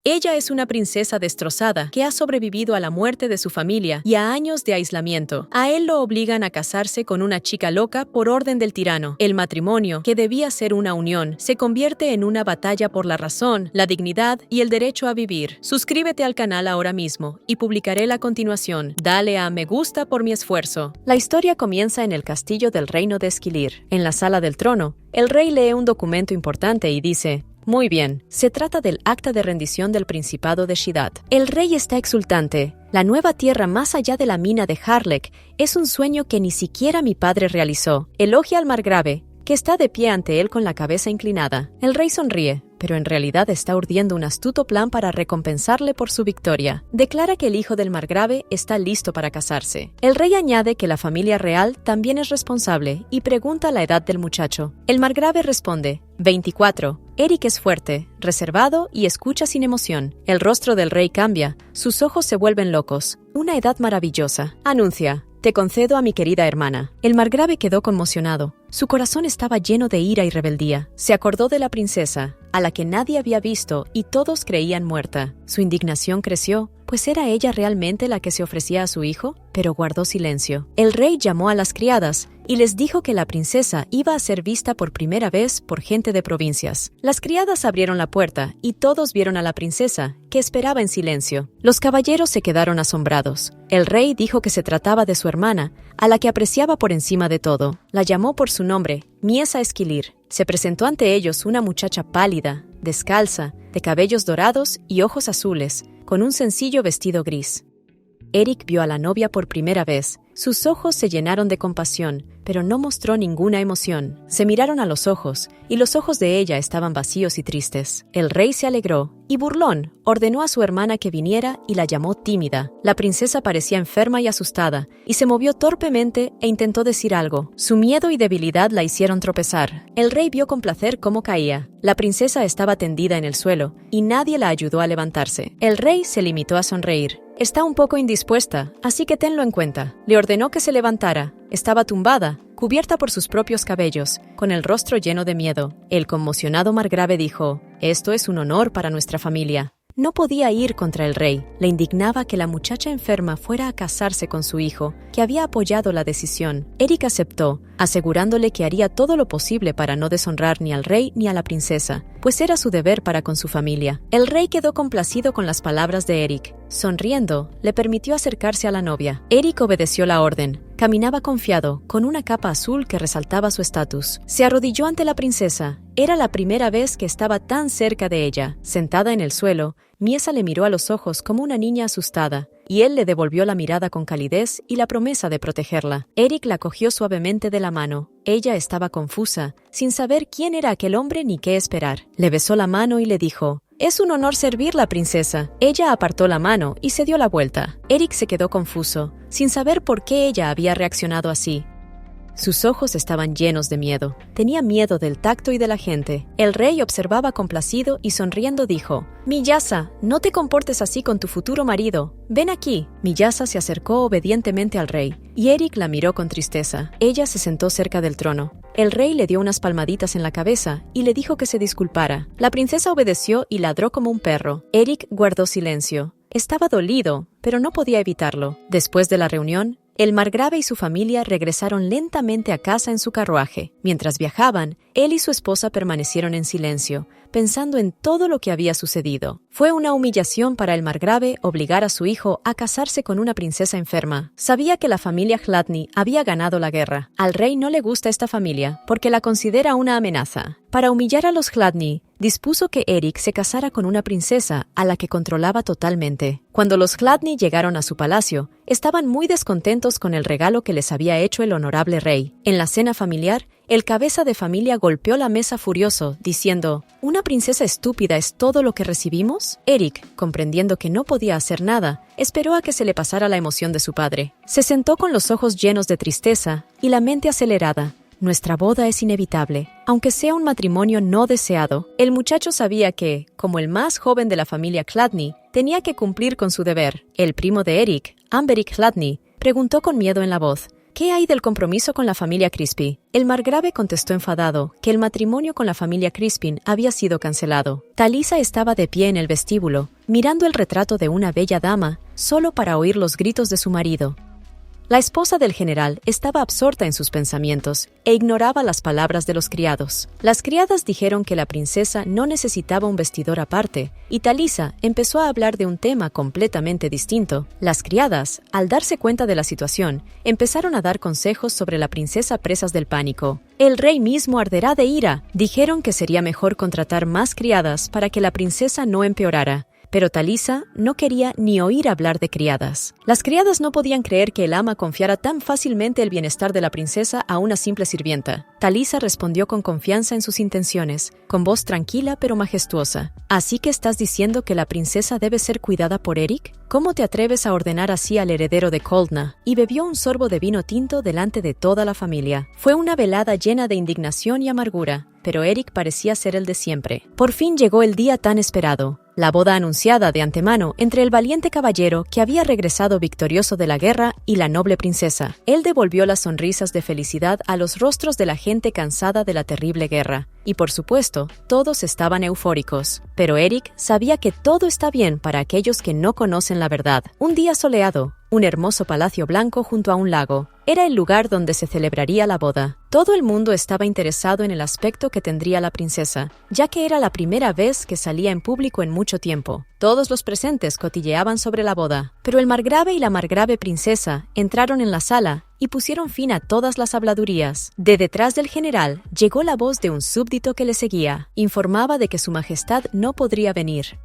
Ella es una princesa destrozada que ha sobrevivido a la muerte de su familia y a años de aislamiento. A él lo obligan a casarse con una chica loca por orden del tirano. El matrimonio, que debía ser una unión, se convierte en una batalla por la razón, la dignidad y el derecho a vivir. Suscríbete al canal ahora mismo y publicaré la continuación. Dale a me gusta por mi esfuerzo. La historia comienza en el castillo del reino de Esquilir. En la sala del trono, el rey lee un documento importante y dice: muy bien, se trata del acta de rendición del Principado de Shidad. El rey está exultante. La nueva tierra más allá de la mina de Harlech es un sueño que ni siquiera mi padre realizó. Elogia al margrave, que está de pie ante él con la cabeza inclinada. El rey sonríe, pero en realidad está urdiendo un astuto plan para recompensarle por su victoria. Declara que el hijo del margrave está listo para casarse. El rey añade que la familia real también es responsable y pregunta la edad del muchacho. El margrave responde: 24. Eric es fuerte, reservado y escucha sin emoción. El rostro del rey cambia, sus ojos se vuelven locos. Una edad maravillosa. Anuncia: te concedo a mi querida hermana. El margrave quedó conmocionado. Su corazón estaba lleno de ira y rebeldía. Se acordó de la princesa, a la que nadie había visto y todos creían muerta. Su indignación creció, pues ¿era ella realmente la que se ofrecía a su hijo? Pero guardó silencio. El rey llamó a las criadas y les dijo que la princesa iba a ser vista por primera vez por gente de provincias. Las criadas abrieron la puerta y todos vieron a la princesa, que esperaba en silencio. Los caballeros se quedaron asombrados. El rey dijo que se trataba de su hermana, a la que apreciaba por encima de todo. La llamó por su nombre, Miesa Esquilir. Se presentó ante ellos una muchacha pálida, descalza, de cabellos dorados y ojos azules, con un sencillo vestido gris. Eric vio a la novia por primera vez. Sus ojos se llenaron de compasión, pero no mostró ninguna emoción. Se miraron a los ojos, y los ojos de ella estaban vacíos y tristes. El rey se alegró, y burlón, ordenó a su hermana que viniera y la llamó tímida. La princesa parecía enferma y asustada, y se movió torpemente e intentó decir algo. Su miedo y debilidad la hicieron tropezar. El rey vio con placer cómo caía. La princesa estaba tendida en el suelo, y nadie la ayudó a levantarse. El rey se limitó a sonreír. Está un poco indispuesta, así que tenlo en cuenta. Le ordenó que se levantara. Estaba tumbada, cubierta por sus propios cabellos, con el rostro lleno de miedo. El conmocionado margrave dijo: esto es un honor para nuestra familia. No podía ir contra el rey. Le indignaba que la muchacha enferma fuera a casarse con su hijo, que había apoyado la decisión. Eric aceptó, asegurándole que haría todo lo posible para no deshonrar ni al rey ni a la princesa, pues era su deber para con su familia. El rey quedó complacido con las palabras de Eric. Sonriendo, le permitió acercarse a la novia. Eric obedeció la orden. Caminaba confiado, con una capa azul que resaltaba su estatus. Se arrodilló ante la princesa. Era la primera vez que estaba tan cerca de ella. Sentada en el suelo, Miesa le miró a los ojos como una niña asustada, y él le devolvió la mirada con calidez y la promesa de protegerla. Eric la cogió suavemente de la mano. Ella estaba confusa, sin saber quién era aquel hombre ni qué esperar. Le besó la mano y le dijo: es un honor servirla, princesa. Ella apartó la mano y se dio la vuelta. Eric se quedó confuso, sin saber por qué ella había reaccionado así. Sus ojos estaban llenos de miedo. Tenía miedo del tacto y de la gente. El rey observaba complacido y sonriendo dijo: Miyasa, no te comportes así con tu futuro marido. Ven aquí. Miyasa se acercó obedientemente al rey, y Eric la miró con tristeza. Ella se sentó cerca del trono. El rey le dio unas palmaditas en la cabeza y le dijo que se disculpara. La princesa obedeció y ladró como un perro. Eric guardó silencio. Estaba dolido, pero no podía evitarlo. Después de la reunión, el margrave y su familia regresaron lentamente a casa en su carruaje. Mientras viajaban, él y su esposa permanecieron en silencio, pensando en todo lo que había sucedido. Fue una humillación para el margrave obligar a su hijo a casarse con una princesa enferma. Sabía que la familia Hladni había ganado la guerra. Al rey no le gusta esta familia, porque la considera una amenaza. Para humillar a los Hladni, dispuso que Eric se casara con una princesa a la que controlaba totalmente. Cuando los Hladni llegaron a su palacio, estaban muy descontentos con el regalo que les había hecho el honorable rey. En la cena familiar, el cabeza de familia golpeó la mesa furioso, diciendo: ¿Una princesa estúpida es todo lo que recibimos? Eric, comprendiendo que no podía hacer nada, esperó a que se le pasara la emoción de su padre. Se sentó con los ojos llenos de tristeza y la mente acelerada. Nuestra boda es inevitable, aunque sea un matrimonio no deseado. El muchacho sabía que, como el más joven de la familia Hladni, tenía que cumplir con su deber. El primo de Eric, Amberic Hladni, preguntó con miedo en la voz: ¿Qué hay del compromiso con la familia Crispy? El margrave contestó enfadado que el matrimonio con la familia Crispin había sido cancelado. Talisa estaba de pie en el vestíbulo, mirando el retrato de una bella dama, solo para oír los gritos de su marido. La esposa del general estaba absorta en sus pensamientos e ignoraba las palabras de los criados. Las criadas dijeron que la princesa no necesitaba un vestidor aparte, y Talisa empezó a hablar de un tema completamente distinto. Las criadas, al darse cuenta de la situación, empezaron a dar consejos sobre la princesa presas del pánico. El rey mismo arderá de ira. Dijeron que sería mejor contratar más criadas para que la princesa no empeorara. Pero Talisa no quería ni oír hablar de criadas. Las criadas no podían creer que el ama confiara tan fácilmente el bienestar de la princesa a una simple sirvienta. Talisa respondió con confianza en sus intenciones, con voz tranquila pero majestuosa. ¿Así que estás diciendo que la princesa debe ser cuidada por Eric? ¿Cómo te atreves a ordenar así al heredero de Coldna? Y bebió un sorbo de vino tinto delante de toda la familia. Fue una velada llena de indignación y amargura, pero Eric parecía ser el de siempre. Por fin llegó el día tan esperado. La boda anunciada de antemano entre el valiente caballero que había regresado victorioso de la guerra y la noble princesa. Él devolvió las sonrisas de felicidad a los rostros de la gente cansada de la terrible guerra. Y por supuesto, todos estaban eufóricos. Pero Eric sabía que todo está bien para aquellos que no conocen la verdad. Un día soleado, un hermoso palacio blanco junto a un lago. Era el lugar donde se celebraría la boda. Todo el mundo estaba interesado en el aspecto que tendría la princesa, ya que era la primera vez que salía en público en mucho tiempo. Todos los presentes cotilleaban sobre la boda, pero el margrave y la margrave princesa entraron en la sala y pusieron fin a todas las habladurías. De detrás del general llegó la voz de un súbdito que le seguía. Informaba de que su majestad no podría venir.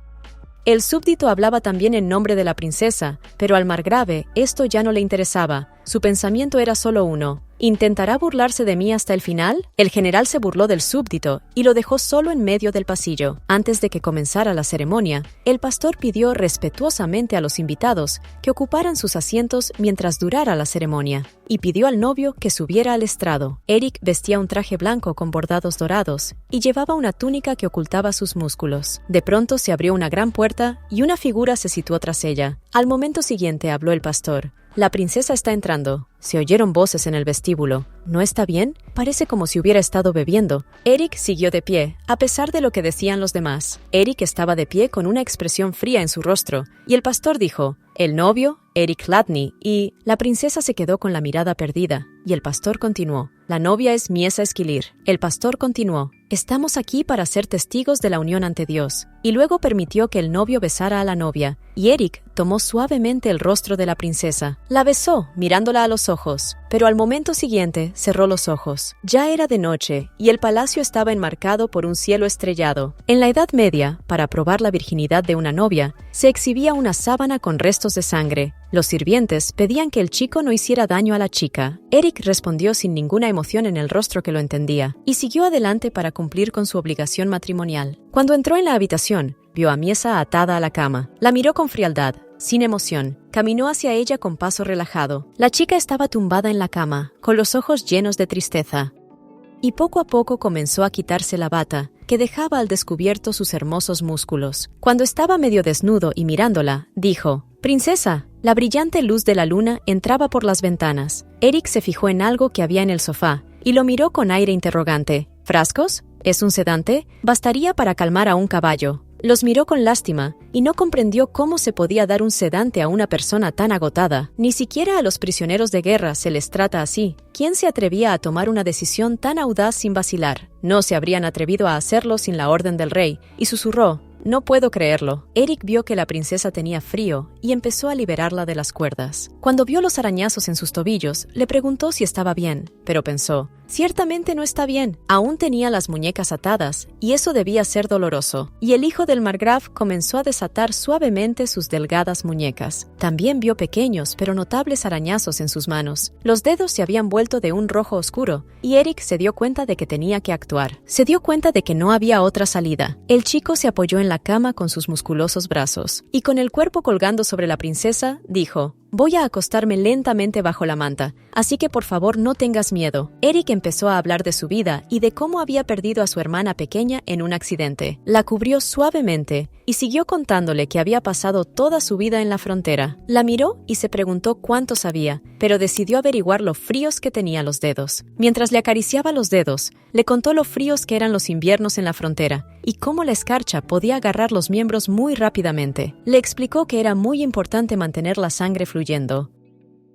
El súbdito hablaba también en nombre de la princesa, pero al margrave esto ya no le interesaba. Su pensamiento era solo uno: ¿intentará burlarse de mí hasta el final? El general se burló del súbdito y lo dejó solo en medio del pasillo. Antes de que comenzara la ceremonia, el pastor pidió respetuosamente a los invitados que ocuparan sus asientos mientras durara la ceremonia, y pidió al novio que subiera al estrado. Eric vestía un traje blanco con bordados dorados y llevaba una túnica que ocultaba sus músculos. De pronto se abrió una gran puerta y una figura se situó tras ella. Al momento siguiente habló el pastor. La princesa está entrando. Se oyeron voces en el vestíbulo. ¿No está bien? Parece como si hubiera estado bebiendo. Eric siguió de pie, a pesar de lo que decían los demás. Eric estaba de pie con una expresión fría en su rostro, y el pastor dijo: «El novio, Eric Ladney», y la princesa se quedó con la mirada perdida, y el pastor continuó: «La novia es Miesa Esquilir». El pastor continuó: «Estamos aquí para ser testigos de la unión ante Dios», y luego permitió que el novio besara a la novia, y Eric tomó suavemente el rostro de la princesa. La besó, mirándola a los ojos, pero al momento siguiente cerró los ojos. Ya era de noche, y el palacio estaba enmarcado por un cielo estrellado. En la Edad Media, para probar la virginidad de una novia, se exhibía una sábana con restos de sangre. Los sirvientes pedían que el chico no hiciera daño a la chica. Eric respondió sin ninguna emoción en el rostro que lo entendía, y siguió adelante para cumplir con su obligación matrimonial. Cuando entró en la habitación, vio a Miesa atada a la cama. La miró con frialdad, sin emoción. Caminó hacia ella con paso relajado. La chica estaba tumbada en la cama, con los ojos llenos de tristeza. Y poco a poco comenzó a quitarse la bata, que dejaba al descubierto sus hermosos músculos. Cuando estaba medio desnudo y mirándola, dijo: «Princesa». La brillante luz de la luna entraba por las ventanas. Eric se fijó en algo que había en el sofá y lo miró con aire interrogante. ¿Frascos? ¿Es un sedante? Bastaría para calmar a un caballo. Los miró con lástima y no comprendió cómo se podía dar un sedante a una persona tan agotada. Ni siquiera a los prisioneros de guerra se les trata así. ¿Quién se atrevía a tomar una decisión tan audaz sin vacilar? No se habrían atrevido a hacerlo sin la orden del rey, y susurró: «No puedo creerlo». Eric vio que la princesa tenía frío y empezó a liberarla de las cuerdas. Cuando vio los arañazos en sus tobillos, le preguntó si estaba bien, pero pensó: «Ciertamente no está bien». Aún tenía las muñecas atadas, y eso debía ser doloroso. Y el hijo del margrave comenzó a desatar suavemente sus delgadas muñecas. También vio pequeños pero notables arañazos en sus manos. Los dedos se habían vuelto de un rojo oscuro, y Eric se dio cuenta de que tenía que actuar. Se dio cuenta de que no había otra salida. El chico se apoyó en la cama con sus musculosos brazos, y con el cuerpo colgando sobre la princesa, dijo: Voy a acostarme lentamente bajo la manta, así que por favor no tengas miedo. Eric empezó a hablar de su vida y de cómo había perdido a su hermana pequeña en un accidente. La cubrió suavemente y siguió contándole que había pasado toda su vida en la frontera. La miró y se preguntó cuánto sabía, pero decidió averiguar lo fríos que tenía los dedos. Mientras le acariciaba los dedos, le contó lo fríos que eran los inviernos en la frontera y cómo la escarcha podía agarrar los miembros muy rápidamente. Le explicó que era muy importante mantener la sangre fluyendo.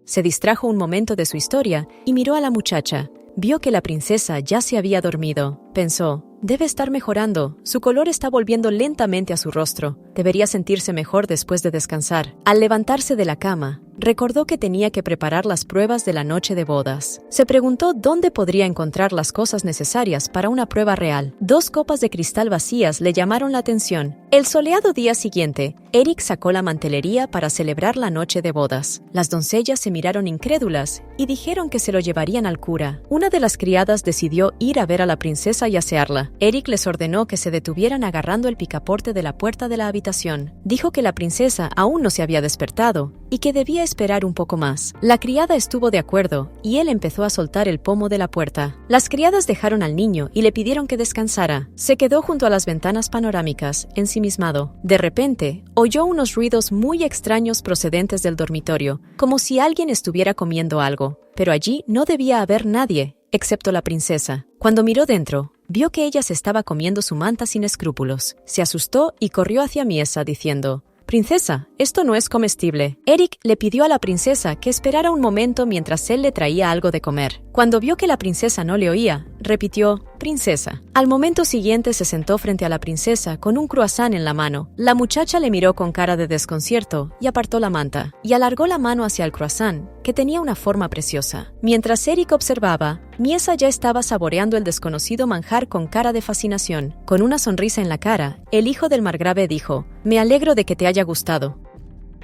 Se distrajo un momento de su historia y miró a la muchacha. Vio que la princesa ya se había dormido. Pensó, debe estar mejorando. Su color está volviendo lentamente a su rostro. Debería sentirse mejor después de descansar. Al levantarse de la cama, recordó que tenía que preparar las pruebas de la noche de bodas. Se preguntó dónde podría encontrar las cosas necesarias para una prueba real. 2 copas de cristal vacías le llamaron la atención. El soleado día siguiente, Eric sacó la mantelería para celebrar la noche de bodas. Las doncellas se miraron incrédulas y dijeron que se lo llevarían al cura. Una de las criadas decidió ir a ver a la princesa y asearla. Eric les ordenó que se detuvieran agarrando el picaporte de la puerta de la habitación. Dijo que la princesa aún no se había despertado y que debía esperar un poco más. La criada estuvo de acuerdo y él empezó a soltar el pomo de la puerta. Las criadas dejaron al niño y le pidieron que descansara. Se quedó junto a las ventanas panorámicas, ensimismado. De repente, oyó unos ruidos muy extraños procedentes del dormitorio, como si alguien estuviera comiendo algo. Pero allí no debía haber nadie, excepto la princesa. Cuando miró dentro, vio que ella se estaba comiendo su manta sin escrúpulos. Se asustó y corrió hacia Miesa diciendo: «Princesa, esto no es comestible». Eric le pidió a la princesa que esperara un momento mientras él le traía algo de comer. Cuando vio que la princesa no le oía, repitió: «Princesa». Al momento siguiente se sentó frente a la princesa con un croissant en la mano. La muchacha le miró con cara de desconcierto y apartó la manta, y alargó la mano hacia el croissant, que tenía una forma preciosa. Mientras Eric observaba, Miesa ya estaba saboreando el desconocido manjar con cara de fascinación. Con una sonrisa en la cara, el hijo del margrave dijo: «Me alegro de que te haya gustado».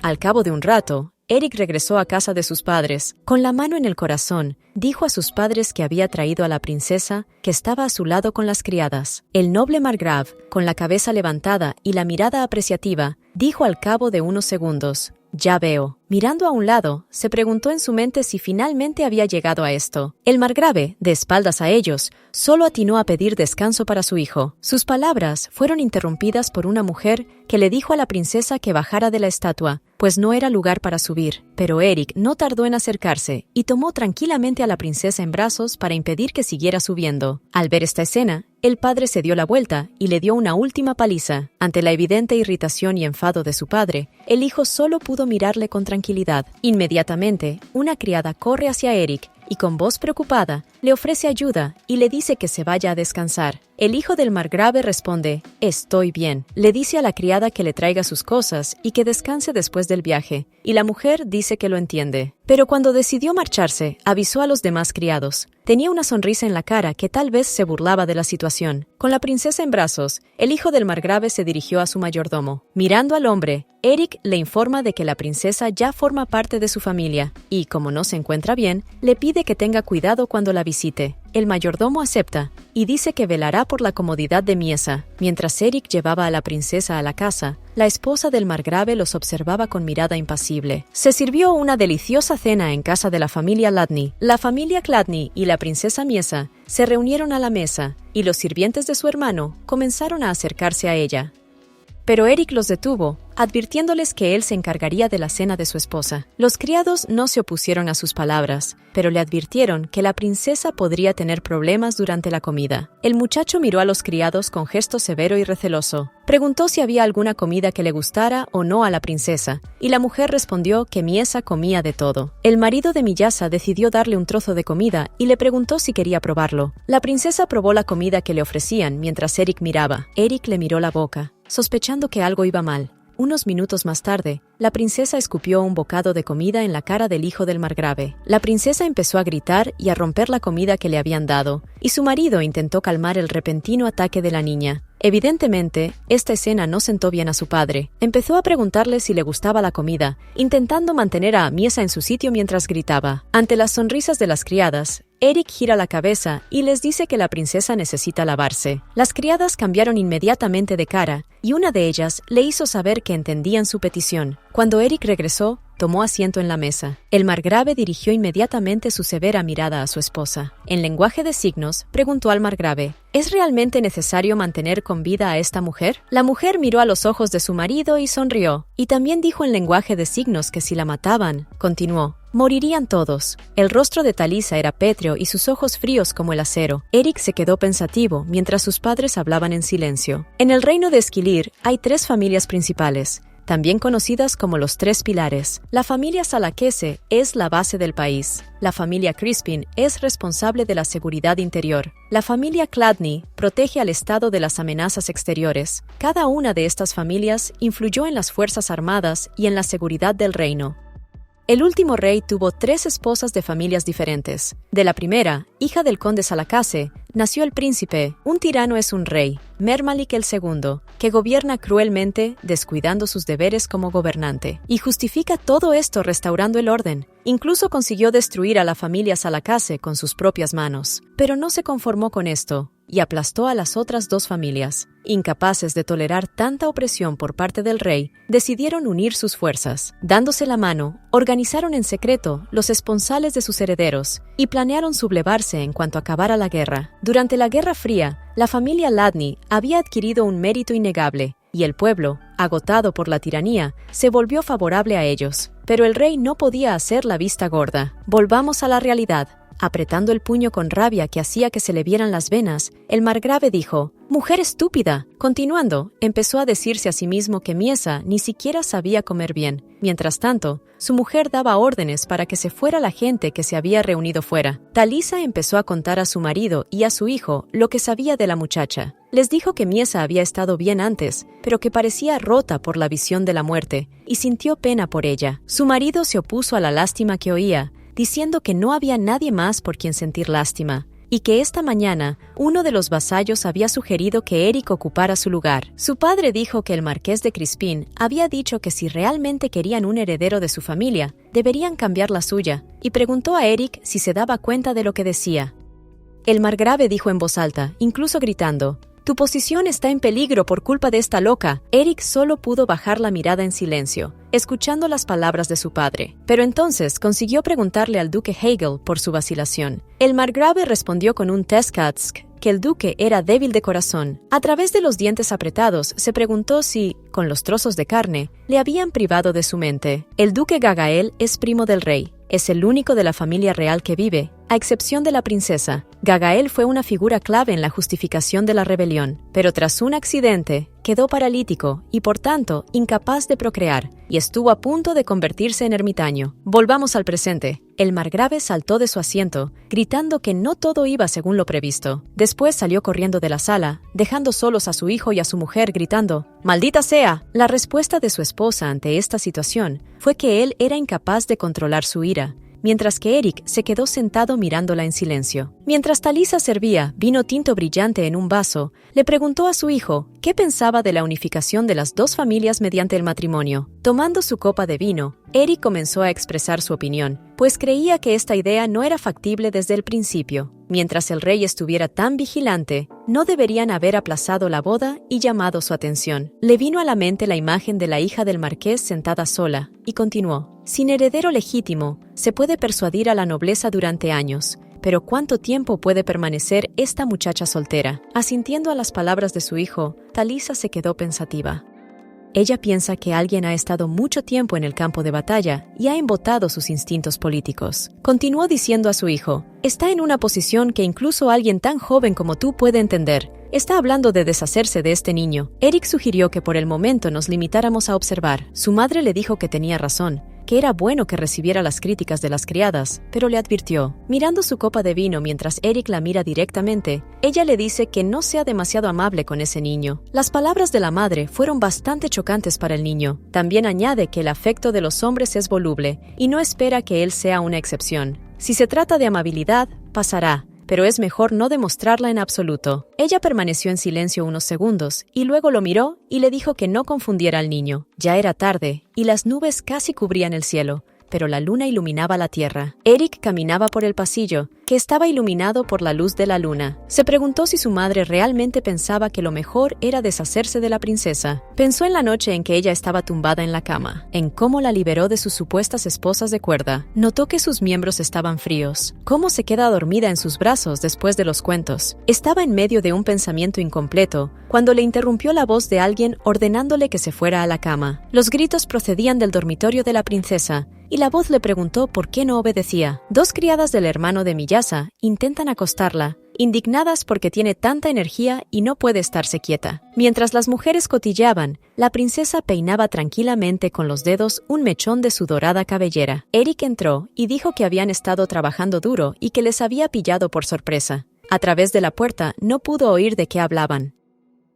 Al cabo de un rato, Eric regresó a casa de sus padres. Con la mano en el corazón, dijo a sus padres que había traído a la princesa, que estaba a su lado con las criadas. El noble margrave, con la cabeza levantada y la mirada apreciativa, dijo al cabo de unos segundos: «Ya veo». Mirando a un lado, se preguntó en su mente si finalmente había llegado a esto. El margrave, de espaldas a ellos, solo atinó a pedir descanso para su hijo. Sus palabras fueron interrumpidas por una mujer que le dijo a la princesa que bajara de la estatua, pues no era lugar para subir. Pero Eric no tardó en acercarse y tomó tranquilamente a la princesa en brazos para impedir que siguiera subiendo. Al ver esta escena, el padre se dio la vuelta y le dio una última paliza. Ante la evidente irritación y enfado de su padre, el hijo solo pudo mirarle con tranquilidad. Inmediatamente, una criada corre hacia Eric y con voz preocupada le ofrece ayuda y le dice que se vaya a descansar. El hijo del margrave responde: «Estoy bien». Le dice a la criada que le traiga sus cosas y que descanse después del viaje, y la mujer dice que lo entiende. Pero cuando decidió marcharse, avisó a los demás criados. Tenía una sonrisa en la cara que tal vez se burlaba de la situación. Con la princesa en brazos, el hijo del margrave se dirigió a su mayordomo. Mirando al hombre, Eric le informa de que la princesa ya forma parte de su familia y, como no se encuentra bien, le pide que tenga cuidado cuando la visite. El mayordomo acepta y dice que velará por la comodidad de Miesa. Mientras Eric llevaba a la princesa a la casa, la esposa del margrave los observaba con mirada impasible. Se sirvió una deliciosa cena en casa de la familia Ladny. La familia Chladni y la princesa Miesa se reunieron a la mesa y los sirvientes de su hermano comenzaron a acercarse a ella. Pero Eric los detuvo, advirtiéndoles que él se encargaría de la cena de su esposa. Los criados no se opusieron a sus palabras, pero le advirtieron que la princesa podría tener problemas durante la comida. El muchacho miró a los criados con gesto severo y receloso. Preguntó si había alguna comida que le gustara o no a la princesa, y la mujer respondió que Miesa comía de todo. El marido de Miyasa decidió darle un trozo de comida y le preguntó si quería probarlo. La princesa probó la comida que le ofrecían mientras Eric miraba. Eric le miró la boca, sospechando que algo iba mal. Unos minutos más tarde, la princesa escupió un bocado de comida en la cara del hijo del margrave. La princesa empezó a gritar y a romper la comida que le habían dado, y su marido intentó calmar el repentino ataque de la niña. Evidentemente, esta escena no sentó bien a su padre. Empezó a preguntarle si le gustaba la comida, intentando mantener a Miesa en su sitio mientras gritaba. Ante las sonrisas de las criadas, Eric gira la cabeza y les dice que la princesa necesita lavarse. Las criadas cambiaron inmediatamente de cara y una de ellas le hizo saber que entendían su petición. Cuando Eric regresó, tomó asiento en la mesa. El margrave dirigió inmediatamente su severa mirada a su esposa. En lenguaje de signos, preguntó al margrave: ¿Es realmente necesario mantener con vida a esta mujer? La mujer miró a los ojos de su marido y sonrió, y también dijo en lenguaje de signos que si la mataban, continuó, morirían todos. El rostro de Talisa era pétreo y sus ojos fríos como el acero. Eric se quedó pensativo mientras sus padres hablaban en silencio. En el reino de Esquilir hay 3 familias principales, también conocidas como los 3 pilares. La familia Salaquese es la base del país. La familia Crispin es responsable de la seguridad interior. La familia Chladni protege al Estado de las amenazas exteriores. Cada una de estas familias influyó en las fuerzas armadas y en la seguridad del reino. El último rey tuvo 3 esposas de familias diferentes. De la primera, hija del conde Salacase, nació el príncipe. Un tirano es un rey, Mermalik el II, que gobierna cruelmente, descuidando sus deberes como gobernante. Y justifica todo esto restaurando el orden. Incluso consiguió destruir a la familia Salacase con sus propias manos. Pero no se conformó con esto y aplastó a las otras 2 familias. Incapaces de tolerar tanta opresión por parte del rey, decidieron unir sus fuerzas. Dándose la mano, organizaron en secreto los esponsales de sus herederos y planearon sublevarse en cuanto acabara la guerra. Durante la Guerra Fría, la familia Ladni había adquirido un mérito innegable, y el pueblo, agotado por la tiranía, se volvió favorable a ellos. Pero el rey no podía hacer la vista gorda. Volvamos a la realidad. Apretando el puño con rabia que hacía que se le vieran las venas, el margrave dijo: «¡Mujer estúpida!». Continuando, empezó a decirse a sí mismo que Miesa ni siquiera sabía comer bien. Mientras tanto, su mujer daba órdenes para que se fuera la gente que se había reunido fuera. Talisa empezó a contar a su marido y a su hijo lo que sabía de la muchacha. Les dijo que Miesa había estado bien antes, pero que parecía rota por la visión de la muerte, y sintió pena por ella. Su marido se opuso a la lástima que oía, diciendo que no había nadie más por quien sentir lástima, y que esta mañana uno de los vasallos había sugerido que Eric ocupara su lugar. Su padre dijo que el marqués de Crispín había dicho que si realmente querían un heredero de su familia, deberían cambiar la suya, y preguntó a Eric si se daba cuenta de lo que decía. El margrave dijo en voz alta, incluso gritando: «Tu posición está en peligro por culpa de esta loca». Eric solo pudo bajar la mirada en silencio, escuchando las palabras de su padre. Pero entonces consiguió preguntarle al duque Hegel por su vacilación. El margrave respondió con un teskatsk que el duque era débil de corazón. A través de los dientes apretados, se preguntó si, con los trozos de carne, le habían privado de su mente. El duque Gagael es primo del rey. Es el único de la familia real que vive, a excepción de la princesa. Gagael fue una figura clave en la justificación de la rebelión, pero tras un accidente, quedó paralítico y, por tanto, incapaz de procrear, y estuvo a punto de convertirse en ermitaño. Volvamos al presente. El margrave saltó de su asiento, gritando que no todo iba según lo previsto. Después salió corriendo de la sala, dejando solos a su hijo y a su mujer, gritando: «¡Maldita sea!». La respuesta de su esposa ante esta situación fue que él era incapaz de controlar su ira, mientras que Eric se quedó sentado mirándola en silencio. Mientras Talisa servía vino tinto brillante en un vaso, le preguntó a su hijo qué pensaba de la unificación de las 2 familias mediante el matrimonio. Tomando su copa de vino, Eric comenzó a expresar su opinión, pues creía que esta idea no era factible desde el principio. Mientras el rey estuviera tan vigilante, no deberían haber aplazado la boda y llamado su atención. Le vino a la mente la imagen de la hija del marqués sentada sola, y continuó: «Sin heredero legítimo, se puede persuadir a la nobleza durante años, pero ¿cuánto tiempo puede permanecer esta muchacha soltera?». Asintiendo a las palabras de su hijo, Talisa se quedó pensativa. Ella piensa que alguien ha estado mucho tiempo en el campo de batalla y ha embotado sus instintos políticos. Continuó diciendo a su hijo: «Está en una posición que incluso alguien tan joven como tú puede entender. Está hablando de deshacerse de este niño». Eric sugirió que por el momento nos limitáramos a observar. Su madre le dijo que tenía razón, que era bueno que recibiera las críticas de las criadas, pero le advirtió. Mirando su copa de vino mientras Eric la mira directamente, ella le dice que no sea demasiado amable con ese niño. Las palabras de la madre fueron bastante chocantes para el niño. También añade que el afecto de los hombres es voluble y no espera que él sea una excepción. Si se trata de amabilidad, pasará, pero es mejor no demostrarla en absoluto. Ella permaneció en silencio unos segundos y luego lo miró y le dijo que no confundiera al niño. Ya era tarde y las nubes casi cubrían el cielo, pero la luna iluminaba la tierra. Eric caminaba por el pasillo, que estaba iluminado por la luz de la luna. Se preguntó si su madre realmente pensaba que lo mejor era deshacerse de la princesa. Pensó en la noche en que ella estaba tumbada en la cama, en cómo la liberó de sus supuestas esposas de cuerda. Notó que sus miembros estaban fríos. Cómo se queda dormida en sus brazos después de los cuentos. Estaba en medio de un pensamiento incompleto cuando le interrumpió la voz de alguien ordenándole que se fuera a la cama. Los gritos procedían del dormitorio de la princesa, y la voz le preguntó por qué no obedecía. Dos criadas del hermano de Miyasa intentan acostarla, indignadas porque tiene tanta energía y no puede estarse quieta. Mientras las mujeres cotillaban, la princesa peinaba tranquilamente con los dedos un mechón de su dorada cabellera. Eric entró y dijo que habían estado trabajando duro y que les había pillado por sorpresa. A través de la puerta no pudo oír de qué hablaban.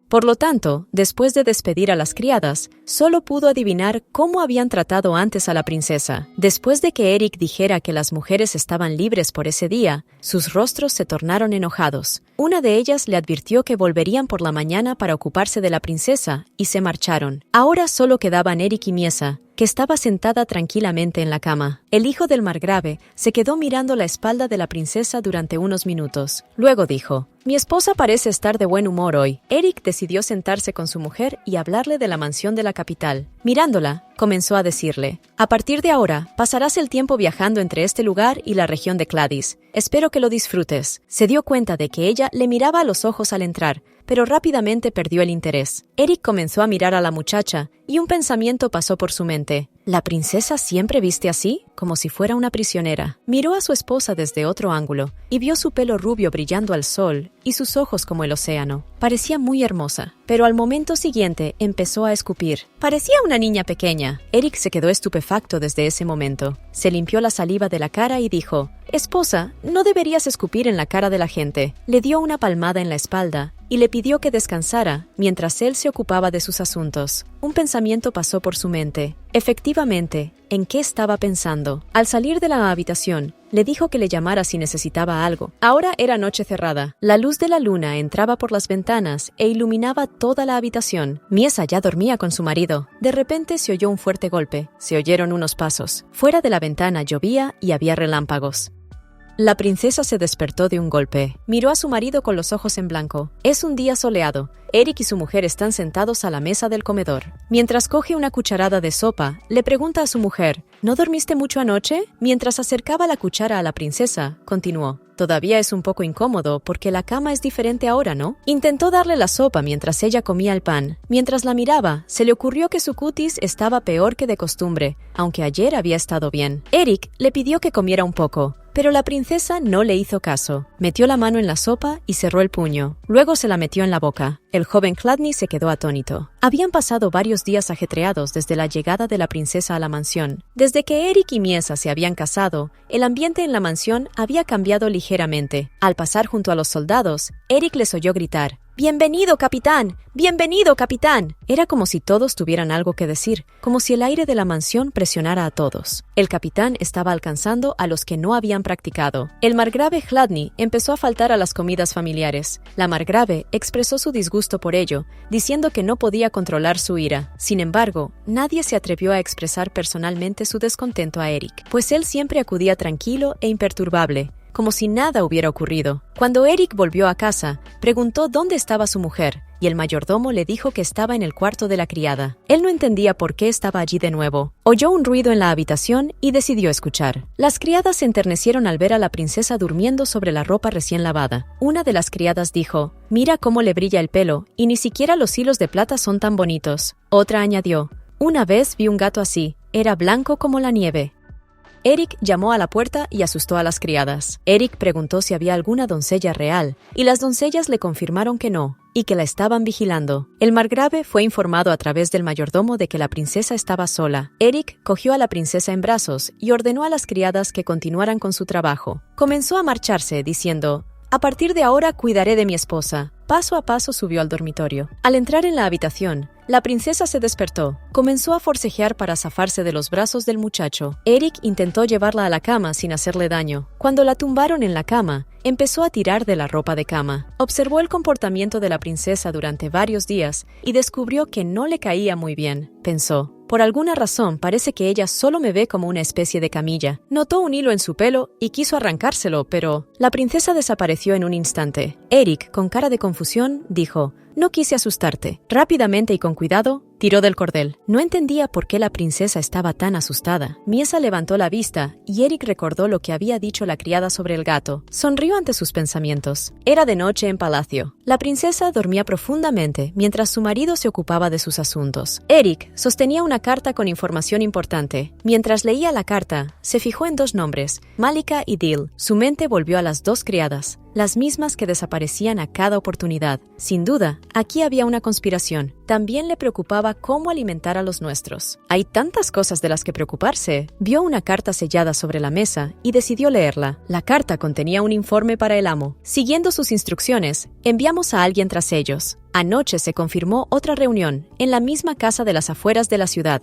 Por lo tanto, después de despedir a las criadas, solo pudo adivinar cómo habían tratado antes a la princesa. Después de que Eric dijera que las mujeres estaban libres por ese día, sus rostros se tornaron enojados. Una de ellas le advirtió que volverían por la mañana para ocuparse de la princesa, y se marcharon. Ahora solo quedaban Eric y Miesa, que estaba sentada tranquilamente en la cama. El hijo del margrave se quedó mirando la espalda de la princesa durante unos minutos. Luego dijo: «Mi esposa parece estar de buen humor hoy». Eric decidió sentarse con su mujer y hablarle de la mansión de la capital. Mirándola, comenzó a decirle: «A partir de ahora, pasarás el tiempo viajando entre este lugar y la región de Cladis. Espero que lo disfrutes». Se dio cuenta de que ella le miraba a los ojos al entrar, pero rápidamente perdió el interés. Eric comenzó a mirar a la muchacha y un pensamiento pasó por su mente. ¿La princesa siempre viste así? Como si fuera una prisionera. Miró a su esposa desde otro ángulo y vio su pelo rubio brillando al sol y sus ojos como el océano. Parecía muy hermosa, pero al momento siguiente empezó a escupir. Parecía una niña pequeña. Eric se quedó estupefacto desde ese momento. Se limpió la saliva de la cara y dijo: «Esposa, no deberías escupir en la cara de la gente». Le dio una palmada en la espalda y le pidió que descansara mientras él se ocupaba de sus asuntos. Un pensamiento pasó por su mente. Efectivamente, ¿en qué estaba pensando? Al salir de la habitación, le dijo que le llamara si necesitaba algo. Ahora era noche cerrada. La luz de la luna entraba por las ventanas e iluminaba toda la habitación. Miesa ya dormía con su marido. De repente se oyó un fuerte golpe. Se oyeron unos pasos. Fuera de la ventana llovía y había relámpagos. La princesa se despertó de un golpe. Miró a su marido con los ojos en blanco. Es un día soleado. Eric y su mujer están sentados a la mesa del comedor. Mientras coge una cucharada de sopa, le pregunta a su mujer: ¿No dormiste mucho anoche? Mientras acercaba la cuchara a la princesa, continuó: Todavía es un poco incómodo porque la cama es diferente ahora, ¿no? Intentó darle la sopa mientras ella comía el pan. Mientras la miraba, se le ocurrió que su cutis estaba peor que de costumbre, aunque ayer había estado bien. Eric le pidió que comiera un poco, pero la princesa no le hizo caso. Metió la mano en la sopa y cerró el puño. Luego se la metió en la boca. El joven Chladni se quedó atónito. Habían pasado varios días ajetreados desde la llegada de la princesa a la mansión. Desde que Eric y Miesa se habían casado, el ambiente en la mansión había cambiado ligeramente. Al pasar junto a los soldados, Eric les oyó gritar: «¡Bienvenido, capitán! ¡Bienvenido, capitán!». Era como si todos tuvieran algo que decir, como si el aire de la mansión presionara a todos. El capitán estaba alcanzando a los que no habían practicado. El margrave Chladni empezó a faltar a las comidas familiares. La margrave expresó su disgusto por ello, diciendo que no podía controlar su ira. Sin embargo, nadie se atrevió a expresar personalmente su descontento a Eric, pues él siempre acudía tranquilo e imperturbable, como si nada hubiera ocurrido. Cuando Eric volvió a casa, preguntó dónde estaba su mujer, y el mayordomo le dijo que estaba en el cuarto de la criada. Él no entendía por qué estaba allí de nuevo. Oyó un ruido en la habitación y decidió escuchar. Las criadas se enternecieron al ver a la princesa durmiendo sobre la ropa recién lavada. Una de las criadas dijo: «Mira cómo le brilla el pelo, y ni siquiera los hilos de plata son tan bonitos». Otra añadió: «Una vez vi un gato así, era blanco como la nieve». Eric llamó a la puerta y asustó a las criadas. Eric preguntó si había alguna doncella real, y las doncellas le confirmaron que no, y que la estaban vigilando. El margrave fue informado a través del mayordomo de que la princesa estaba sola. Eric cogió a la princesa en brazos y ordenó a las criadas que continuaran con su trabajo. Comenzó a marcharse, diciendo: «A partir de ahora cuidaré de mi esposa». Paso a paso subió al dormitorio. Al entrar en la habitación, la princesa se despertó. Comenzó a forcejear para zafarse de los brazos del muchacho. Eric intentó llevarla a la cama sin hacerle daño. Cuando la tumbaron en la cama, empezó a tirar de la ropa de cama. Observó el comportamiento de la princesa durante varios días y descubrió que no le caía muy bien. Pensó: Por alguna razón parece que ella solo me ve como una especie de camilla. Notó un hilo en su pelo y quiso arrancárselo, pero la princesa desapareció en un instante. Eric, con cara de confusión, dijo: «No quise asustarte». Rápidamente y con cuidado, tiró del cordel. No entendía por qué la princesa estaba tan asustada. Miesa levantó la vista y Eric recordó lo que había dicho la criada sobre el gato. Sonrió ante sus pensamientos. Era de noche en palacio. La princesa dormía profundamente mientras su marido se ocupaba de sus asuntos. Eric sostenía una carta con información importante. Mientras leía la carta, se fijó en dos nombres, Malika y Dil. Su mente volvió a las dos criadas, las mismas que desaparecían a cada oportunidad. Sin duda, aquí había una conspiración. También le preocupaba cómo alimentar a los nuestros. Hay tantas cosas de las que preocuparse. Vio una carta sellada sobre la mesa y decidió leerla. La carta contenía un informe para el amo. Siguiendo sus instrucciones, enviamos a alguien tras ellos. Anoche se confirmó otra reunión, en la misma casa de las afueras de la ciudad.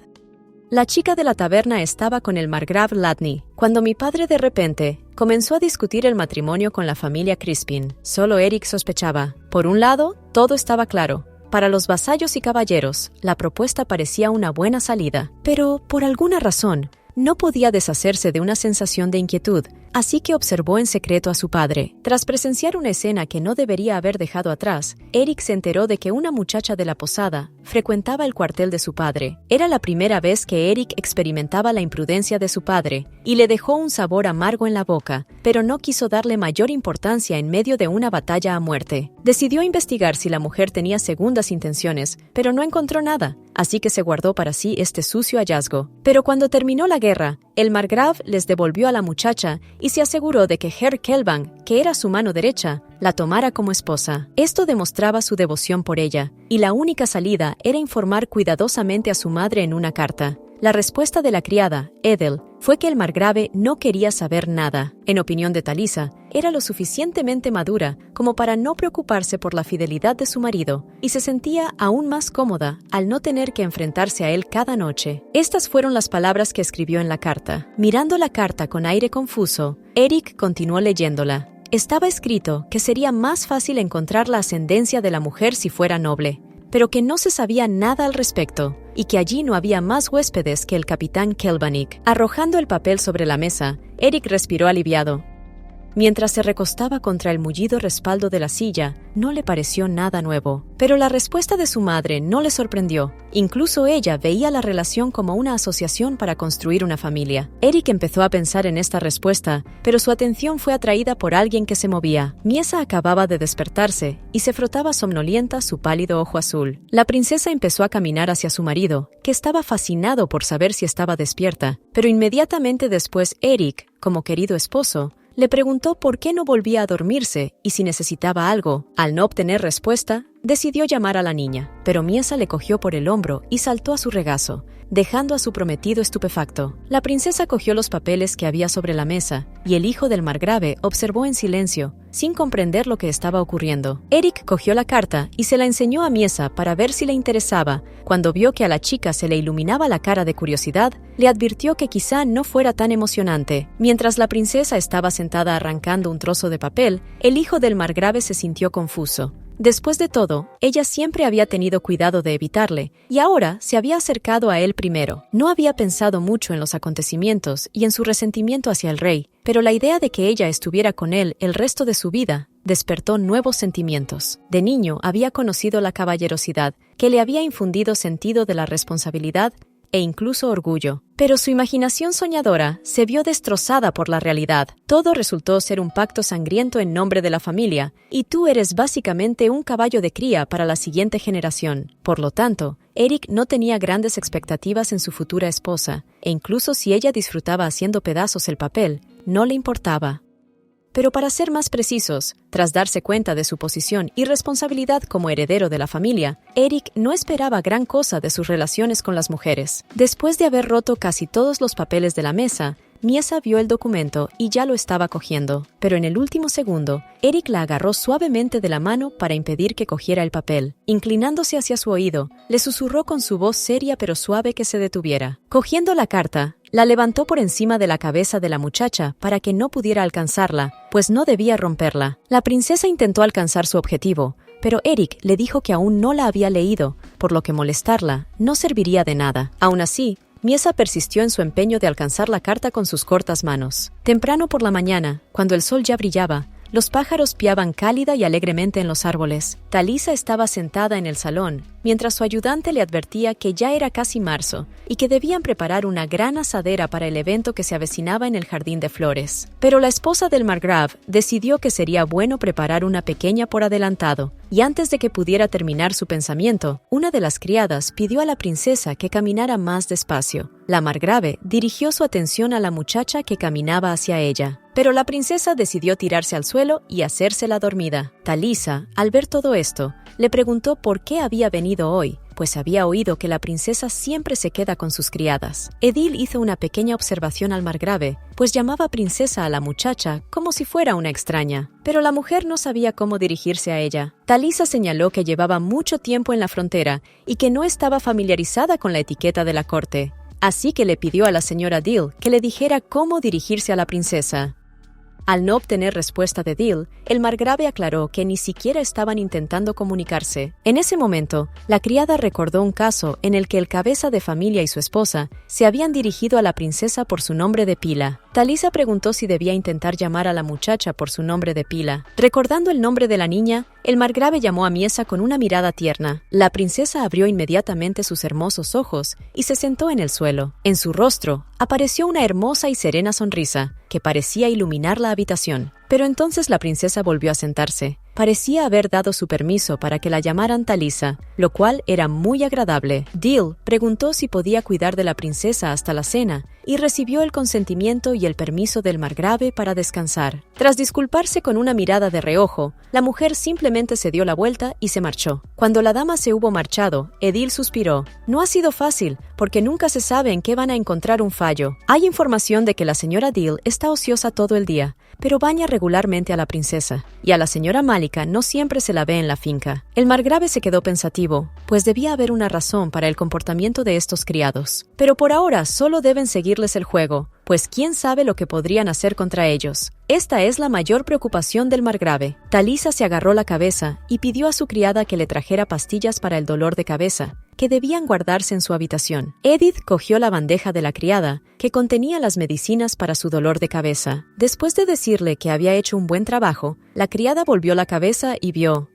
La chica de la taberna estaba con el margrave Ladny, cuando mi padre de repente comenzó a discutir el matrimonio con la familia Crispin. Solo Eric sospechaba. Por un lado, todo estaba claro. Para los vasallos y caballeros, la propuesta parecía una buena salida, pero por alguna razón, no podía deshacerse de una sensación de inquietud, así que observó en secreto a su padre. Tras presenciar una escena que no debería haber dejado atrás, Eric se enteró de que una muchacha de la posada frecuentaba el cuartel de su padre. Era la primera vez que Eric experimentaba la imprudencia de su padre y le dejó un sabor amargo en la boca, pero no quiso darle mayor importancia en medio de una batalla a muerte. Decidió investigar si la mujer tenía segundas intenciones, pero no encontró nada, así que se guardó para sí este sucio hallazgo. Pero cuando terminó la guerra, el margrave les devolvió a la muchacha y se aseguró de que Herr Kelvang, que era su mano derecha, la tomara como esposa. Esto demostraba su devoción por ella, y la única salida era informar cuidadosamente a su madre en una carta. La respuesta de la criada, Edel, fue que el margrave no quería saber nada. En opinión de Talisa, era lo suficientemente madura como para no preocuparse por la fidelidad de su marido, y se sentía aún más cómoda al no tener que enfrentarse a él cada noche. Estas fueron las palabras que escribió en la carta. Mirando la carta con aire confuso, Eric continuó leyéndola. Estaba escrito que sería más fácil encontrar la ascendencia de la mujer si fuera noble, pero que no se sabía nada al respecto, y que allí no había más huéspedes que el capitán Kelvanik. Arrojando el papel sobre la mesa, Eric respiró aliviado. Mientras se recostaba contra el mullido respaldo de la silla, no le pareció nada nuevo. Pero la respuesta de su madre no le sorprendió. Incluso ella veía la relación como una asociación para construir una familia. Eric empezó a pensar en esta respuesta, pero su atención fue atraída por alguien que se movía. Miesa acababa de despertarse y se frotaba somnolienta su pálido ojo azul. La princesa empezó a caminar hacia su marido, que estaba fascinado por saber si estaba despierta. Pero inmediatamente después Eric, como querido esposo, le preguntó por qué no volvía a dormirse y si necesitaba algo. Al no obtener respuesta, decidió llamar a la niña, pero Miesa le cogió por el hombro y saltó a su regazo, dejando a su prometido estupefacto. La princesa cogió los papeles que había sobre la mesa y el hijo del margrave observó en silencio, sin comprender lo que estaba ocurriendo. Eric cogió la carta y se la enseñó a Miesa para ver si le interesaba. Cuando vio que a la chica se le iluminaba la cara de curiosidad, le advirtió que quizá no fuera tan emocionante. Mientras la princesa estaba sentada arrancando un trozo de papel, el hijo del margrave se sintió confuso. Después de todo, ella siempre había tenido cuidado de evitarle, y ahora se había acercado a él primero. No había pensado mucho en los acontecimientos y en su resentimiento hacia el rey, pero la idea de que ella estuviera con él el resto de su vida despertó nuevos sentimientos. De niño había conocido la caballerosidad, que le había infundido sentido de la responsabilidad e incluso orgullo. Pero su imaginación soñadora se vio destrozada por la realidad. Todo resultó ser un pacto sangriento en nombre de la familia, y tú eres básicamente un caballo de cría para la siguiente generación. Por lo tanto, Eric no tenía grandes expectativas en su futura esposa, e incluso si ella disfrutaba haciendo pedazos el papel, no le importaba. Pero para ser más precisos, tras darse cuenta de su posición y responsabilidad como heredero de la familia, Eric no esperaba gran cosa de sus relaciones con las mujeres. Después de haber roto casi todos los papeles de la mesa, Miesa vio el documento y ya lo estaba cogiendo, pero en el último segundo, Eric la agarró suavemente de la mano para impedir que cogiera el papel. Inclinándose hacia su oído, le susurró con su voz seria pero suave que se detuviera. Cogiendo la carta, la levantó por encima de la cabeza de la muchacha para que no pudiera alcanzarla, pues no debía romperla. La princesa intentó alcanzar su objetivo, pero Eric le dijo que aún no la había leído, por lo que molestarla no serviría de nada. Aún así, Miesa persistió en su empeño de alcanzar la carta con sus cortas manos. Temprano por la mañana, cuando el sol ya brillaba, los pájaros piaban cálida y alegremente en los árboles. Talisa estaba sentada en el salón, mientras su ayudante le advertía que ya era casi marzo y que debían preparar una gran asadera para el evento que se avecinaba en el jardín de flores. Pero la esposa del margrave decidió que sería bueno preparar una pequeña por adelantado, y antes de que pudiera terminar su pensamiento, una de las criadas pidió a la princesa que caminara más despacio. La margrave dirigió su atención a la muchacha que caminaba hacia ella, pero la princesa decidió tirarse al suelo y hacerse la dormida. Talisa, al ver todo esto, le preguntó por qué había venido hoy, pues había oído que la princesa siempre se queda con sus criadas. Edil hizo una pequeña observación al margrave, pues llamaba princesa a la muchacha como si fuera una extraña, pero la mujer no sabía cómo dirigirse a ella. Talisa señaló que llevaba mucho tiempo en la frontera y que no estaba familiarizada con la etiqueta de la corte, así que le pidió a la señora Dill que le dijera cómo dirigirse a la princesa. Al no obtener respuesta de Dill, el margrave aclaró que ni siquiera estaban intentando comunicarse. En ese momento, la criada recordó un caso en el que el cabeza de familia y su esposa se habían dirigido a la princesa por su nombre de pila. Talisa preguntó si debía intentar llamar a la muchacha por su nombre de pila. Recordando el nombre de la niña, el margrave llamó a Miesa con una mirada tierna. La princesa abrió inmediatamente sus hermosos ojos y se sentó en el suelo. En su rostro apareció una hermosa y serena sonrisa que parecía iluminar la habitación. Pero entonces la princesa volvió a sentarse. Parecía haber dado su permiso para que la llamaran Talisa, lo cual era muy agradable. Dill preguntó si podía cuidar de la princesa hasta la cena y recibió el consentimiento y el permiso del margrave para descansar. Tras disculparse con una mirada de reojo, la mujer simplemente se dio la vuelta y se marchó. Cuando la dama se hubo marchado, Edil suspiró. No ha sido fácil, porque nunca se sabe en qué van a encontrar un fallo. Hay información de que la señora Dill está ociosa todo el día, pero baña regularmente a la princesa, y a la señora Malika no siempre se la ve en la finca. El margrave se quedó pensativo, pues debía haber una razón para el comportamiento de estos criados. Pero por ahora solo deben seguirles el juego, pues quién sabe lo que podrían hacer contra ellos. Esta es la mayor preocupación del margrave. Talisa se agarró la cabeza y pidió a su criada que le trajera pastillas para el dolor de cabeza, que debían guardarse en su habitación. Edith cogió la bandeja de la criada, que contenía las medicinas para su dolor de cabeza. Después de decirle que había hecho un buen trabajo, la criada volvió la cabeza y vio.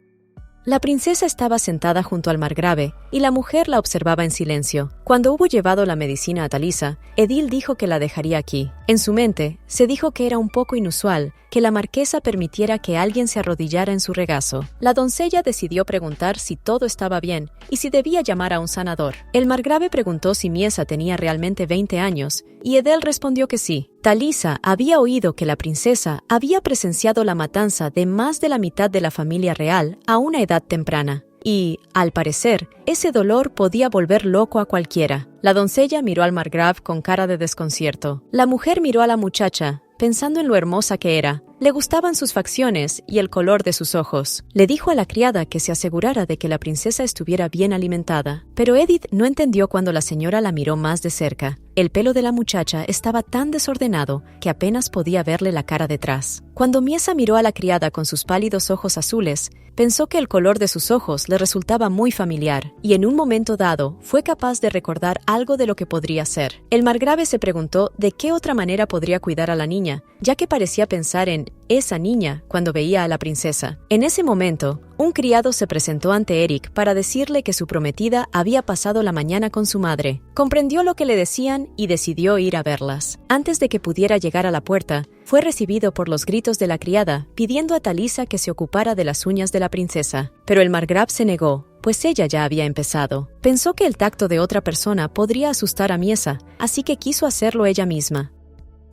La princesa estaba sentada junto al margrave y la mujer la observaba en silencio. Cuando hubo llevado la medicina a Talisa, Edil dijo que la dejaría aquí. En su mente, se dijo que era un poco inusual que la marquesa permitiera que alguien se arrodillara en su regazo. La doncella decidió preguntar si todo estaba bien y si debía llamar a un sanador. El margrave preguntó si Miesa tenía realmente 20 años y Edel respondió que sí. Talisa había oído que la princesa había presenciado la matanza de más de la mitad de la familia real a una edad temprana. Y, al parecer, ese dolor podía volver loco a cualquiera. La doncella miró al margrave con cara de desconcierto. La mujer miró a la muchacha, pensando en lo hermosa que era. Le gustaban sus facciones y el color de sus ojos. Le dijo a la criada que se asegurara de que la princesa estuviera bien alimentada. Pero Edith no entendió cuando la señora la miró más de cerca. El pelo de la muchacha estaba tan desordenado que apenas podía verle la cara detrás. Cuando Miesa miró a la criada con sus pálidos ojos azules, pensó que el color de sus ojos le resultaba muy familiar, y en un momento dado fue capaz de recordar algo de lo que podría ser. El margrave se preguntó de qué otra manera podría cuidar a la niña, ya que parecía pensar en esa niña cuando veía a la princesa. En ese momento, un criado se presentó ante Eric para decirle que su prometida había pasado la mañana con su madre. Comprendió lo que le decían y decidió ir a verlas. Antes de que pudiera llegar a la puerta, fue recibido por los gritos de la criada, pidiendo a Talisa que se ocupara de las uñas de la princesa. Pero el margrave se negó, pues ella ya había empezado. Pensó que el tacto de otra persona podría asustar a Miesa, así que quiso hacerlo ella misma.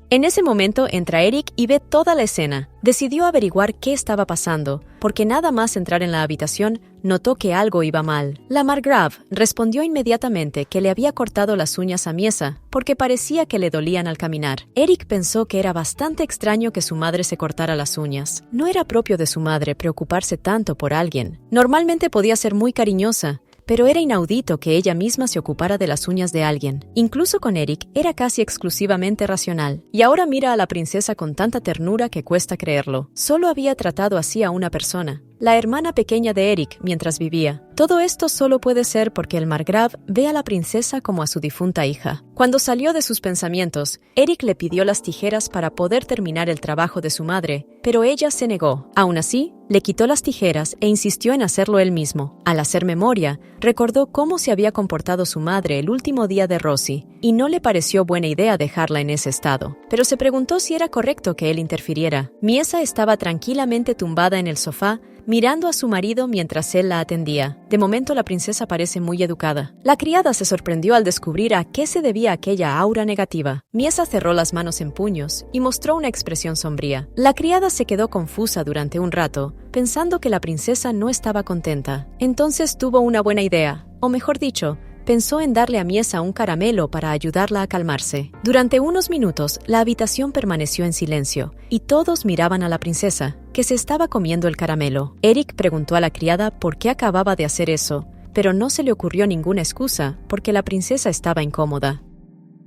En ese momento entra Eric y ve toda la escena. Decidió averiguar qué estaba pasando, porque nada más entrar en la habitación, notó que algo iba mal. La margrave respondió inmediatamente que le había cortado las uñas a Miesa, porque parecía que le dolían al caminar. Eric pensó que era bastante extraño que su madre se cortara las uñas. No era propio de su madre preocuparse tanto por alguien. Normalmente podía ser muy cariñosa, pero era inaudito que ella misma se ocupara de las uñas de alguien. Incluso con Eric era casi exclusivamente racional, y ahora mira a la princesa con tanta ternura que cuesta creerlo. Solo había tratado así a una persona, la hermana pequeña de Eric, mientras vivía. Todo esto solo puede ser porque el margrave ve a la princesa como a su difunta hija. Cuando salió de sus pensamientos, Eric le pidió las tijeras para poder terminar el trabajo de su madre, pero ella se negó. Aún así, le quitó las tijeras e insistió en hacerlo él mismo. Al hacer memoria, recordó cómo se había comportado su madre el último día de Rosie, y no le pareció buena idea dejarla en ese estado. Pero se preguntó si era correcto que él interfiriera. Miesa estaba tranquilamente tumbada en el sofá, mirando a su marido mientras él la atendía. De momento la princesa parece muy educada. La criada se sorprendió al descubrir a qué se debía aquella aura negativa. Miesa cerró las manos en puños y mostró una expresión sombría. La criada se quedó confusa durante un rato, pensando que la princesa no estaba contenta. Entonces tuvo una buena idea, o mejor dicho, pensó en darle a Miesa un caramelo para ayudarla a calmarse. Durante unos minutos, la habitación permaneció en silencio, y todos miraban a la princesa, que se estaba comiendo el caramelo. Eric preguntó a la criada por qué acababa de hacer eso, pero no se le ocurrió ninguna excusa, porque la princesa estaba incómoda.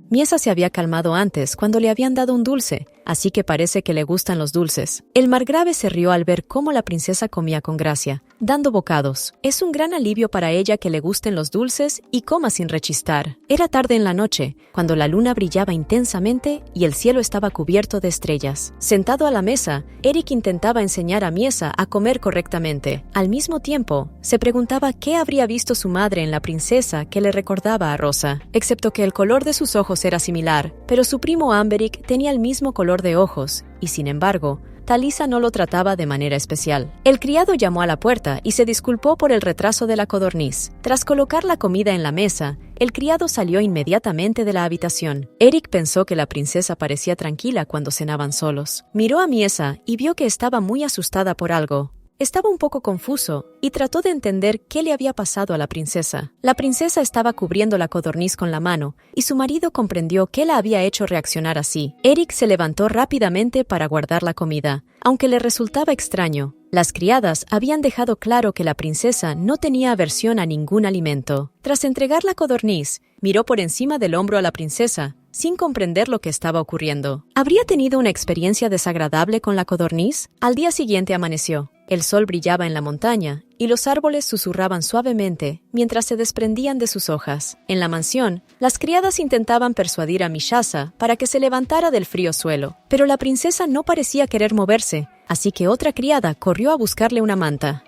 Miesa se había calmado antes, cuando le habían dado un dulce, así que parece que le gustan los dulces. El margrave se rió al ver cómo la princesa comía con gracia, dando bocados. Es un gran alivio para ella que le gusten los dulces y coma sin rechistar. Era tarde en la noche, cuando la luna brillaba intensamente y el cielo estaba cubierto de estrellas. Sentado a la mesa, Eric intentaba enseñar a Miesa a comer correctamente. Al mismo tiempo, se preguntaba qué habría visto su madre en la princesa que le recordaba a Rosa, excepto que el color de sus ojos era similar, pero su primo Amberic tenía el mismo color de ojos, y sin embargo, Talisa no lo trataba de manera especial. El criado llamó a la puerta y se disculpó por el retraso de la codorniz. Tras colocar la comida en la mesa, el criado salió inmediatamente de la habitación. Eric pensó que la princesa parecía tranquila cuando cenaban solos. Miró a Miesa y vio que estaba muy asustada por algo. Estaba un poco confuso y trató de entender qué le había pasado a la princesa. La princesa estaba cubriendo la codorniz con la mano y su marido comprendió qué la había hecho reaccionar así. Eric se levantó rápidamente para guardar la comida, aunque le resultaba extraño. Las criadas habían dejado claro que la princesa no tenía aversión a ningún alimento. Tras entregar la codorniz, miró por encima del hombro a la princesa, sin comprender lo que estaba ocurriendo. ¿Habría tenido una experiencia desagradable con la codorniz? Al día siguiente amaneció. El sol brillaba en la montaña y los árboles susurraban suavemente mientras se desprendían de sus hojas. En la mansión, las criadas intentaban persuadir a Mishasa para que se levantara del frío suelo, pero la princesa no parecía querer moverse, así que otra criada corrió a buscarle una manta.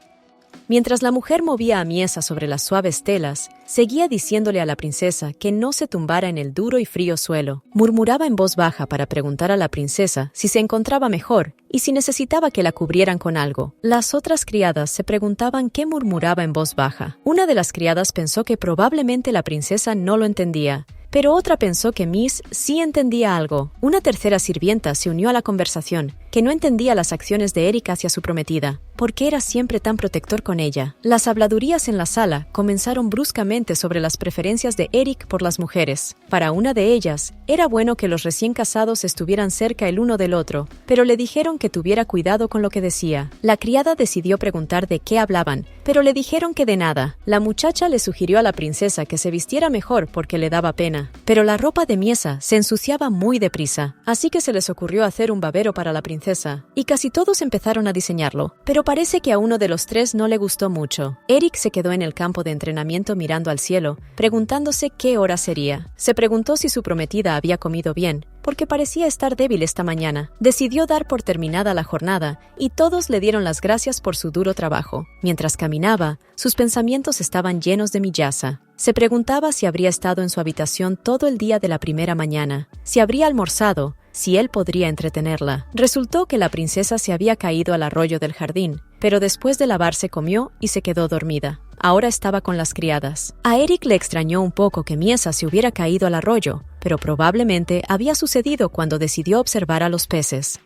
Mientras la mujer movía a Miesa sobre las suaves telas, seguía diciéndole a la princesa que no se tumbara en el duro y frío suelo. Murmuraba en voz baja para preguntar a la princesa si se encontraba mejor y si necesitaba que la cubrieran con algo. Las otras criadas se preguntaban qué murmuraba en voz baja. Una de las criadas pensó que probablemente la princesa no lo entendía, pero otra pensó que Miss sí entendía algo. Una tercera sirvienta se unió a la conversación, que no entendía las acciones de Eric hacia su prometida, porque era siempre tan protector con ella. Las habladurías en la sala comenzaron bruscamente sobre las preferencias de Eric por las mujeres. Para una de ellas, era bueno que los recién casados estuvieran cerca el uno del otro, pero le dijeron que tuviera cuidado con lo que decía. La criada decidió preguntar de qué hablaban, pero le dijeron que de nada. La muchacha le sugirió a la princesa que se vistiera mejor porque le daba pena, pero la ropa de Miesa se ensuciaba muy deprisa, así que se les ocurrió hacer un babero para la princesa, y casi todos empezaron a diseñarlo, pero parece que a uno de los tres no le gustó mucho. Eric se quedó en el campo de entrenamiento mirando al cielo, preguntándose qué hora sería. Se preguntó si su prometida había comido bien, porque parecía estar débil esta mañana. Decidió dar por terminada la jornada, y todos le dieron las gracias por su duro trabajo. Mientras caminaba, sus pensamientos estaban llenos de Miyasa. Se preguntaba si habría estado en su habitación todo el día de la primera mañana, si habría almorzado, si él podría entretenerla. Resultó que la princesa se había caído al arroyo del jardín, pero después de lavarse comió y se quedó dormida. Ahora estaba con las criadas. A Eric le extrañó un poco que Miesa se hubiera caído al arroyo, pero probablemente había sucedido cuando decidió observar a los peces.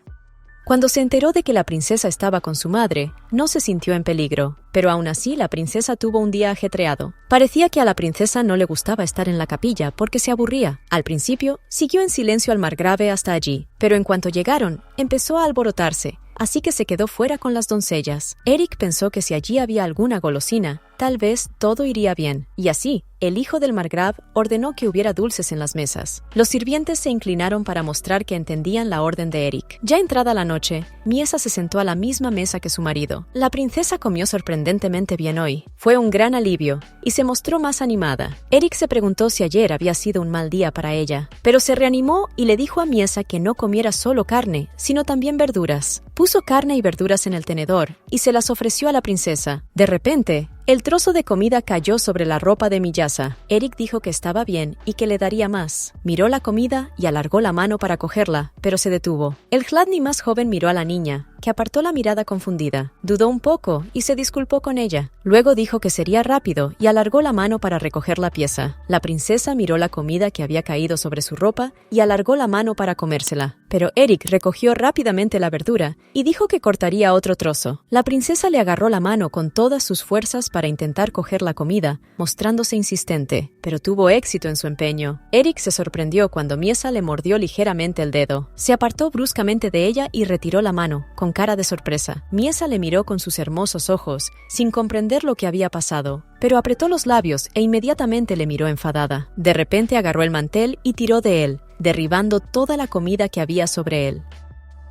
Cuando se enteró de que la princesa estaba con su madre, no se sintió en peligro, pero aún así la princesa tuvo un día ajetreado. Parecía que a la princesa no le gustaba estar en la capilla porque se aburría. Al principio, siguió en silencio al margrave hasta allí, pero en cuanto llegaron, empezó a alborotarse. así que se quedó fuera con las doncellas. Eric pensó que si allí había alguna golosina, tal vez todo iría bien, y así, el hijo del margrave ordenó que hubiera dulces en las mesas. Los sirvientes se inclinaron para mostrar que entendían la orden de Eric. Ya entrada la noche, Miesa se sentó a la misma mesa que su marido. La princesa comió sorprendentemente bien hoy. Fue un gran alivio, y se mostró más animada. Eric se preguntó si ayer había sido un mal día para ella, pero se reanimó y le dijo a Miesa que no comiera solo carne, sino también verduras. Puso carne y verduras en el tenedor, y se las ofreció a la princesa. De repente, el trozo de comida cayó sobre la ropa de Miyasa. Eric dijo que estaba bien y que le daría más. Miró la comida y alargó la mano para cogerla, pero se detuvo. El Hladni más joven miró a la niña, que apartó la mirada confundida. Dudó un poco y se disculpó con ella. Luego dijo que sería rápido y alargó la mano para recoger la pieza. La princesa miró la comida que había caído sobre su ropa y alargó la mano para comérsela. Pero Eric recogió rápidamente la verdura y dijo que cortaría otro trozo. La princesa le agarró la mano con todas sus fuerzas para intentar coger la comida, mostrándose insistente, pero tuvo éxito en su empeño. Eric se sorprendió cuando Miesa le mordió ligeramente el dedo. Se apartó bruscamente de ella y retiró la mano, con cara de sorpresa. Miesa le miró con sus hermosos ojos, sin comprender lo que había pasado, pero apretó los labios e inmediatamente le miró enfadada. De repente agarró el mantel y tiró de él, derribando toda la comida que había sobre él.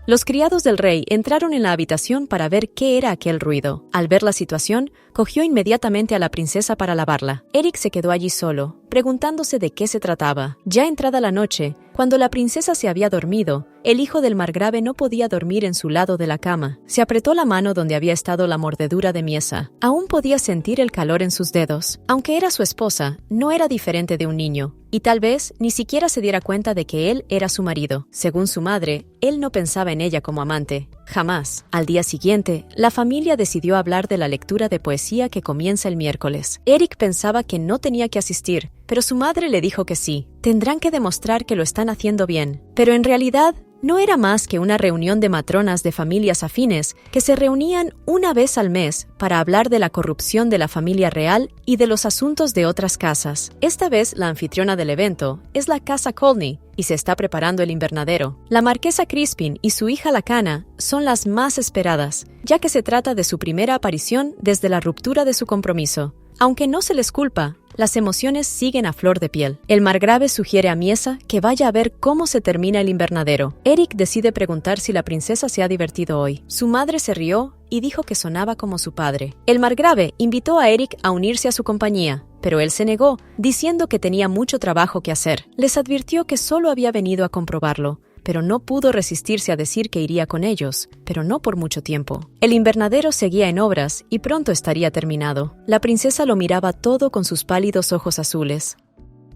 Los criados del rey entraron en la habitación para ver qué era aquel ruido. Al ver la situación, cogió inmediatamente a la princesa para lavarla. Eric se quedó allí solo, preguntándose de qué se trataba. Ya entrada la noche, cuando la princesa se había dormido, el hijo del margrave no podía dormir en su lado de la cama. Se apretó la mano donde había estado la mordedura de Miesa. Aún podía sentir el calor en sus dedos. Aunque era su esposa, no era diferente de un niño, y tal vez ni siquiera se diera cuenta de que él era su marido. Según su madre, él no pensaba en ella como amante. Jamás. Al día siguiente, la familia decidió hablar de la lectura de poesía que comienza el miércoles. Eric pensaba que no tenía que asistir, pero su madre le dijo que sí. Tendrán que demostrar que lo están haciendo bien. Pero en realidad, no era más que una reunión de matronas de familias afines que se reunían una vez al mes para hablar de la corrupción de la familia real y de los asuntos de otras casas. Esta vez la anfitriona del evento es la casa Colney y se está preparando el invernadero. La marquesa Crispin y su hija Lacana son las más esperadas, ya que se trata de su primera aparición desde la ruptura de su compromiso. Aunque no se les culpa, las emociones siguen a flor de piel. El margrave sugiere a Miesa que vaya a ver cómo se termina el invernadero. Eric decide preguntar si la princesa se ha divertido hoy. Su madre se rió y dijo que sonaba como su padre. El margrave invitó a Eric a unirse a su compañía, pero él se negó, diciendo que tenía mucho trabajo que hacer. Les advirtió que solo había venido a comprobarlo, pero no pudo resistirse a decir que iría con ellos, pero no por mucho tiempo. El invernadero seguía en obras y pronto estaría terminado. La princesa lo miraba todo con sus pálidos ojos azules.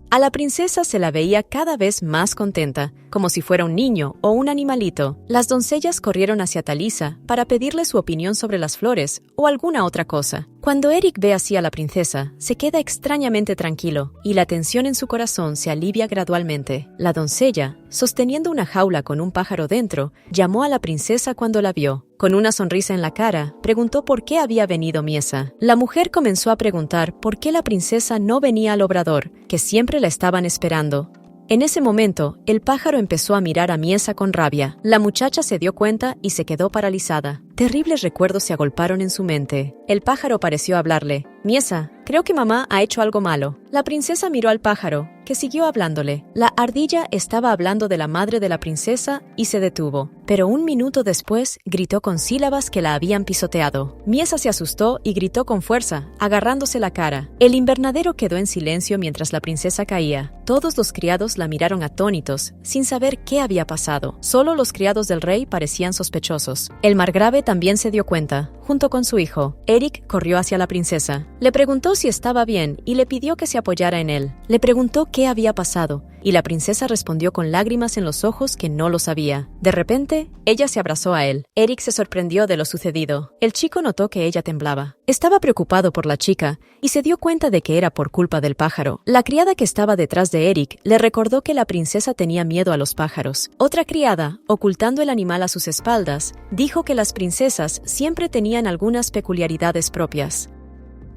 A la princesa se la veía cada vez más contenta, como si fuera un niño o un animalito. Las doncellas corrieron hacia Talisa para pedirle su opinión sobre las flores o alguna otra cosa. Cuando Eric ve así a la princesa, se queda extrañamente tranquilo y la tensión en su corazón se alivia gradualmente. La doncella, sosteniendo una jaula con un pájaro dentro, llamó a la princesa cuando la vio. Con una sonrisa en la cara, preguntó por qué había venido Miesa. La mujer comenzó a preguntar por qué la princesa no venía al obrador, que siempre la estaban esperando. En ese momento, el pájaro empezó a mirar a Miesa con rabia. La muchacha se dio cuenta y se quedó paralizada. Terribles recuerdos se agolparon en su mente. El pájaro pareció hablarle. «Miesa, creo que mamá ha hecho algo malo». La princesa miró al pájaro, que siguió hablándole. La ardilla estaba hablando de la madre de la princesa y se detuvo. Pero un minuto después, gritó con sílabas que la habían pisoteado. Miesa se asustó y gritó con fuerza, agarrándose la cara. El invernadero quedó en silencio mientras la princesa caía. Todos los criados la miraron atónitos, sin saber qué había pasado. Solo los criados del rey parecían sospechosos. El margrave también se dio cuenta, junto con su hijo. Eric corrió hacia la princesa. Le preguntó si estaba bien y le pidió que se apoyara en él. Le preguntó qué había pasado, y la princesa respondió con lágrimas en los ojos que no lo sabía. De repente, ella se abrazó a él. Eric se sorprendió de lo sucedido. El chico notó que ella temblaba. Estaba preocupado por la chica y se dio cuenta de que era por culpa del pájaro. La criada que estaba detrás de Eric le recordó que la princesa tenía miedo a los pájaros. Otra criada, ocultando el animal a sus espaldas, dijo que las princesas siempre tenían algunas peculiaridades propias.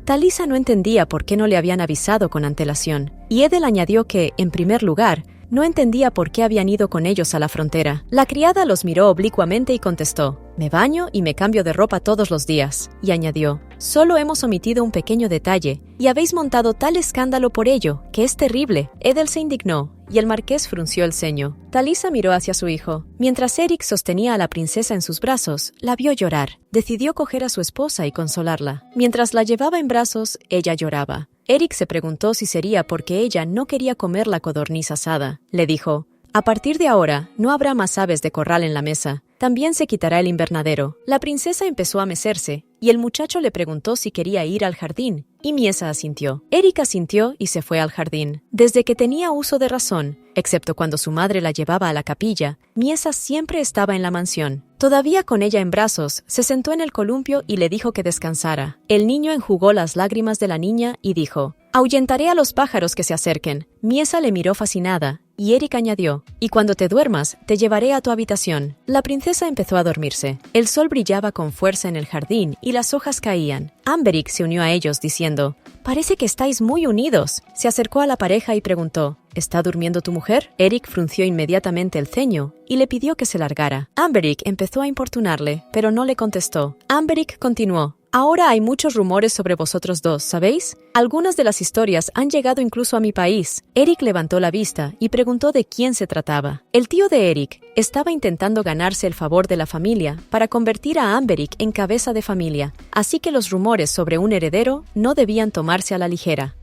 Talisa no entendía por qué no le habían avisado con antelación, y Edel añadió que, en primer lugar, no entendía por qué habían ido con ellos a la frontera. La criada los miró oblicuamente y contestó: Me baño y me cambio de ropa todos los días. Y añadió, solo hemos omitido un pequeño detalle, y habéis montado tal escándalo por ello, que es terrible. Edel se indignó, y el marqués frunció el ceño. Talisa miró hacia su hijo. Mientras Eric sostenía a la princesa en sus brazos, la vio llorar. Decidió coger a su esposa y consolarla. Mientras la llevaba en brazos, ella lloraba. Eric se preguntó si sería porque ella no quería comer la codorniz asada. Le dijo, a partir de ahora, no habrá más aves de corral en la mesa. También se quitará el invernadero. La princesa empezó a mecerse, y el muchacho le preguntó si quería ir al jardín, y Miesa asintió. Eric asintió y se fue al jardín. Desde que tenía uso de razón, excepto cuando su madre la llevaba a la capilla, Miesa siempre estaba en la mansión. Todavía con ella en brazos, se sentó en el columpio y le dijo que descansara. El niño enjugó las lágrimas de la niña y dijo, «Ahuyentaré a los pájaros que se acerquen». Miesa le miró fascinada, y Eric añadió, «Y cuando te duermas, te llevaré a tu habitación». La princesa empezó a dormirse. El sol brillaba con fuerza en el jardín y las hojas caían. Amberic se unió a ellos diciendo, «Parece que estáis muy unidos». Se acercó a la pareja y preguntó, «¿Está durmiendo tu mujer?». Eric frunció inmediatamente el ceño y le pidió que se largara. Amberic empezó a importunarle, pero no le contestó. Amberic continuó, «Ahora hay muchos rumores sobre vosotros dos, ¿sabéis? Algunas de las historias han llegado incluso a mi país». Eric levantó la vista y preguntó de quién se trataba. El tío de Eric estaba intentando ganarse el favor de la familia para convertir a Amberic en cabeza de familia, así que los rumores sobre un heredero no debían tomarse a la ligera.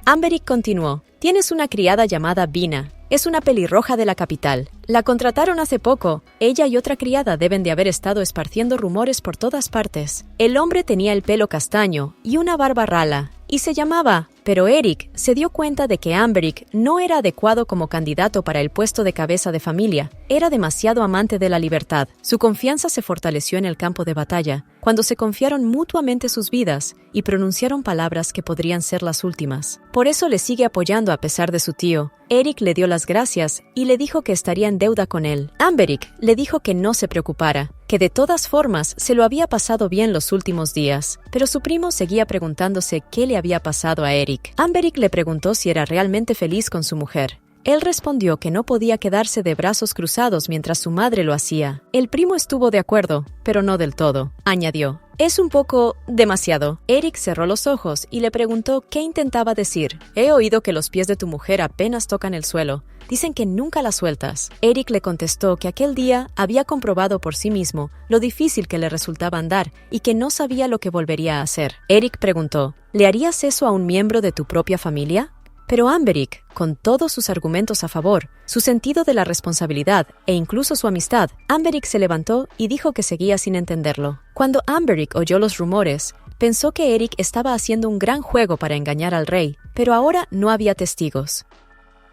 Amberic continuó, «Tienes una criada llamada Vina. Es una pelirroja de la capital. La contrataron hace poco. Ella y otra criada deben de haber estado esparciendo rumores por todas partes. El hombre tenía el pelo castaño y una barba rala, y se llamaba... Pero Eric se dio cuenta de que Amberic no era adecuado como candidato para el puesto de cabeza de familia. Era demasiado amante de la libertad. Su confianza se fortaleció en el campo de batalla, cuando se confiaron mutuamente sus vidas y pronunciaron palabras que podrían ser las últimas. Por eso le sigue apoyando a pesar de su tío. Eric le dio las gracias y le dijo que estaría en deuda con él. Amberic le dijo que no se preocupara, que de todas formas se lo había pasado bien los últimos días, pero su primo seguía preguntándose qué le había pasado a Eric. Amberic le preguntó si era realmente feliz con su mujer. Él respondió que no podía quedarse de brazos cruzados mientras su madre lo hacía. El primo estuvo de acuerdo, pero no del todo. Añadió, «Es un poco demasiado». Eric cerró los ojos y le preguntó qué intentaba decir. «He oído que los pies de tu mujer apenas tocan el suelo. Dicen que nunca la sueltas». Eric le contestó que aquel día había comprobado por sí mismo lo difícil que le resultaba andar y que no sabía lo que volvería a hacer. Eric preguntó, «¿Le harías eso a un miembro de tu propia familia?». Pero Amberic, con todos sus argumentos a favor, su sentido de la responsabilidad e incluso su amistad, Amberic se levantó y dijo que seguía sin entenderlo. Cuando Amberic oyó los rumores, pensó que Eric estaba haciendo un gran juego para engañar al rey, pero ahora no había testigos.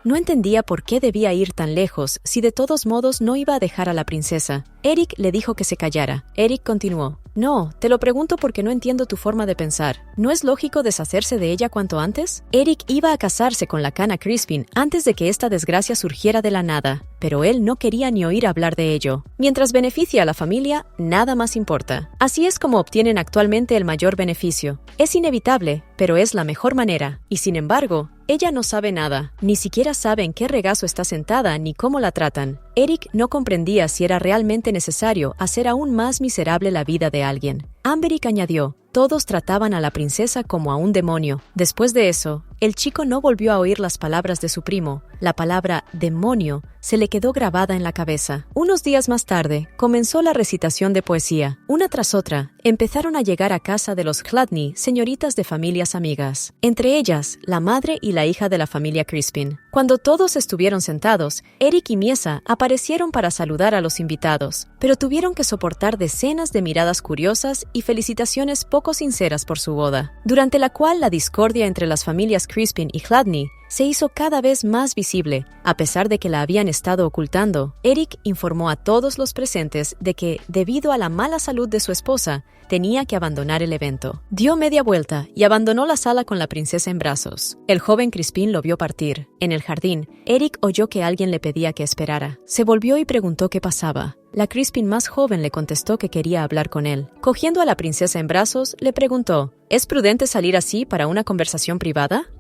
No entendía por qué debía ir tan lejos si de todos modos no iba a dejar a la princesa. Eric le dijo que se callara. Eric continuó, «No, te lo pregunto porque no entiendo tu forma de pensar. ¿No es lógico deshacerse de ella cuanto antes?». Eric iba a casarse con la Cana Crispin antes de que esta desgracia surgiera de la nada, pero él no quería ni oír hablar de ello. Mientras beneficia a la familia, nada más importa. Así es como obtienen actualmente el mayor beneficio. Es inevitable, pero es la mejor manera. Y sin embargo, ella no sabe nada. Ni siquiera sabe en qué regazo está sentada ni cómo la tratan. Eric no comprendía si era realmente necesario hacer aún más miserable la vida de alguien. Amberic añadió, «Todos trataban a la princesa como a un demonio». Después de eso, el chico no volvió a oír las palabras de su primo. La palabra demonio se le quedó grabada en la cabeza. Unos días más tarde, comenzó la recitación de poesía. Una tras otra, empezaron a llegar a casa de los Chladni señoritas de familias amigas. Entre ellas, la madre y la hija de la familia Crispin. Cuando todos estuvieron sentados, Eric y Miesa aparecieron para saludar a los invitados, pero tuvieron que soportar decenas de miradas curiosas y felicitaciones poco sinceras por su boda, durante la cual la discordia entre las familias Crispin y Chladni se hizo cada vez más visible, a pesar de que la habían estado ocultando. Eric informó a todos los presentes de que, debido a la mala salud de su esposa, tenía que abandonar el evento. Dio media vuelta y abandonó la sala con la princesa en brazos. El joven Crispin lo vio partir. En el jardín, Eric oyó que alguien le pedía que esperara. Se volvió y preguntó qué pasaba. La Crispin más joven le contestó que quería hablar con él. Cogiendo a la princesa en brazos, le preguntó, ¿es prudente salir así para una conversación privada?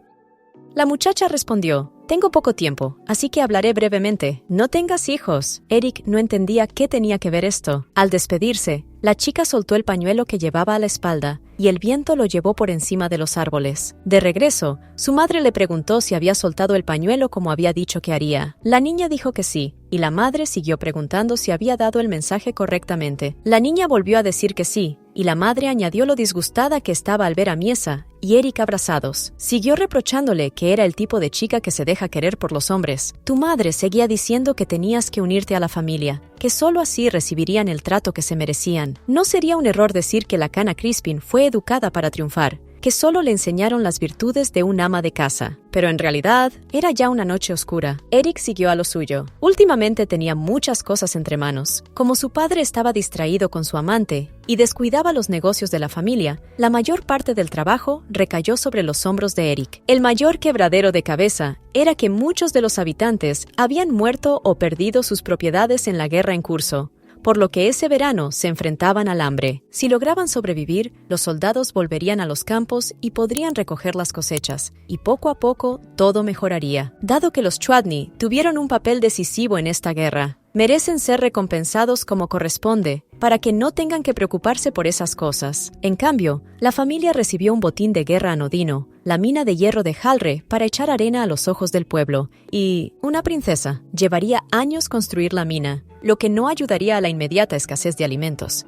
La muchacha respondió: «Tengo poco tiempo, así que hablaré brevemente. No tengas hijos». Eric no entendía qué tenía que ver esto. Al despedirse, la chica soltó el pañuelo que llevaba a la espalda y el viento lo llevó por encima de los árboles. De regreso, su madre le preguntó si había soltado el pañuelo como había dicho que haría. La niña dijo que sí, y la madre siguió preguntando si había dado el mensaje correctamente. La niña volvió a decir que sí, y la madre añadió lo disgustada que estaba al ver a Miesa y Eric abrazados. Siguió reprochándole que era el tipo de chica que se deja querer por los hombres. Tu madre seguía diciendo que tenías que unirte a la familia, que solo así recibirían el trato que se merecían. No sería un error decir que la Cana Crispin fue educada para triunfar, que solo le enseñaron las virtudes de un ama de casa. Pero en realidad, era ya una noche oscura. Eric siguió a lo suyo. Últimamente tenía muchas cosas entre manos. Como su padre estaba distraído con su amante y descuidaba los negocios de la familia, la mayor parte del trabajo recayó sobre los hombros de Eric. El mayor quebradero de cabeza era que muchos de los habitantes habían muerto o perdido sus propiedades en la guerra en curso, por lo que ese verano se enfrentaban al hambre. Si lograban sobrevivir, los soldados volverían a los campos y podrían recoger las cosechas, y poco a poco todo mejoraría. Dado que los Chladni tuvieron un papel decisivo en esta guerra, merecen ser recompensados como corresponde, para que no tengan que preocuparse por esas cosas. En cambio, la familia recibió un botín de guerra anodino, la mina de hierro de Halre para echar arena a los ojos del pueblo, y una princesa. Llevaría años construir la mina, lo que no ayudaría a la inmediata escasez de alimentos.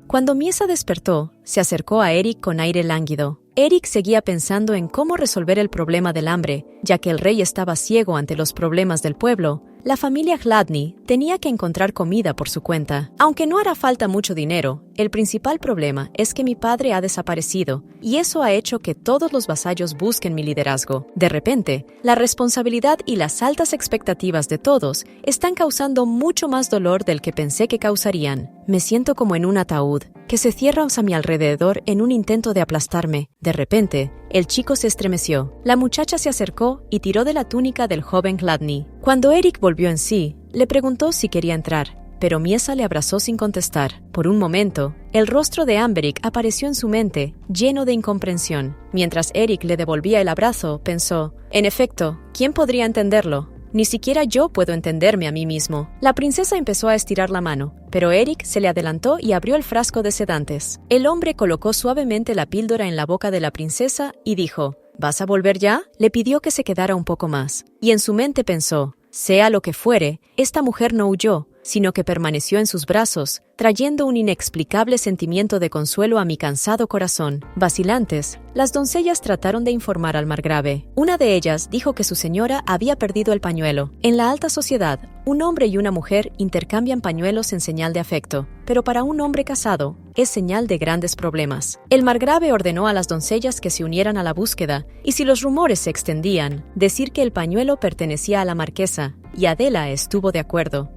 Cuando Miesa despertó, se acercó a Eric con aire lánguido. Eric seguía pensando en cómo resolver el problema del hambre, ya que el rey estaba ciego ante los problemas del pueblo. La familia Chladni tenía que encontrar comida por su cuenta. Aunque no hará falta mucho dinero, el principal problema es que mi padre ha desaparecido, y eso ha hecho que todos los vasallos busquen mi liderazgo. De repente, la responsabilidad y las altas expectativas de todos están causando mucho más dolor del que pensé que causarían. Me siento como en un ataúd, que se cierra a mi alrededor en un intento de aplastarme. De repente, el chico se estremeció. La muchacha se acercó y tiró de la túnica del joven Chladni. Cuando Eric volvió en sí, le preguntó si quería entrar, pero Miesa le abrazó sin contestar. Por un momento, el rostro de Amberic apareció en su mente, lleno de incomprensión. Mientras Eric le devolvía el abrazo, pensó: en efecto, ¿quién podría entenderlo? Ni siquiera yo puedo entenderme a mí mismo. La princesa empezó a estirar la mano, pero Eric se le adelantó y abrió el frasco de sedantes. El hombre colocó suavemente la píldora en la boca de la princesa y dijo: ¿vas a volver ya? Le pidió que se quedara un poco más. Y en su mente pensó: sea lo que fuere, esta mujer no huyó, sino que permaneció en sus brazos, trayendo un inexplicable sentimiento de consuelo a mi cansado corazón. Vacilantes, las doncellas trataron de informar al margrave. Una de ellas dijo que su señora había perdido el pañuelo. En la alta sociedad, un hombre y una mujer intercambian pañuelos en señal de afecto, pero para un hombre casado es señal de grandes problemas. El margrave ordenó a las doncellas que se unieran a la búsqueda, y si los rumores se extendían, decir que el pañuelo pertenecía a la marquesa, y Adela estuvo de acuerdo.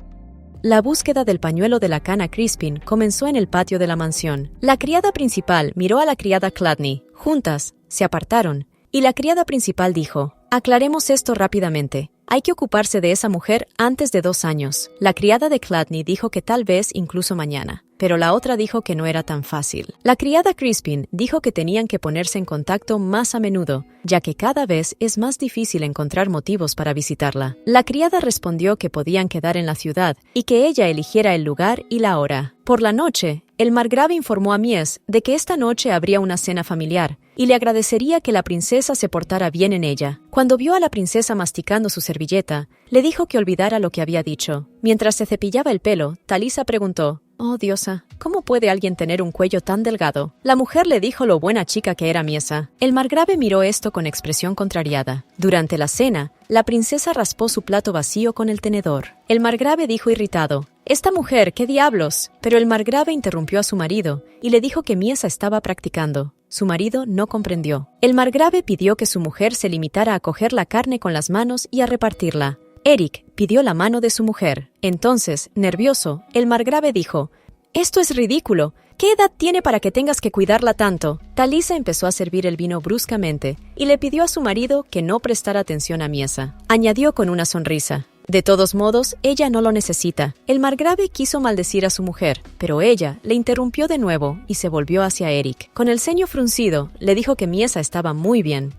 La búsqueda del pañuelo de la Cana Crispin comenzó en el patio de la mansión. La criada principal miró a la criada Chladni. Juntas, se apartaron, y la criada principal dijo: aclaremos esto rápidamente. Hay que ocuparse de esa mujer antes de 2 años. La criada de Chladni dijo que tal vez incluso mañana, pero la otra dijo que no era tan fácil. La criada Crispin dijo que tenían que ponerse en contacto más a menudo, ya que cada vez es más difícil encontrar motivos para visitarla. La criada respondió que podían quedar en la ciudad y que ella eligiera el lugar y la hora. Por la noche, el margrave informó a Mies de que esta noche habría una cena familiar y le agradecería que la princesa se portara bien en ella. Cuando vio a la princesa masticando su servilleta, le dijo que olvidara lo que había dicho. Mientras se cepillaba el pelo, Talisa preguntó: «Oh, diosa, ¿cómo puede alguien tener un cuello tan delgado?». La mujer le dijo lo buena chica que era Miesa. El margrave miró esto con expresión contrariada. Durante la cena, la princesa raspó su plato vacío con el tenedor. El margrave dijo irritado: «Esta mujer, ¿qué diablos?». Pero el margrave interrumpió a su marido y le dijo que Miesa estaba practicando. Su marido no comprendió. El margrave pidió que su mujer se limitara a coger la carne con las manos y a repartirla. Eric pidió la mano de su mujer. Entonces, nervioso, el margrave dijo: «Esto es ridículo. ¿Qué edad tiene para que tengas que cuidarla tanto?». Talisa empezó a servir el vino bruscamente y le pidió a su marido que no prestara atención a Miesa. Añadió con una sonrisa: «De todos modos, ella no lo necesita». El margrave quiso maldecir a su mujer, pero ella le interrumpió de nuevo y se volvió hacia Eric. Con el ceño fruncido, le dijo que Miesa estaba muy bien.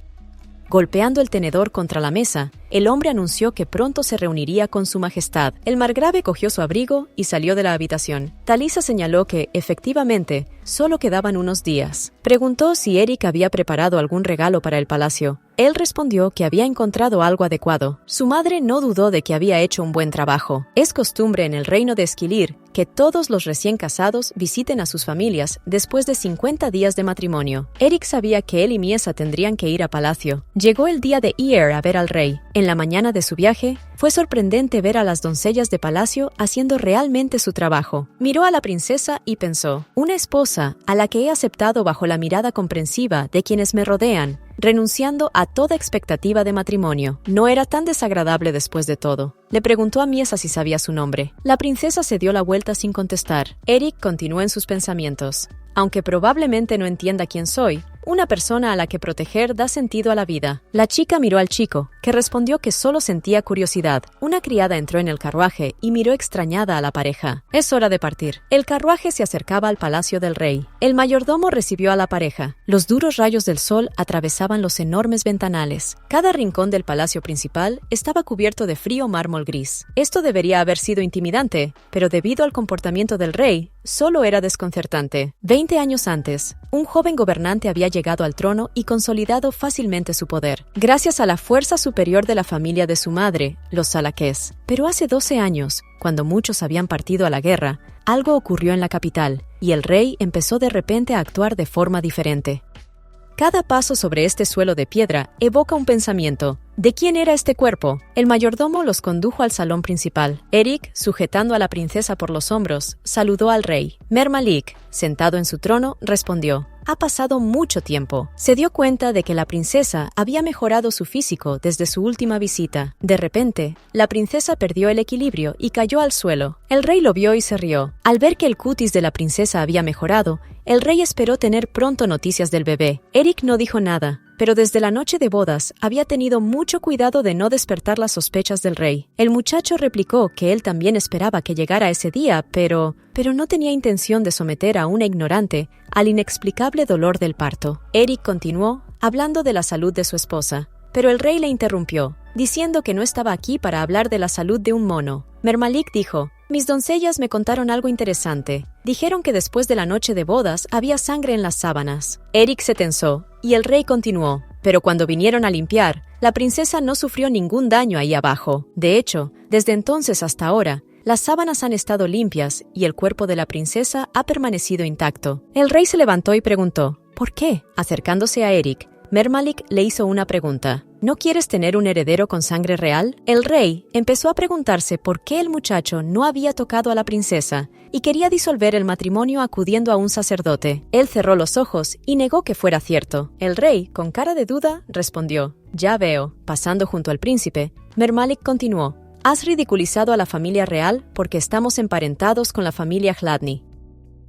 Golpeando el tenedor contra la mesa, el hombre anunció que pronto se reuniría con su majestad. El margrave cogió su abrigo y salió de la habitación. Talisa señaló que, efectivamente, solo quedaban unos días. Preguntó si Eric había preparado algún regalo para el palacio. Él respondió que había encontrado algo adecuado. Su madre no dudó de que había hecho un buen trabajo. Es costumbre en el reino de Esquilir que todos los recién casados visiten a sus familias después de 50 días de matrimonio. Eric sabía que él y Miesa tendrían que ir a palacio. Llegó el día de Eir a ver al rey. En la mañana de su viaje, fue sorprendente ver a las doncellas de palacio haciendo realmente su trabajo. Miró a la princesa y pensó: una esposa a la que he aceptado bajo la mirada comprensiva de quienes me rodean, renunciando a toda expectativa de matrimonio. No era tan desagradable después de todo. Le preguntó a Miesa si sabía su nombre. La princesa se dio la vuelta sin contestar. Eric continuó en sus pensamientos. Aunque probablemente no entienda quién soy, una persona a la que proteger da sentido a la vida. La chica miró al chico, que respondió que solo sentía curiosidad. Una criada entró en el carruaje y miró extrañada a la pareja. Es hora de partir. El carruaje se acercaba al palacio del rey. El mayordomo recibió a la pareja. Los duros rayos del sol atravesaban los enormes ventanales. Cada rincón del palacio principal estaba cubierto de frío mármol gris. Esto debería haber sido intimidante, pero debido al comportamiento del rey, solo era desconcertante. 20 años antes, un joven gobernante había llegado al trono y consolidado fácilmente su poder, gracias a la fuerza superior de la familia de su madre, los Salaqués. Pero hace 12 años, cuando muchos habían partido a la guerra, algo ocurrió en la capital, y el rey empezó de repente a actuar de forma diferente. Cada paso sobre este suelo de piedra evoca un pensamiento. ¿De quién era este cuerpo? El mayordomo los condujo al salón principal. Eric, sujetando a la princesa por los hombros, saludó al rey. Mer Malik, sentado en su trono, respondió: ha pasado mucho tiempo. Se dio cuenta de que la princesa había mejorado su físico desde su última visita. De repente, la princesa perdió el equilibrio y cayó al suelo. El rey lo vio y se rió. Al ver que el cutis de la princesa había mejorado, el rey esperó tener pronto noticias del bebé. Eric no dijo nada, pero desde la noche de bodas había tenido mucho cuidado de no despertar las sospechas del rey. El muchacho replicó que él también esperaba que llegara ese día, pero no tenía intención de someter a una ignorante al inexplicable dolor del parto. Eric continuó hablando de la salud de su esposa, pero el rey le interrumpió, diciendo que no estaba aquí para hablar de la salud de un mono. Mer Malik dijo: mis doncellas me contaron algo interesante. Dijeron que después de la noche de bodas había sangre en las sábanas. Eric se tensó, y el rey continuó: pero cuando vinieron a limpiar, la princesa no sufrió ningún daño ahí abajo. De hecho, desde entonces hasta ahora, las sábanas han estado limpias y el cuerpo de la princesa ha permanecido intacto. El rey se levantó y preguntó: ¿por qué? Acercándose a Eric, Mer Malik le hizo una pregunta: ¿no quieres tener un heredero con sangre real? El rey empezó a preguntarse por qué el muchacho no había tocado a la princesa y quería disolver el matrimonio acudiendo a un sacerdote. Él cerró los ojos y negó que fuera cierto. El rey, con cara de duda, respondió: ya veo. Pasando junto al príncipe, Mer Malik continuó: has ridiculizado a la familia real porque estamos emparentados con la familia Hladni.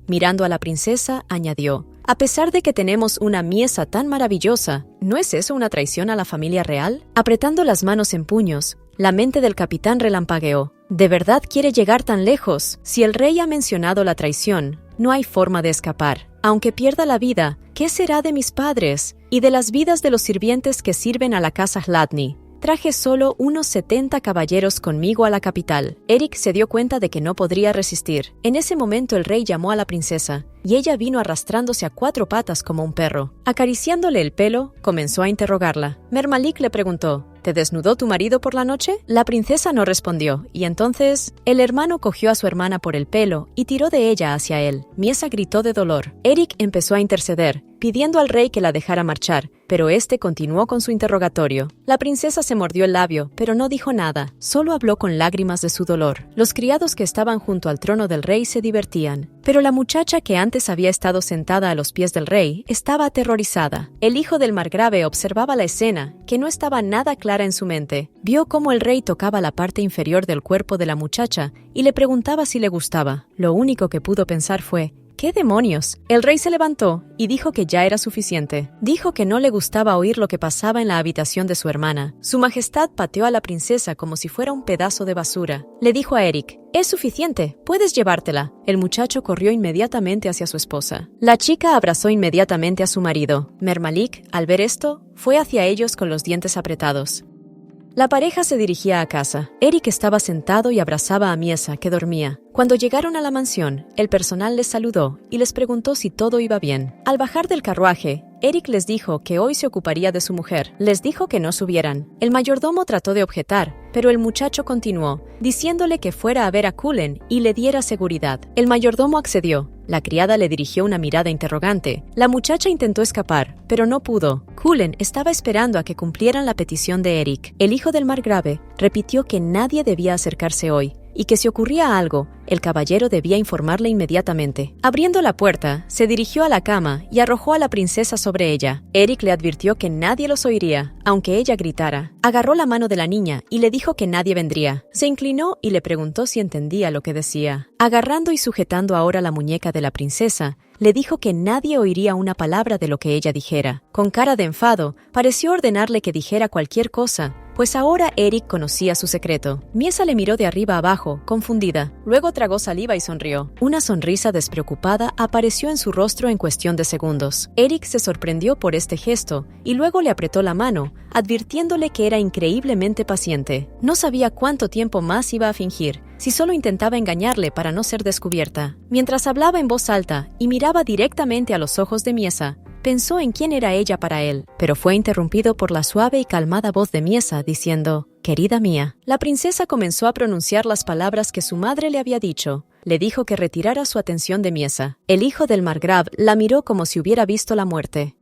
Mirando a la princesa, añadió: a pesar de que tenemos una Miesa tan maravillosa, ¿no es eso una traición a la familia real? Apretando las manos en puños, la mente del capitán relampagueó. ¿De verdad quiere llegar tan lejos? Si el rey ha mencionado la traición, no hay forma de escapar. Aunque pierda la vida, ¿qué será de mis padres y de las vidas de los sirvientes que sirven a la casa Hladni? Traje solo unos 70 caballeros conmigo a la capital. Eric se dio cuenta de que no podría resistir. En ese momento el rey llamó a la princesa, y ella vino arrastrándose a 4 patas como un perro. Acariciándole el pelo, comenzó a interrogarla. Mer Malik le preguntó: ¿te desnudó tu marido por la noche? La princesa no respondió, y entonces el hermano cogió a su hermana por el pelo y tiró de ella hacia él. Miesa gritó de dolor. Eric empezó a interceder, pidiendo al rey que la dejara marchar, pero este continuó con su interrogatorio. La princesa se mordió el labio, pero no dijo nada, solo habló con lágrimas de su dolor. Los criados que estaban junto al trono del rey se divertían, pero la muchacha que antes había estado sentada a los pies del rey estaba aterrorizada. El hijo del margrave observaba la escena, que no estaba nada clara en su mente. Vio cómo el rey tocaba la parte inferior del cuerpo de la muchacha y le preguntaba si le gustaba. Lo único que pudo pensar fue: ¿Qué demonios? El rey se levantó y dijo que ya era suficiente. Dijo que no le gustaba oír lo que pasaba en la habitación de su hermana. Su majestad pateó a la princesa como si fuera un pedazo de basura. Le dijo a Eric: «Es suficiente, puedes llevártela». El muchacho corrió inmediatamente hacia su esposa. La chica abrazó inmediatamente a su marido. Mermalik, al ver esto, fue hacia ellos con los dientes apretados. La pareja se dirigía a casa. Eric estaba sentado y abrazaba a Miesa, que dormía. Cuando llegaron a la mansión, el personal les saludó y les preguntó si todo iba bien. Al bajar del carruaje, Eric les dijo que hoy se ocuparía de su mujer. Les dijo que no subieran. El mayordomo trató de objetar, pero el muchacho continuó, diciéndole que fuera a ver a Cullen y le diera seguridad. El mayordomo accedió. La criada le dirigió una mirada interrogante. La muchacha intentó escapar, pero no pudo. Cullen estaba esperando a que cumplieran la petición de Eric. El hijo del margrave repitió que nadie debía acercarse hoy, y que si ocurría algo, el caballero debía informarle inmediatamente. Abriendo la puerta, se dirigió a la cama y arrojó a la princesa sobre ella. Eric le advirtió que nadie los oiría, aunque ella gritara. Agarró la mano de la niña y le dijo que nadie vendría. Se inclinó y le preguntó si entendía lo que decía. Agarrando y sujetando ahora la muñeca de la princesa, le dijo que nadie oiría una palabra de lo que ella dijera. Con cara de enfado, pareció ordenarle que dijera cualquier cosa, pues ahora Eric conocía su secreto. Miesa le miró de arriba abajo, confundida. Luego tragó saliva y sonrió. Una sonrisa despreocupada apareció en su rostro en cuestión de segundos. Eric se sorprendió por este gesto y luego le apretó la mano, advirtiéndole que era increíblemente paciente. No sabía cuánto tiempo más iba a fingir, si solo intentaba engañarle para no ser descubierta. Mientras hablaba en voz alta y miraba directamente a los ojos de Miesa, pensó en quién era ella para él, pero fue interrumpido por la suave y calmada voz de Miesa diciendo: «Querida mía». La princesa comenzó a pronunciar las palabras que su madre le había dicho. Le dijo que retirara su atención de Miesa. El hijo del margrave la miró como si hubiera visto la muerte.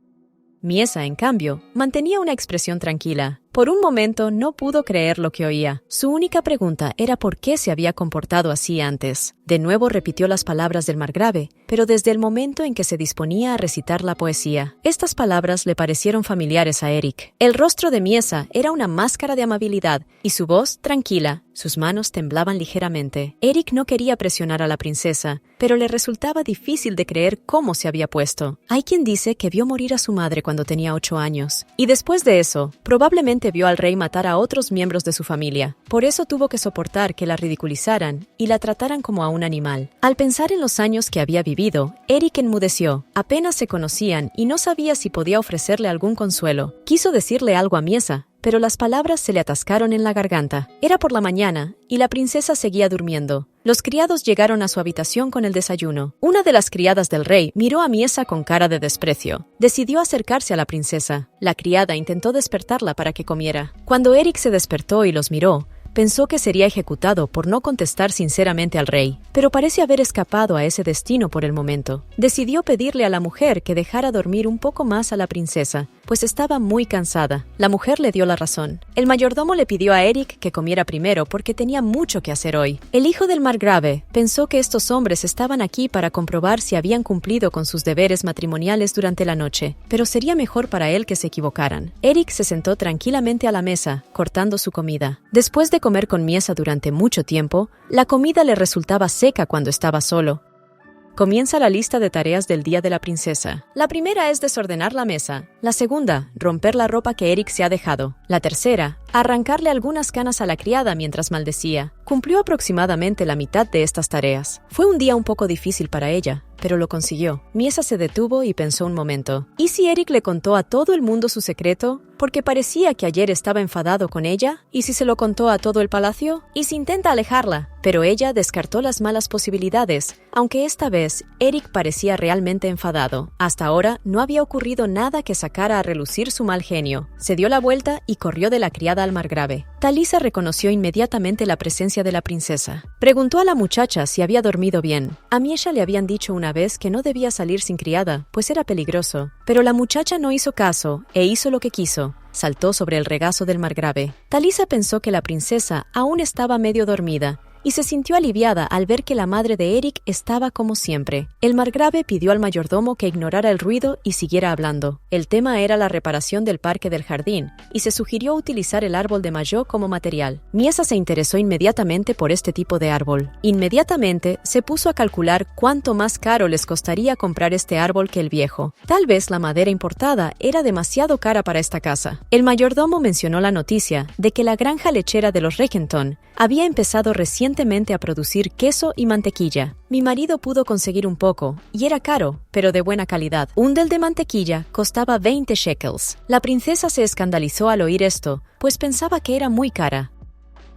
Miesa, en cambio, mantenía una expresión tranquila. Por un momento no pudo creer lo que oía. Su única pregunta era por qué se había comportado así antes. De nuevo repitió las palabras del margrave, pero desde el momento en que se disponía a recitar la poesía. Estas palabras le parecieron familiares a Eric. El rostro de Miesa era una máscara de amabilidad y su voz tranquila. Sus manos temblaban ligeramente. Eric no quería presionar a la princesa, pero le resultaba difícil de creer cómo se había puesto. Hay quien dice que vio morir a su madre cuando tenía 8 años. Y después de eso, probablemente vio al rey matar a otros miembros de su familia. Por eso tuvo que soportar que la ridiculizaran y la trataran como a un animal. Al pensar en los años que había vivido, Eric enmudeció. Apenas se conocían y no sabía si podía ofrecerle algún consuelo. Quiso decirle algo a Miesa, pero las palabras se le atascaron en la garganta. Era por la mañana y la princesa seguía durmiendo. Los criados llegaron a su habitación con el desayuno. Una de las criadas del rey miró a Miesa con cara de desprecio. Decidió acercarse a la princesa. La criada intentó despertarla para que comiera. Cuando Eric se despertó y los miró, pensó que sería ejecutado por no contestar sinceramente al rey, pero parece haber escapado a ese destino por el momento. Decidió pedirle a la mujer que dejara dormir un poco más a la princesa, pues estaba muy cansada. La mujer le dio la razón. El mayordomo le pidió a Eric que comiera primero porque tenía mucho que hacer hoy. El hijo del margrave pensó que estos hombres estaban aquí para comprobar si habían cumplido con sus deberes matrimoniales durante la noche, pero sería mejor para él que se equivocaran. Eric se sentó tranquilamente a la mesa, cortando su comida. Después de comer con Miesa durante mucho tiempo, la comida le resultaba seca cuando estaba solo. Comienza la lista de tareas del día de la princesa. La primera es desordenar la mesa. La segunda, romper la ropa que Eric se ha dejado. La tercera, arrancarle algunas canas a la criada mientras maldecía. Cumplió aproximadamente la mitad de estas tareas. Fue un día un poco difícil para ella, pero lo consiguió. Miesa se detuvo y pensó un momento. ¿Y si Eric le contó a todo el mundo su secreto? Porque parecía que ayer estaba enfadado con ella. ¿Y si se lo contó a todo el palacio? ¿Y si intenta alejarla? Pero ella descartó las malas posibilidades, aunque esta vez Eric parecía realmente enfadado. Hasta ahora no había ocurrido nada que sacara a relucir su mal genio. Se dio la vuelta y corrió de la criada al margrave. Talisa reconoció inmediatamente la presencia de la princesa. Preguntó a la muchacha si había dormido bien. A Miesha le habían dicho una vez que no debía salir sin criada, pues era peligroso. Pero la muchacha no hizo caso e hizo lo que quiso. Saltó sobre el regazo del margrave. Talisa pensó que la princesa aún estaba medio dormida y se sintió aliviada al ver que la madre de Eric estaba como siempre. El margrave pidió al mayordomo que ignorara el ruido y siguiera hablando. El tema era la reparación del parque del jardín, y se sugirió utilizar el árbol de Mayo como material. Miesa se interesó inmediatamente por este tipo de árbol. Inmediatamente se puso a calcular cuánto más caro les costaría comprar este árbol que el viejo. Tal vez la madera importada era demasiado cara para esta casa. El mayordomo mencionó la noticia de que la granja lechera de los Regenton había empezado recientemente a producir queso y mantequilla. Mi marido pudo conseguir un poco, y era caro, pero de buena calidad. Un del de mantequilla costaba 20 shekels. La princesa se escandalizó al oír esto, pues pensaba que era muy cara.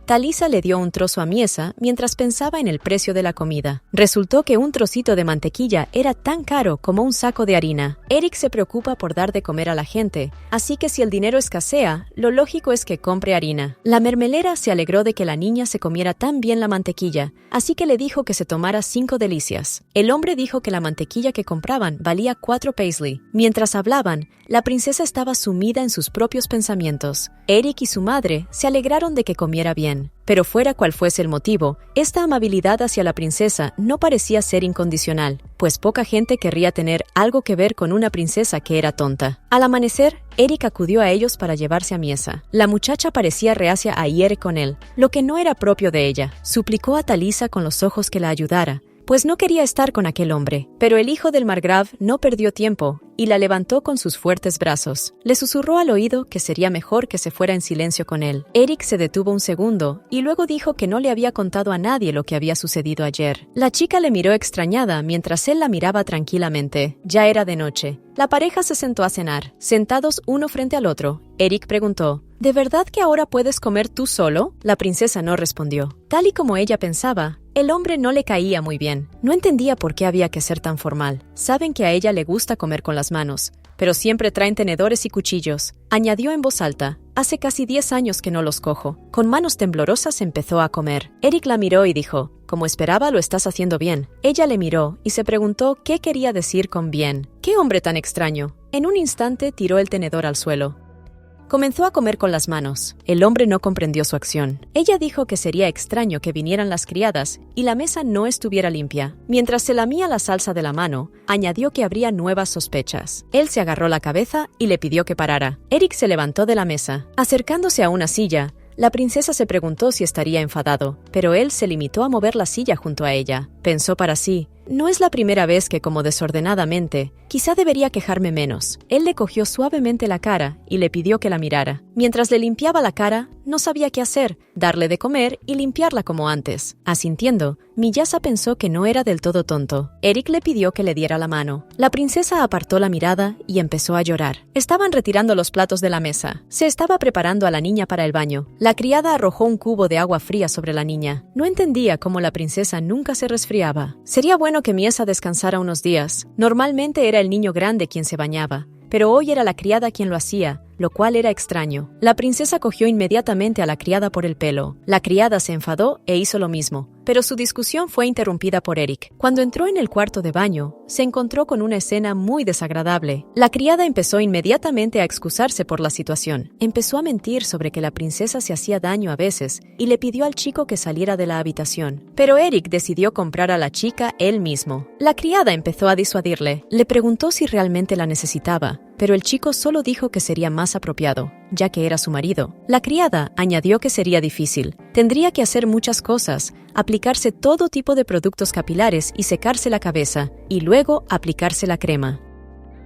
Talisa le dio un trozo a Miesa mientras pensaba en el precio de la comida. Resultó que un trocito de mantequilla era tan caro como un saco de harina. Eric se preocupa por dar de comer a la gente, así que si el dinero escasea, lo lógico es que compre harina. La mermelera se alegró de que la niña se comiera tan bien la mantequilla, así que le dijo que se tomara 5 delicias. El hombre dijo que la mantequilla que compraban valía 4 paisley. Mientras hablaban, la princesa estaba sumida en sus propios pensamientos. Eric y su madre se alegraron de que comiera bien. Pero fuera cual fuese el motivo, esta amabilidad hacia la princesa no parecía ser incondicional, pues poca gente querría tener algo que ver con una princesa que era tonta. Al amanecer, Eric acudió a ellos para llevarse a Miesa. La muchacha parecía reacia a ir con él, lo que no era propio de ella. Suplicó a Talisa con los ojos que la ayudara, pues no quería estar con aquel hombre. Pero el hijo del margrave no perdió tiempo y la levantó con sus fuertes brazos. Le susurró al oído que sería mejor que se fuera en silencio con él. Eric se detuvo un segundo y luego dijo que no le había contado a nadie lo que había sucedido ayer. La chica le miró extrañada mientras él la miraba tranquilamente. Ya era de noche. La pareja se sentó a cenar, sentados uno frente al otro. Eric preguntó: ¿De verdad que ahora puedes comer tú solo? La princesa no respondió. Tal y como ella pensaba, el hombre no le caía muy bien. No entendía por qué había que ser tan formal. Saben que a ella le gusta comer con las manos, pero siempre traen tenedores y cuchillos. Añadió en voz alta: hace casi 10 años que no los cojo. Con manos temblorosas empezó a comer. Eric la miró y dijo: como esperaba, lo estás haciendo bien. Ella le miró y se preguntó qué quería decir con bien. ¡Qué hombre tan extraño! En un instante tiró el tenedor al suelo. Comenzó a comer con las manos. El hombre no comprendió su acción. Ella dijo que sería extraño que vinieran las criadas y la mesa no estuviera limpia. Mientras se lamía la salsa de la mano, añadió que habría nuevas sospechas. Él se agarró la cabeza y le pidió que parara. Eric se levantó de la mesa. Acercándose a una silla, la princesa se preguntó si estaría enfadado, pero él se limitó a mover la silla junto a ella. Pensó para sí: no es la primera vez que como desordenadamente, quizá debería quejarme menos. Él le cogió suavemente la cara y le pidió que la mirara. Mientras le limpiaba la cara, no sabía qué hacer, darle de comer y limpiarla como antes. Asintiendo, Miyasa pensó que no era del todo tonto. Eric le pidió que le diera la mano. La princesa apartó la mirada y empezó a llorar. Estaban retirando los platos de la mesa. Se estaba preparando a la niña para el baño. La criada arrojó un cubo de agua fría sobre la niña. No entendía cómo la princesa nunca se resfriaba. Sería bueno que Miesa descansara unos días. Normalmente era el niño grande quien se bañaba, pero hoy era la criada quien lo hacía, lo cual era extraño. La princesa cogió inmediatamente a la criada por el pelo. La criada se enfadó e hizo lo mismo, pero su discusión fue interrumpida por Eric. Cuando entró en el cuarto de baño, se encontró con una escena muy desagradable. La criada empezó inmediatamente a excusarse por la situación. Empezó a mentir sobre que la princesa se hacía daño a veces y le pidió al chico que saliera de la habitación. Pero Eric decidió comprar a la chica él mismo. La criada empezó a disuadirle. Le preguntó si realmente la necesitaba, pero el chico solo dijo que sería más apropiado, ya que era su marido. La criada añadió que sería difícil. Tendría que hacer muchas cosas, aplicarse todo tipo de productos capilares y secarse la cabeza, y luego aplicarse la crema.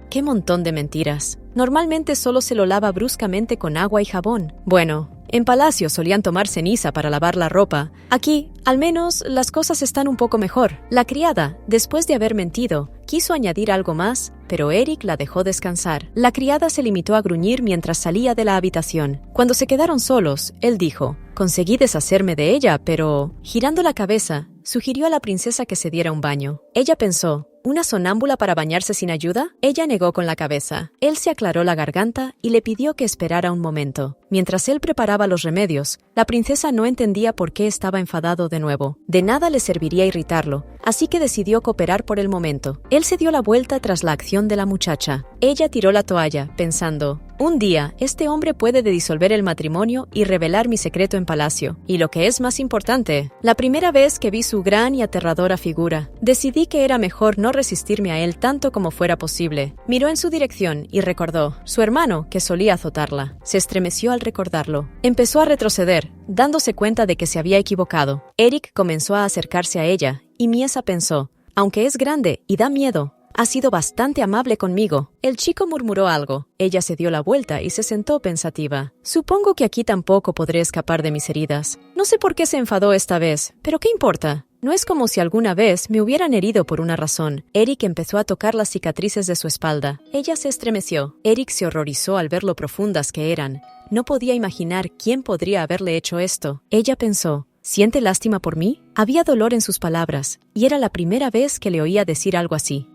¡Qué montón de mentiras! Normalmente solo se lo lava bruscamente con agua y jabón. Bueno, en palacio solían tomar ceniza para lavar la ropa. Aquí, al menos, las cosas están un poco mejor. La criada, después de haber mentido, quiso añadir algo más, pero Eric la dejó descansar. La criada se limitó a gruñir mientras salía de la habitación. Cuando se quedaron solos, él dijo: conseguí deshacerme de ella, pero... Girando la cabeza, sugirió a la princesa que se diera un baño. Ella pensó: ¿Una sonámbula para bañarse sin ayuda? Ella negó con la cabeza. Él se aclaró la garganta y le pidió que esperara un momento. Mientras él preparaba los remedios, la princesa no entendía por qué estaba enfadado de nuevo. De nada le serviría irritarlo, así que decidió cooperar por el momento. Él se dio la vuelta tras la acción de la muchacha. Ella tiró la toalla, pensando: un día, este hombre puede disolver el matrimonio y revelar mi secreto en palacio. Y lo que es más importante, la primera vez que vi su gran y aterradora figura, decidí que era mejor no resistirme a él tanto como fuera posible. Miró en su dirección y recordó su hermano, que solía azotarla. Se estremeció al recordarlo. Empezó a retroceder, dándose cuenta de que se había equivocado. Eric comenzó a acercarse a ella, y Miesa pensó: aunque es grande y da miedo, ha sido bastante amable conmigo. El chico murmuró algo. Ella se dio la vuelta y se sentó pensativa. Supongo que aquí tampoco podré escapar de mis heridas. No sé por qué se enfadó esta vez, pero ¿qué importa? No es como si alguna vez me hubieran herido por una razón. Eric empezó a tocar las cicatrices de su espalda. Ella se estremeció. Eric se horrorizó al ver lo profundas que eran. No podía imaginar quién podría haberle hecho esto. Ella pensó: ¿siente lástima por mí? Había dolor en sus palabras, y era la primera vez que le oía decir algo así.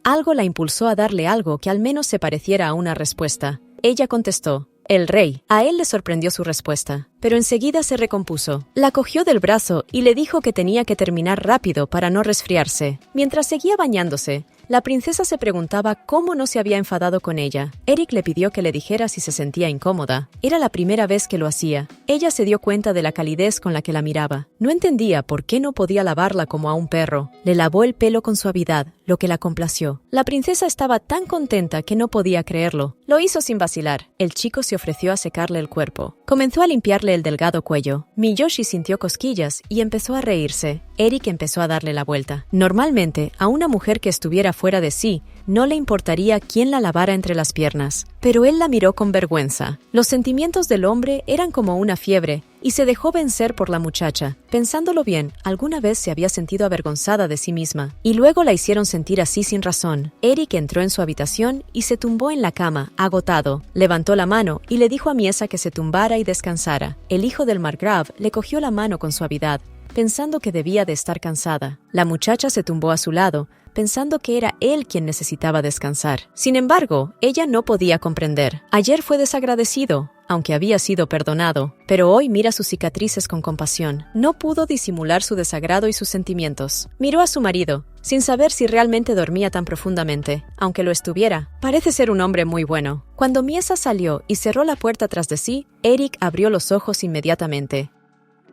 Algo la impulsó a darle algo que al menos se pareciera a una respuesta. Ella contestó: el rey. A él le sorprendió su respuesta, pero enseguida se recompuso. La cogió del brazo y le dijo que tenía que terminar rápido para no resfriarse. Mientras seguía bañándose, la princesa se preguntaba cómo no se había enfadado con ella. Eric le pidió que le dijera si se sentía incómoda. Era la primera vez que lo hacía. Ella se dio cuenta de la calidez con la que la miraba. No entendía por qué no podía lavarla como a un perro. Le lavó el pelo con suavidad, lo que la complació. La princesa estaba tan contenta que no podía creerlo. Lo hizo sin vacilar. El chico se ofreció a secarle el cuerpo. Comenzó a limpiarle el delgado cuello. Miyoshi sintió cosquillas y empezó a reírse. Eric empezó a darle la vuelta. Normalmente, a una mujer que estuviera fuera de sí, no le importaría quién la lavara entre las piernas, pero él la miró con vergüenza. Los sentimientos del hombre eran como una fiebre, y se dejó vencer por la muchacha. Pensándolo bien, alguna vez se había sentido avergonzada de sí misma, y luego la hicieron sentir así sin razón. Eric entró en su habitación y se tumbó en la cama, agotado. Levantó la mano y le dijo a Miesa que se tumbara y descansara. El hijo del margrave le cogió la mano con suavidad, pensando que debía de estar cansada. La muchacha se tumbó a su lado, pensando que era él quien necesitaba descansar. Sin embargo, ella no podía comprender. Ayer fue desagradecido, aunque había sido perdonado, pero hoy mira sus cicatrices con compasión. No pudo disimular su desagrado y sus sentimientos. Miró a su marido, sin saber si realmente dormía tan profundamente. Aunque lo estuviera, parece ser un hombre muy bueno. Cuando Miesa salió y cerró la puerta tras de sí, Eric abrió los ojos inmediatamente.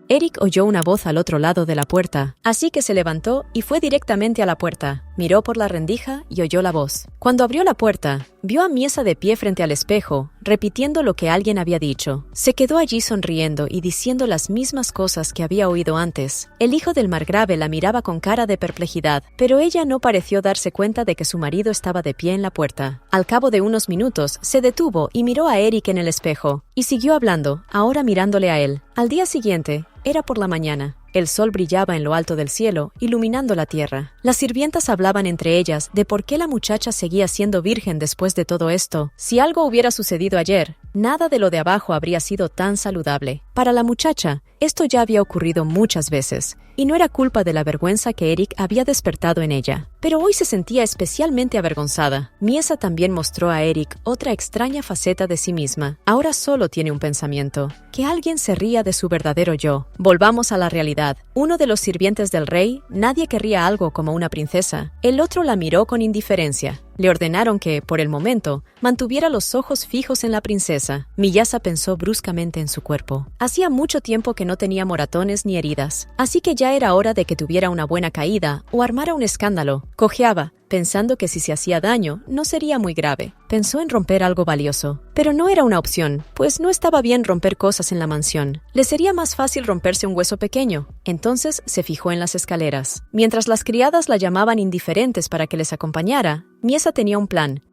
Eric oyó una voz al otro lado de la puerta, así que se levantó y fue directamente a la puerta. Miró por la rendija y oyó la voz. Cuando abrió la puerta, vio a Miesa de pie frente al espejo, repitiendo lo que alguien había dicho. Se quedó allí sonriendo y diciendo las mismas cosas que había oído antes. El hijo del margrave la miraba con cara de perplejidad, pero ella no pareció darse cuenta de que su marido estaba de pie en la puerta. Al cabo de unos minutos, se detuvo y miró a Eric en el espejo, y siguió hablando, ahora mirándole a él. Al día siguiente, era por la mañana. El sol brillaba en lo alto del cielo, iluminando la tierra. Las sirvientas hablaban entre ellas de por qué la muchacha seguía siendo virgen después de todo esto. Si algo hubiera sucedido ayer, nada de lo de abajo habría sido tan saludable. Para la muchacha, esto ya había ocurrido muchas veces, y no era culpa de la vergüenza que Eric había despertado en ella. Pero hoy se sentía especialmente avergonzada. Miesa también mostró a Eric otra extraña faceta de sí misma. Ahora solo tiene un pensamiento: que alguien se ría de su verdadero yo. Volvamos a la realidad. Uno de los sirvientes del rey, nadie querría algo como una princesa. El otro la miró con indiferencia. Le ordenaron que, por el momento, mantuviera los ojos fijos en la princesa. Miyasa pensó bruscamente en su cuerpo. Hacía mucho tiempo que no tenía moratones ni heridas, así que ya era hora de que tuviera una buena caída o armara un escándalo. Cojeaba, pensando que si se hacía daño, no sería muy grave. Pensó en romper algo valioso, pero no era una opción, pues no estaba bien romper cosas en la mansión. Le sería más fácil romperse un hueso pequeño. Entonces se fijó en las escaleras. Mientras las criadas la llamaban indiferentes para que les acompañara, Miesa tenía un plan.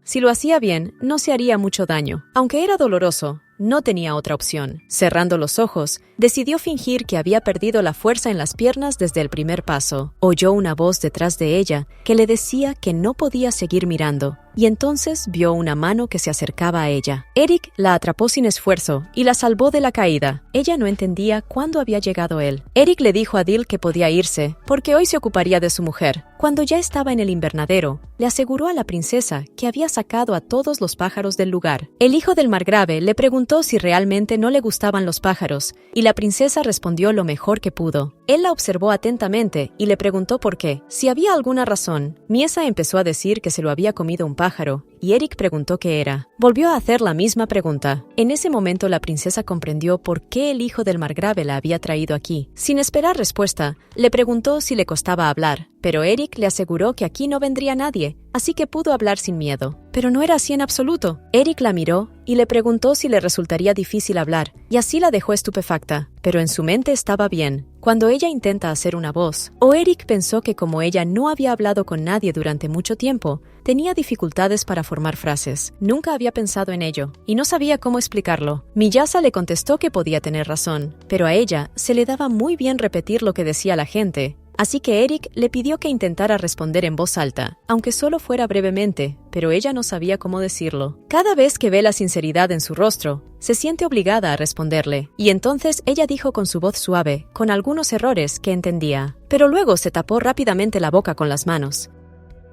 Si lo hacía bien, no se haría mucho daño. Aunque era doloroso, no tenía otra opción. Cerrando los ojos, decidió fingir que había perdido la fuerza en las piernas desde el primer paso. Oyó una voz detrás de ella que le decía que no podía seguir mirando. y entonces vio una mano que se acercaba a ella. Eric la atrapó sin esfuerzo y la salvó de la caída. Ella no entendía cuándo había llegado él. Eric le dijo a Dil que podía irse, porque hoy se ocuparía de su mujer. Cuando ya estaba en el invernadero, le aseguró a la princesa que había sacado a todos los pájaros del lugar. El hijo del margrave le preguntó si realmente no le gustaban los pájaros, y la princesa respondió lo mejor que pudo. Él la observó atentamente y le preguntó por qué, si había alguna razón. Miesa empezó a decir que se lo había comido un pájaro, y Eric preguntó qué era. Volvió a hacer la misma pregunta. En ese momento la princesa comprendió por qué el hijo del margrave la había traído aquí. Sin esperar respuesta, le preguntó si le costaba hablar, pero Eric le aseguró que aquí no vendría nadie, así que pudo hablar sin miedo. Pero no era así en absoluto. Eric la miró y le preguntó si le resultaría difícil hablar, y así la dejó estupefacta, pero en su mente estaba bien. Cuando ella intenta hacer una voz, o Eric pensó que como ella no había hablado con nadie durante mucho tiempo, tenía dificultades para formar frases. Nunca había pensado en ello, y no sabía cómo explicarlo. Miyasa le contestó que podía tener razón, pero a ella se le daba muy bien repetir lo que decía la gente. Así que Eric le pidió que intentara responder en voz alta, aunque solo fuera brevemente, pero ella no sabía cómo decirlo. Cada vez que ve la sinceridad en su rostro, se siente obligada a responderle, y entonces ella dijo con su voz suave, con algunos errores que entendía, pero luego se tapó rápidamente la boca con las manos.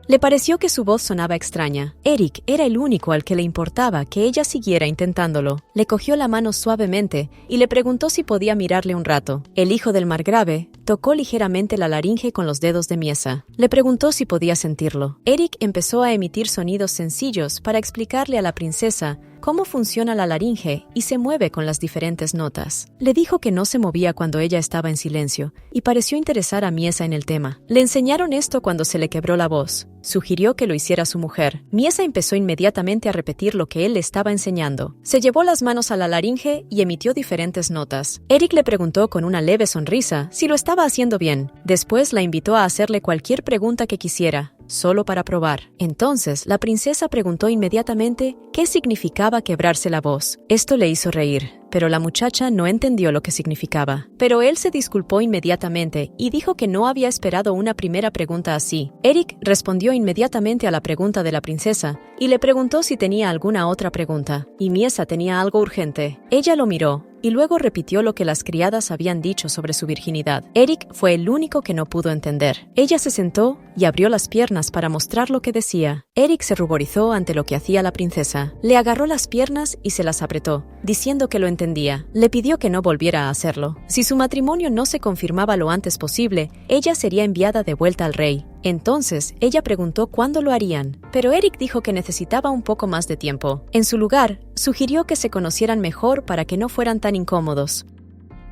Le pareció que su voz sonaba extraña. Eric era el único al que le importaba que ella siguiera intentándolo. Le cogió la mano suavemente y le preguntó si podía mirarle un rato. El hijo del margrave tocó ligeramente la laringe con los dedos de Miesa. Le preguntó si podía sentirlo. Eric empezó a emitir sonidos sencillos para explicarle a la princesa cómo funciona la laringe y se mueve con las diferentes notas. Le dijo que no se movía cuando ella estaba en silencio y pareció interesar a Miesa en el tema. Le enseñaron esto cuando se le quebró la voz. Sugirió que lo hiciera su mujer. Miesa empezó inmediatamente a repetir lo que él le estaba enseñando. Se llevó las manos a la laringe y emitió diferentes notas. Eric le preguntó con una leve sonrisa si lo estaba haciendo bien. Después la invitó a hacerle cualquier pregunta que quisiera, solo para probar. Entonces, la princesa preguntó inmediatamente qué significaba quebrarse la voz. Esto le hizo reír, pero la muchacha no entendió lo que significaba. Pero él se disculpó inmediatamente y dijo que no había esperado una primera pregunta así. Eric respondió inmediatamente a la pregunta de la princesa y le preguntó si tenía alguna otra pregunta. Y Miesa tenía algo urgente. Ella lo miró y luego repitió lo que las criadas habían dicho sobre su virginidad. Eric fue el único que no pudo entender. Ella se sentó y abrió las piernas para mostrar lo que decía. Eric se ruborizó ante lo que hacía la princesa. Le agarró las piernas y se las apretó, diciendo que lo entendía. Le pidió que no volviera a hacerlo. Si su matrimonio no se confirmaba lo antes posible, ella sería enviada de vuelta al rey. Entonces, ella preguntó cuándo lo harían, pero Eric dijo que necesitaba un poco más de tiempo. En su lugar, sugirió que se conocieran mejor para que no fueran tan incómodos.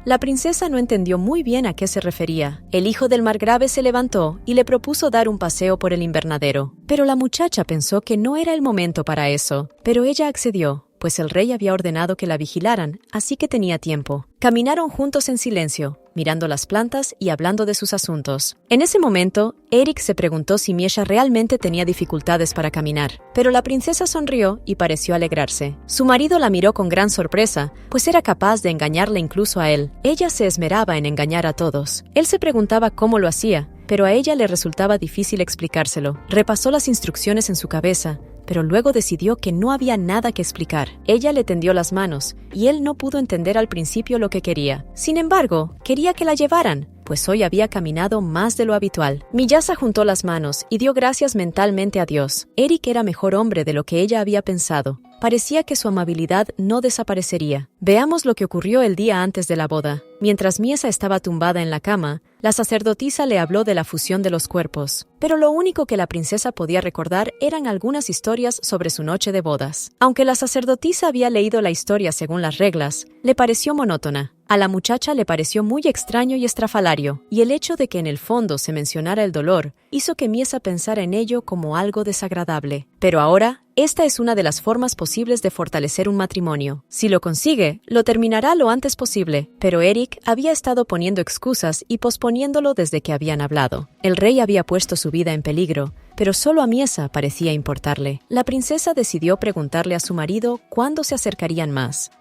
La princesa no entendió muy bien a qué se refería. El hijo del margrave se levantó y le propuso dar un paseo por el invernadero, pero la muchacha pensó que no era el momento para eso, pero ella accedió, pues el rey había ordenado que la vigilaran, así que tenía tiempo. Caminaron juntos en silencio, mirando las plantas y hablando de sus asuntos. En ese momento, Eric se preguntó si Miesa realmente tenía dificultades para caminar, pero la princesa sonrió y pareció alegrarse. Su marido la miró con gran sorpresa, pues era capaz de engañarle incluso a él. Ella se esmeraba en engañar a todos. Él se preguntaba cómo lo hacía, pero a ella le resultaba difícil explicárselo. Repasó las instrucciones en su cabeza, pero luego decidió que no había nada que explicar. Ella le tendió las manos, y él no pudo entender al principio lo que quería. Sin embargo, quería que la llevaran, pues hoy había caminado más de lo habitual. Miyasa juntó las manos y dio gracias mentalmente a Dios. Eric era mejor hombre de lo que ella había pensado. Parecía que su amabilidad no desaparecería. Veamos lo que ocurrió el día antes de la boda. Mientras Miesa estaba tumbada en la cama, la sacerdotisa le habló de la fusión de los cuerpos. Pero lo único que la princesa podía recordar eran algunas historias sobre su noche de bodas. Aunque la sacerdotisa había leído la historia según las reglas, le pareció monótona. A la muchacha le pareció muy extraño y estrafalario, y el hecho de que en el fondo se mencionara el dolor hizo que Miesa pensara en ello como algo desagradable. Pero ahora, esta es una de las formas posibles de fortalecer un matrimonio. Si lo consigue, lo terminará lo antes posible, pero Eric había estado poniendo excusas y posponiéndolo desde que habían hablado. El rey había puesto su vida en peligro, pero solo a Miesa parecía importarle. La princesa decidió preguntarle a su marido cuándo se acercarían más.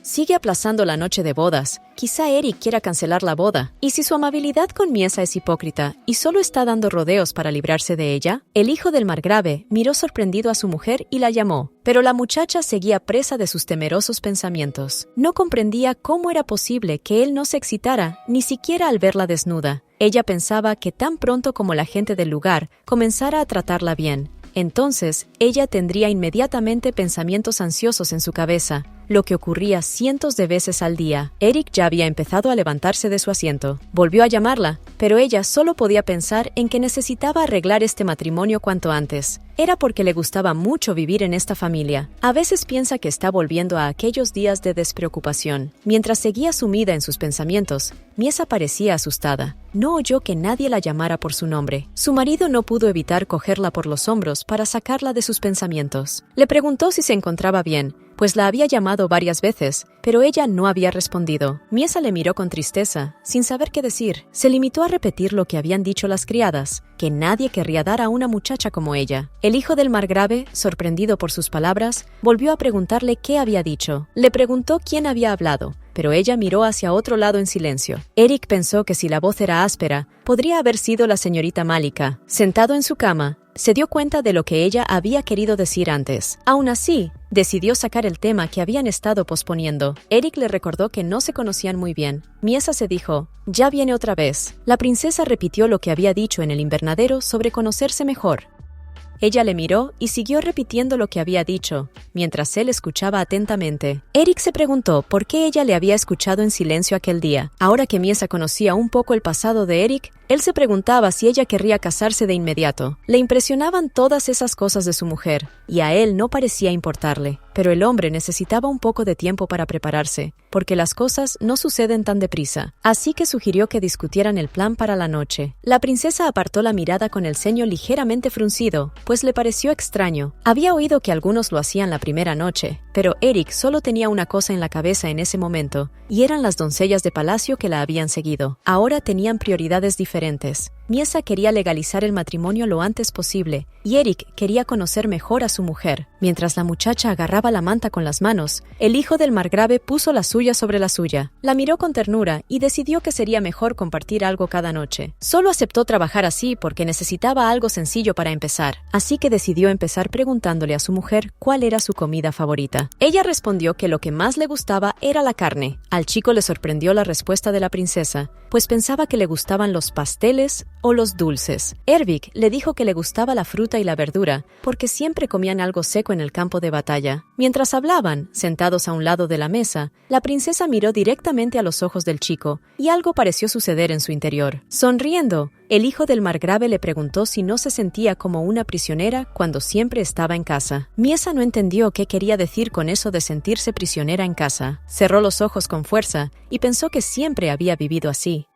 Sigue aplazando la noche de bodas. Quizá Eric quiera cancelar la boda. ¿Y si su amabilidad con Miesa es hipócrita y solo está dando rodeos para librarse de ella? El hijo del margrave miró sorprendido a su mujer y la llamó, pero la muchacha seguía presa de sus temerosos pensamientos. No comprendía cómo era posible que él no se excitara, ni siquiera al verla desnuda. Ella pensaba que tan pronto como la gente del lugar comenzara a tratarla bien, entonces ella tendría inmediatamente pensamientos ansiosos en su cabeza, lo que ocurría cientos de veces al día. Eric ya había empezado a levantarse de su asiento. Volvió a llamarla, pero ella solo podía pensar en que necesitaba arreglar este matrimonio cuanto antes. Era porque le gustaba mucho vivir en esta familia. A veces piensa que está volviendo a aquellos días de despreocupación. Mientras seguía sumida en sus pensamientos, Miesa parecía asustada. No oyó que nadie la llamara por su nombre. Su marido no pudo evitar cogerla por los hombros para sacarla de sus pensamientos. Le preguntó si se encontraba bien, pues la había llamado varias veces, pero ella no había respondido. Miesa le miró con tristeza, sin saber qué decir. Se limitó a repetir lo que habían dicho las criadas, que nadie querría dar a una muchacha como ella. El hijo del margrave, sorprendido por sus palabras, volvió a preguntarle qué había dicho. Le preguntó quién había hablado, pero ella miró hacia otro lado en silencio. Eric pensó que si la voz era áspera, podría haber sido la señorita Malika. Sentado en su cama, se dio cuenta de lo que ella había querido decir antes. Aún así, decidió sacar el tema que habían estado posponiendo. Eric le recordó que no se conocían muy bien. Miesa se dijo, «Ya viene otra vez». La princesa repitió lo que había dicho en el invernadero sobre conocerse mejor. Ella le miró y siguió repitiendo lo que había dicho, mientras él escuchaba atentamente. Eric se preguntó por qué ella le había escuchado en silencio aquel día. Ahora que Miesa conocía un poco el pasado de Eric, él se preguntaba si ella querría casarse de inmediato. Le impresionaban todas esas cosas de su mujer, y a él no parecía importarle. Pero el hombre necesitaba un poco de tiempo para prepararse, porque las cosas no suceden tan deprisa. Así que sugirió que discutieran el plan para la noche. La princesa apartó la mirada con el ceño ligeramente fruncido, pues le pareció extraño. Había oído que algunos lo hacían la primera noche, pero Eric solo tenía una cosa en la cabeza en ese momento, y eran las doncellas de palacio que la habían seguido. Ahora tenían prioridades diferentes. Miesa quería legalizar el matrimonio lo antes posible, y Eric quería conocer mejor a su mujer. Mientras la muchacha agarraba la manta con las manos, el hijo del margrave puso la suya sobre la suya. La miró con ternura y decidió que sería mejor compartir algo cada noche. Solo aceptó trabajar así porque necesitaba algo sencillo para empezar, así que decidió empezar preguntándole a su mujer cuál era su comida favorita. Ella respondió que lo que más le gustaba era la carne. Al chico le sorprendió la respuesta de la princesa, pues pensaba que le gustaban los pasteles o los dulces. Ervik le dijo que le gustaba la fruta y la verdura, porque siempre comían algo seco en el campo de batalla. Mientras hablaban, sentados a un lado de la mesa, la princesa miró directamente a los ojos del chico, y algo pareció suceder en su interior. Sonriendo, el hijo del margrave le preguntó si no se sentía como una prisionera cuando siempre estaba en casa. Miesa no entendió qué quería decir con eso de sentirse prisionera en casa. Cerró los ojos con fuerza y pensó que siempre había vivido así.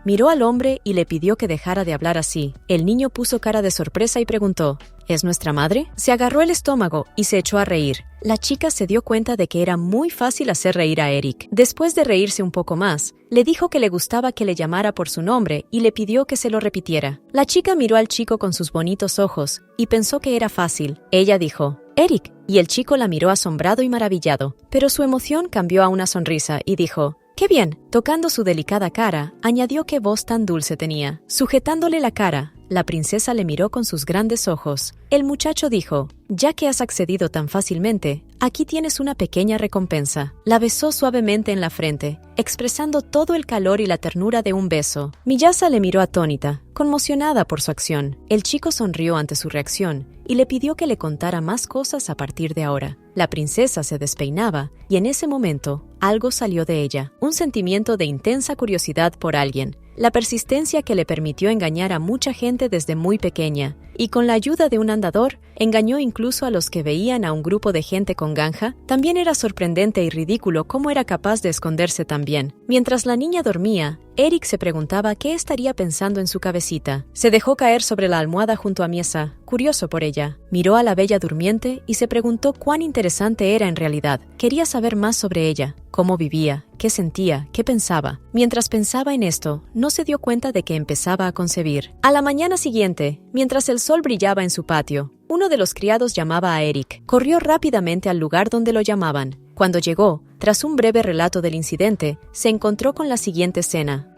Miró al hombre y le pidió que dejara de hablar así. El niño puso cara de sorpresa y preguntó, ¿es nuestra madre? Se agarró el estómago y se echó a reír. La chica se dio cuenta de que era muy fácil hacer reír a Eric. Después de reírse un poco más, le dijo que le gustaba que le llamara por su nombre y le pidió que se lo repitiera. La chica miró al chico con sus bonitos ojos y pensó que era fácil. Ella dijo, «Eric», y el chico la miró asombrado y maravillado, pero su emoción cambió a una sonrisa y dijo, «¡Qué bien!». Tocando su delicada cara, añadió qué voz tan dulce tenía. Sujetándole la cara, la princesa le miró con sus grandes ojos. El muchacho dijo, «Ya que has accedido tan fácilmente, aquí tienes una pequeña recompensa». La besó suavemente en la frente, expresando todo el calor y la ternura de un beso. Miyasa le miró atónita, conmocionada por su acción. El chico sonrió ante su reacción y le pidió que le contara más cosas a partir de ahora. La princesa se despeinaba y en ese momento algo salió de ella, un sentimiento de intensa curiosidad por alguien. La persistencia que le permitió engañar a mucha gente desde muy pequeña, y con la ayuda de un andador, engañó incluso a los que veían a un grupo de gente con ganja. También era sorprendente y ridículo cómo era capaz de esconderse tan bien. Mientras la niña dormía, Eric se preguntaba qué estaría pensando en su cabecita. Se dejó caer sobre la almohada junto a Miesa, curioso por ella. Miró a la bella durmiente y se preguntó cuán interesante era en realidad. Quería saber más sobre ella, cómo vivía, qué sentía, qué pensaba. Mientras pensaba en esto, no se dio cuenta de que empezaba a concebir. A la mañana siguiente, mientras el sol brillaba en su patio, uno de los criados llamaba a Eric. Corrió rápidamente al lugar donde lo llamaban. Cuando llegó, tras un breve relato del incidente, se encontró con la siguiente escena.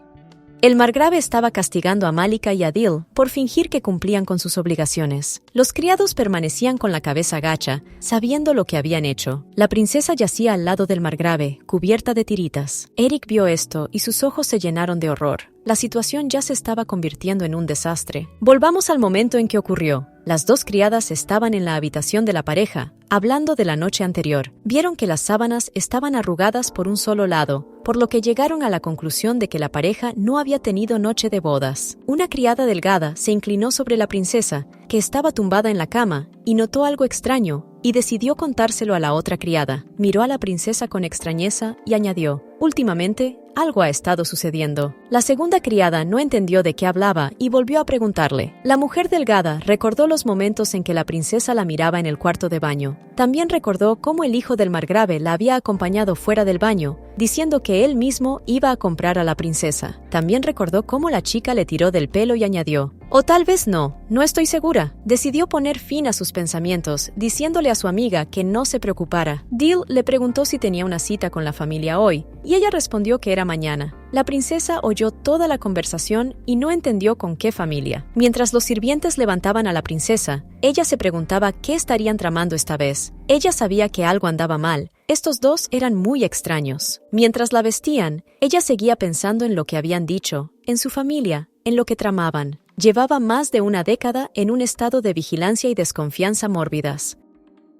El margrave estaba castigando a Malika y a Adil por fingir que cumplían con sus obligaciones. Los criados permanecían con la cabeza gacha, sabiendo lo que habían hecho. La princesa yacía al lado del margrave, cubierta de tiritas. Eric vio esto y sus ojos se llenaron de horror. La situación ya se estaba convirtiendo en un desastre. Volvamos al momento en que ocurrió. Las dos criadas estaban en la habitación de la pareja, hablando de la noche anterior. Vieron que las sábanas estaban arrugadas por un solo lado, por lo que llegaron a la conclusión de que la pareja no había tenido noche de bodas. Una criada delgada se inclinó sobre la princesa, que estaba tumbada en la cama, y notó algo extraño, y decidió contárselo a la otra criada. Miró a la princesa con extrañeza y añadió: «Últimamente, algo ha estado sucediendo». La segunda criada no entendió de qué hablaba y volvió a preguntarle. La mujer delgada recordó los momentos en que la princesa la miraba en el cuarto de baño. También recordó cómo el hijo del margrave la había acompañado fuera del baño, diciendo que él mismo iba a comprar a la princesa. También recordó cómo la chica le tiró del pelo y añadió: «O tal vez no estoy segura». Decidió poner fin a sus pensamientos, diciéndole a su amiga que no se preocupara. Dil le preguntó si tenía una cita con la familia hoy, y ella respondió que era mañana. La princesa oyó toda la conversación y no entendió con qué familia. Mientras los sirvientes levantaban a la princesa, ella se preguntaba qué estarían tramando esta vez. Ella sabía que algo andaba mal. Estos dos eran muy extraños. Mientras la vestían, ella seguía pensando en lo que habían dicho, en su familia, en lo que tramaban. Llevaba más de una década en un estado de vigilancia y desconfianza mórbidas.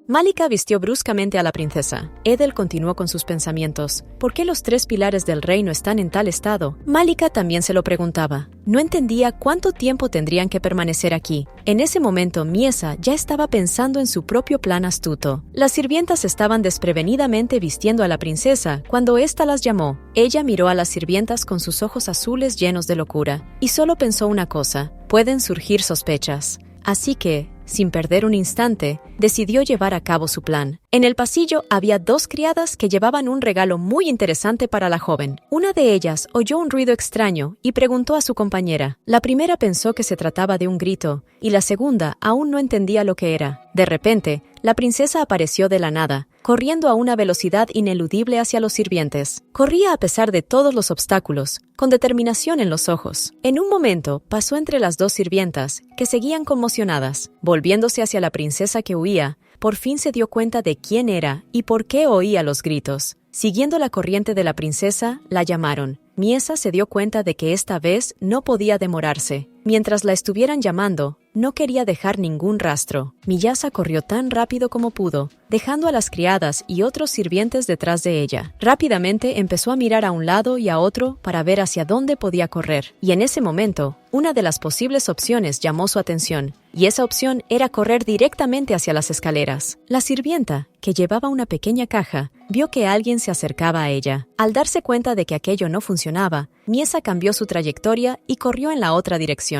Malika vistió bruscamente a la princesa. Edel continuó con sus pensamientos. ¿Por qué los tres pilares del reino están en tal estado? Malika también se lo preguntaba. No entendía cuánto tiempo tendrían que permanecer aquí. En ese momento, Miesa ya estaba pensando en su propio plan astuto. Las sirvientas estaban desprevenidamente vistiendo a la princesa cuando ésta las llamó. Ella miró a las sirvientas con sus ojos azules llenos de locura, y solo pensó una cosa: pueden surgir sospechas. Así que, sin perder un instante, decidió llevar a cabo su plan. En el pasillo había dos criadas que llevaban un regalo muy interesante para la joven. Una de ellas oyó un ruido extraño y preguntó a su compañera. La primera pensó que se trataba de un grito, y la segunda aún no entendía lo que era. De repente, la princesa apareció de la nada, corriendo a una velocidad ineludible hacia los sirvientes. Corría a pesar de todos los obstáculos, con determinación en los ojos. En un momento, pasó entre las dos sirvientas, que seguían conmocionadas. Volviéndose hacia la princesa que huía, por fin se dio cuenta de quién era y por qué oía los gritos. Siguiendo la corriente de la princesa, la llamaron. Miesa se dio cuenta de que esta vez no podía demorarse. Mientras la estuvieran llamando, no quería dejar ningún rastro. Miyasa corrió tan rápido como pudo, dejando a las criadas y otros sirvientes detrás de ella. Rápidamente empezó a mirar a un lado y a otro para ver hacia dónde podía correr. Y en ese momento, una de las posibles opciones llamó su atención, y esa opción era correr directamente hacia las escaleras. La sirvienta, que llevaba una pequeña caja, vio que alguien se acercaba a ella. Al darse cuenta de que aquello no funcionaba, Miesa cambió su trayectoria y corrió en la otra dirección.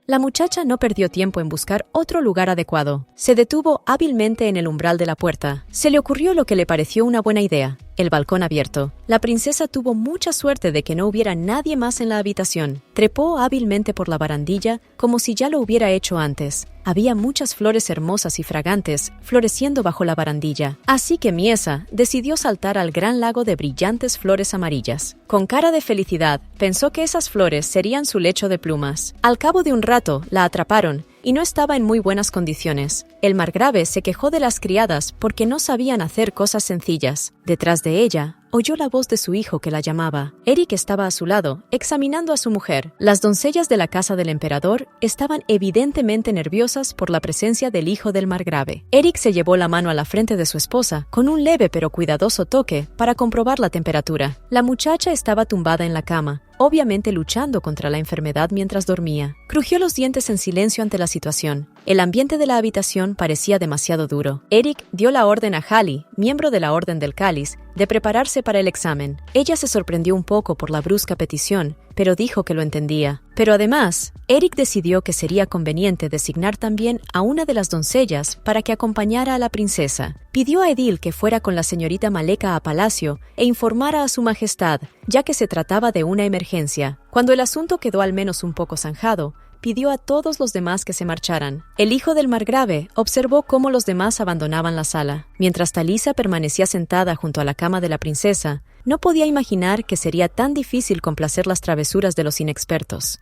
La muchacha no perdió tiempo en buscar otro lugar adecuado. Se detuvo hábilmente en el umbral de la puerta. Se le ocurrió lo que le pareció una buena idea: el balcón abierto. La princesa tuvo mucha suerte de que no hubiera nadie más en la habitación. Trepó hábilmente por la barandilla como si ya lo hubiera hecho antes. Había muchas flores hermosas y fragantes floreciendo bajo la barandilla, así que Miesa decidió saltar al gran lago de brillantes flores amarillas. Con cara de felicidad, pensó que esas flores serían su lecho de plumas. Al cabo de un rato, la atraparon y no estaba en muy buenas condiciones. El margrave se quejó de las criadas porque no sabían hacer cosas sencillas. Detrás de ella, oyó la voz de su hijo que la llamaba. Eric estaba a su lado, examinando a su mujer. Las doncellas de la casa del emperador estaban evidentemente nerviosas por la presencia del hijo del margrave. Eric se llevó la mano a la frente de su esposa, con un leve pero cuidadoso toque, para comprobar la temperatura. La muchacha estaba tumbada en la cama, obviamente luchando contra la enfermedad mientras dormía. Crujió los dientes en silencio ante la situación. El ambiente de la habitación parecía demasiado duro. Eric dio la orden a Hallie, miembro de la Orden del Cáliz, de prepararse para el examen. Ella se sorprendió un poco por la brusca petición, pero dijo que lo entendía. Pero además, Eric decidió que sería conveniente designar también a una de las doncellas para que acompañara a la princesa. Pidió a Edil que fuera con la señorita Maleka a palacio e informara a su majestad, ya que se trataba de una emergencia. Cuando el asunto quedó al menos un poco zanjado, pidió a todos los demás que se marcharan. El hijo del margrave observó cómo los demás abandonaban la sala. Mientras Talisa permanecía sentada junto a la cama de la princesa, no podía imaginar que sería tan difícil complacer las travesuras de los inexpertos.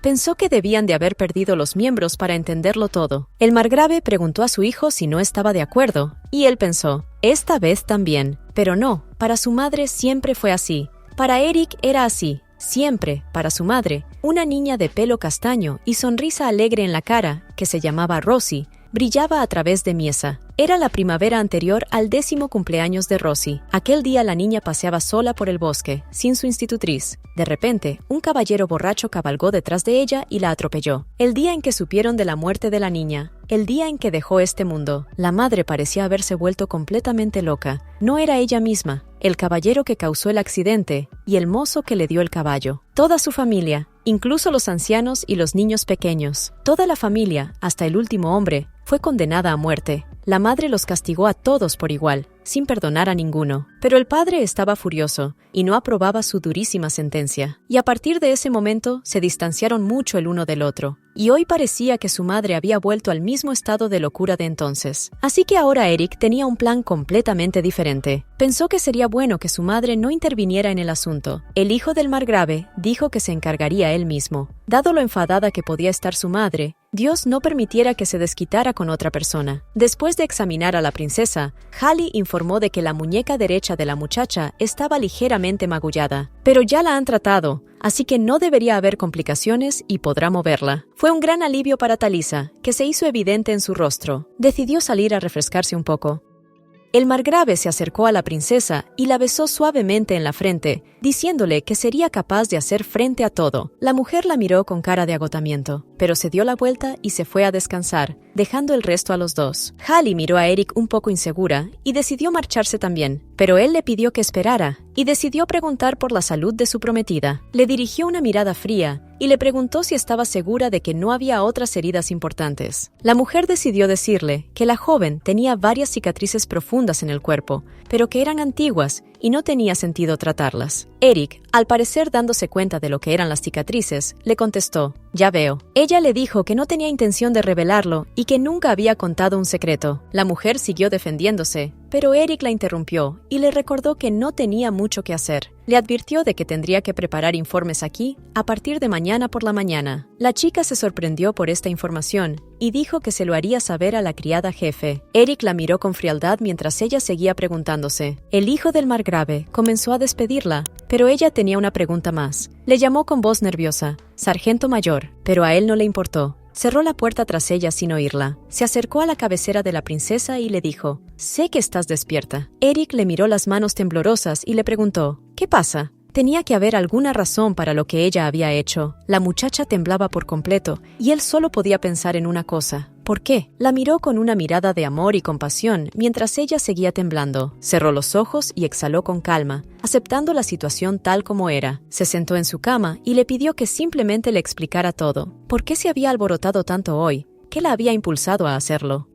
Pensó que debían de haber perdido los miembros para entenderlo todo. El margrave preguntó a su hijo si no estaba de acuerdo, y él pensó, esta vez también. Pero no, para su madre siempre fue así. Para Eric era así, siempre, para su madre. Una niña de pelo castaño y sonrisa alegre en la cara, que se llamaba Rosie, brillaba a través de Miesa. Era la primavera anterior al 10º cumpleaños de Rosie. Aquel día la niña paseaba sola por el bosque, sin su institutriz. De repente, un caballero borracho cabalgó detrás de ella y la atropelló. El día en que supieron de la muerte de la niña, el día en que dejó este mundo, la madre parecía haberse vuelto completamente loca. No era ella misma, el caballero que causó el accidente y el mozo que le dio el caballo. Toda su familia, incluso los ancianos y los niños pequeños, toda la familia, hasta el último hombre, fue condenada a muerte. La madre los castigó a todos por igual, sin perdonar a ninguno. Pero el padre estaba furioso y no aprobaba su durísima sentencia. Y a partir de ese momento se distanciaron mucho el uno del otro. Y hoy parecía que su madre había vuelto al mismo estado de locura de entonces. Así que ahora Eric tenía un plan completamente diferente. Pensó que sería bueno que su madre no interviniera en el asunto. El hijo del margrave dijo que se encargaría él mismo. Dado lo enfadada que podía estar su madre, Dios no permitiera que se desquitara con otra persona. Después de examinar a la princesa, Hali informó de que la muñeca derecha de la muchacha estaba ligeramente magullada. Pero ya la han tratado, así que no debería haber complicaciones y podrá moverla. Fue un gran alivio para Talisa, que se hizo evidente en su rostro. Decidió salir a refrescarse un poco. El margrave se acercó a la princesa y la besó suavemente en la frente, diciéndole que sería capaz de hacer frente a todo. La mujer la miró con cara de agotamiento, pero se dio la vuelta y se fue a descansar, dejando el resto a los dos. Hali miró a Eric un poco insegura y decidió marcharse también, pero él le pidió que esperara y decidió preguntar por la salud de su prometida. Le dirigió una mirada fría y le preguntó si estaba segura de que no había otras heridas importantes. La mujer decidió decirle que la joven tenía varias cicatrices profundas en el cuerpo, pero que eran antiguas y no tenía sentido tratarlas. Eric, al parecer dándose cuenta de lo que eran las cicatrices, le contestó, «Ya veo». Ella le dijo que no tenía intención de revelarlo y que nunca había contado un secreto. La mujer siguió defendiéndose, pero Eric la interrumpió y le recordó que no tenía mucho que hacer. Le advirtió de que tendría que preparar informes aquí a partir de mañana por la mañana. La chica se sorprendió por esta información y dijo que se lo haría saber a la criada jefe. Eric la miró con frialdad mientras ella seguía preguntándose. El hijo del margrave comenzó a despedirla, pero ella tenía una pregunta más. Le llamó con voz nerviosa, «Sargento mayor», pero a él no le importó. Cerró la puerta tras ella sin oírla. Se acercó a la cabecera de la princesa y le dijo, «Sé que estás despierta». Eric le miró las manos temblorosas y le preguntó, «¿Qué pasa?». Tenía que haber alguna razón para lo que ella había hecho. La muchacha temblaba por completo y él solo podía pensar en una cosa. ¿Por qué? La miró con una mirada de amor y compasión mientras ella seguía temblando. Cerró los ojos y exhaló con calma, aceptando la situación tal como era. Se sentó en su cama y le pidió que simplemente le explicara todo. ¿Por qué se había alborotado tanto hoy? ¿Qué la había impulsado a hacerlo?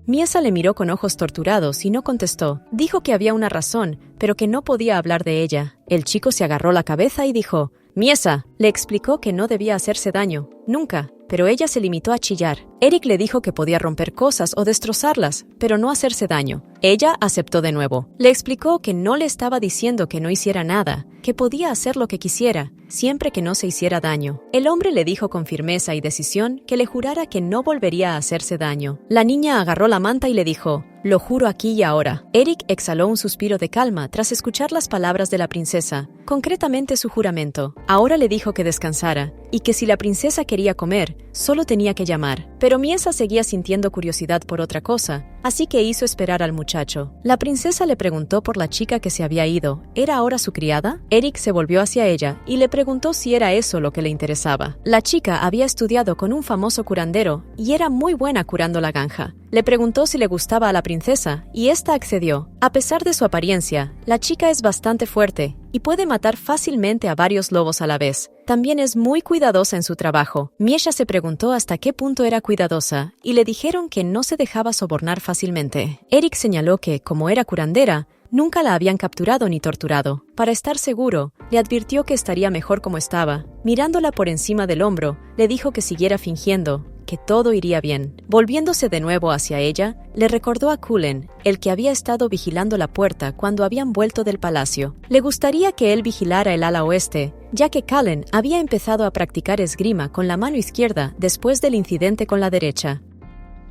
Miesa le miró con ojos torturados y no contestó. Dijo que había una razón, pero que no podía hablar de ella. El chico se agarró la cabeza y dijo, «Miesa». Le explicó que no debía hacerse daño, nunca, pero ella se limitó a chillar. Eric le dijo que podía romper cosas o destrozarlas, pero no hacerse daño. Ella aceptó de nuevo. Le explicó que no le estaba diciendo que no hiciera nada, que podía hacer lo que quisiera, siempre que no se hiciera daño. El hombre le dijo con firmeza y decisión que le jurara que no volvería a hacerse daño. La niña agarró la manta y le dijo, «Lo juro aquí y ahora». Eric exhaló un suspiro de calma tras escuchar las palabras de la princesa, concretamente su juramento. Ahora le dijo que descansara y que si la princesa quería comer, solo tenía que llamar. Pero Miesa seguía sintiendo curiosidad por otra cosa, así que hizo esperar al muchacho. La princesa le preguntó por la chica que se había ido. ¿Era ahora su criada? Eric se volvió hacia ella y le preguntó si era eso lo que le interesaba. La chica había estudiado con un famoso curandero y era muy buena curando la ganja. Le preguntó si le gustaba a la princesa y ésta accedió. A pesar de su apariencia, la chica es bastante fuerte y puede matar fácilmente a varios lobos a la vez. También es muy cuidadosa en su trabajo. Miesha se preguntó hasta qué punto era cuidadosa y le dijeron que no se dejaba sobornar fácilmente. Eric señaló que, como era curandera, Nunca la habían capturado ni torturado. Para estar seguro, le advirtió que estaría mejor como estaba. Mirándola por encima del hombro, le dijo que siguiera fingiendo, que todo iría bien. Volviéndose de nuevo hacia ella, le recordó a Cullen, el que había estado vigilando la puerta cuando habían vuelto del palacio. Le gustaría que él vigilara el ala oeste, ya que Cullen había empezado a practicar esgrima con la mano izquierda después del incidente con la derecha.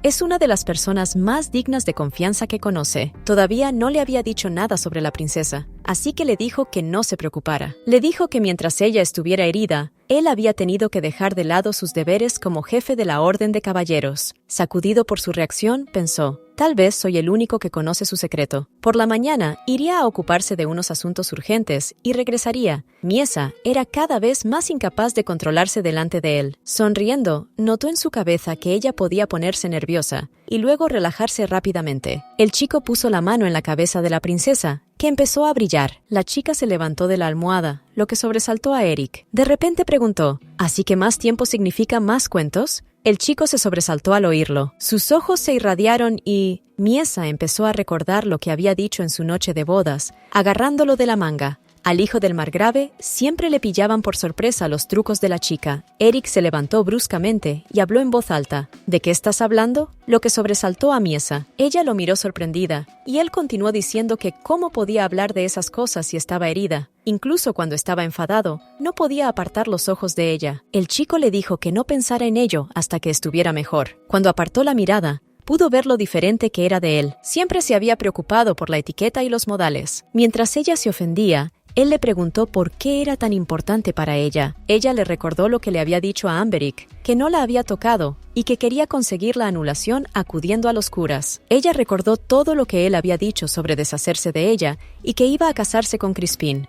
Es una de las personas más dignas de confianza que conoce. Todavía no le había dicho nada sobre la princesa, así que le dijo que no se preocupara. Le dijo que mientras ella estuviera herida, él había tenido que dejar de lado sus deberes como jefe de la Orden de Caballeros. Sacudido por su reacción, pensó, tal vez soy el único que conoce su secreto. Por la mañana, iría a ocuparse de unos asuntos urgentes y regresaría. Miesa era cada vez más incapaz de controlarse delante de él. Sonriendo, notó en su cabeza que ella podía ponerse nerviosa y luego relajarse rápidamente. El chico puso la mano en la cabeza de la princesa, que empezó a brillar. La chica se levantó de la almohada, lo que sobresaltó a Eric. De repente preguntó, ¿así que más tiempo significa más cuentos? El chico se sobresaltó al oírlo. Sus ojos se irradiaron y Miesa empezó a recordar lo que había dicho en su noche de bodas, agarrándolo de la manga. Al hijo del margrave siempre le pillaban por sorpresa los trucos de la chica. Eric se levantó bruscamente y habló en voz alta. ¿De qué estás hablando? Lo que sobresaltó a Miesa. Ella lo miró sorprendida, y él continuó diciendo que cómo podía hablar de esas cosas si estaba herida. Incluso cuando estaba enfadado, no podía apartar los ojos de ella. El chico le dijo que no pensara en ello hasta que estuviera mejor. Cuando apartó la mirada, pudo ver lo diferente que era de él. Siempre se había preocupado por la etiqueta y los modales. Mientras ella se ofendía, él le preguntó por qué era tan importante para ella. Ella le recordó lo que le había dicho a Amberic, que no la había tocado y que quería conseguir la anulación acudiendo a los curas. Ella recordó todo lo que él había dicho sobre deshacerse de ella y que iba a casarse con Crispin.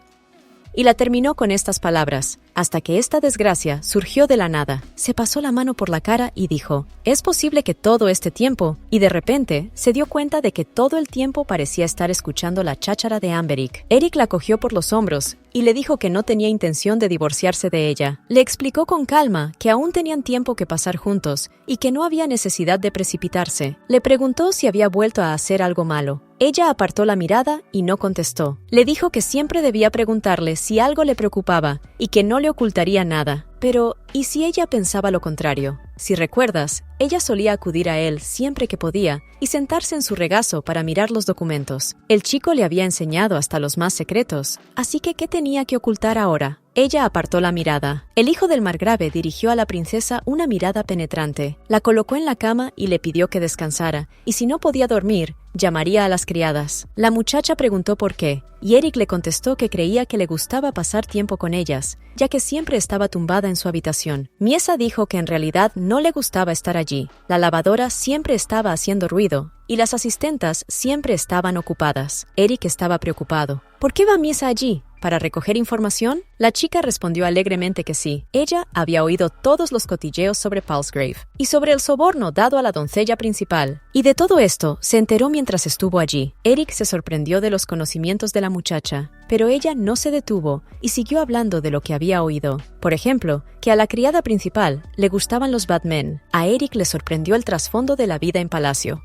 Y la terminó con estas palabras, hasta que esta desgracia surgió de la nada. Se pasó la mano por la cara y dijo, ¿es posible que todo este tiempo? Y de repente se dio cuenta de que todo el tiempo parecía estar escuchando la cháchara de Amberic. Eric la cogió por los hombros y le dijo que no tenía intención de divorciarse de ella. Le explicó con calma que aún tenían tiempo que pasar juntos y que no había necesidad de precipitarse. Le preguntó si había vuelto a hacer algo malo. Ella apartó la mirada y no contestó. Le dijo que siempre debía preguntarle si algo le preocupaba y que no le ocultaría nada. Pero, ¿y si ella pensaba lo contrario? Si recuerdas, ella solía acudir a él siempre que podía y sentarse en su regazo para mirar los documentos. El chico le había enseñado hasta los más secretos, así que ¿qué tenía que ocultar ahora? Ella apartó la mirada. El hijo del margrave dirigió a la princesa una mirada penetrante. La colocó en la cama y le pidió que descansara, y si no podía dormir, llamaría a las criadas. La muchacha preguntó por qué, y Eric le contestó que creía que le gustaba pasar tiempo con ellas, ya que siempre estaba tumbada en su habitación. Miesa dijo que en realidad no le gustaba estar allí. La lavadora siempre estaba haciendo ruido, y las asistentas siempre estaban ocupadas. Eric estaba preocupado. ¿Por qué va Miesa allí? ¿Para recoger información? La chica respondió alegremente que sí. Ella había oído todos los cotilleos sobre Palsgrave y sobre el soborno dado a la doncella principal. Y de todo esto se enteró mientras estuvo allí. Eric se sorprendió de los conocimientos de la muchacha, pero ella no se detuvo y siguió hablando de lo que había oído. Por ejemplo, que a la criada principal le gustaban los Batmen. A Eric le sorprendió el trasfondo de la vida en palacio.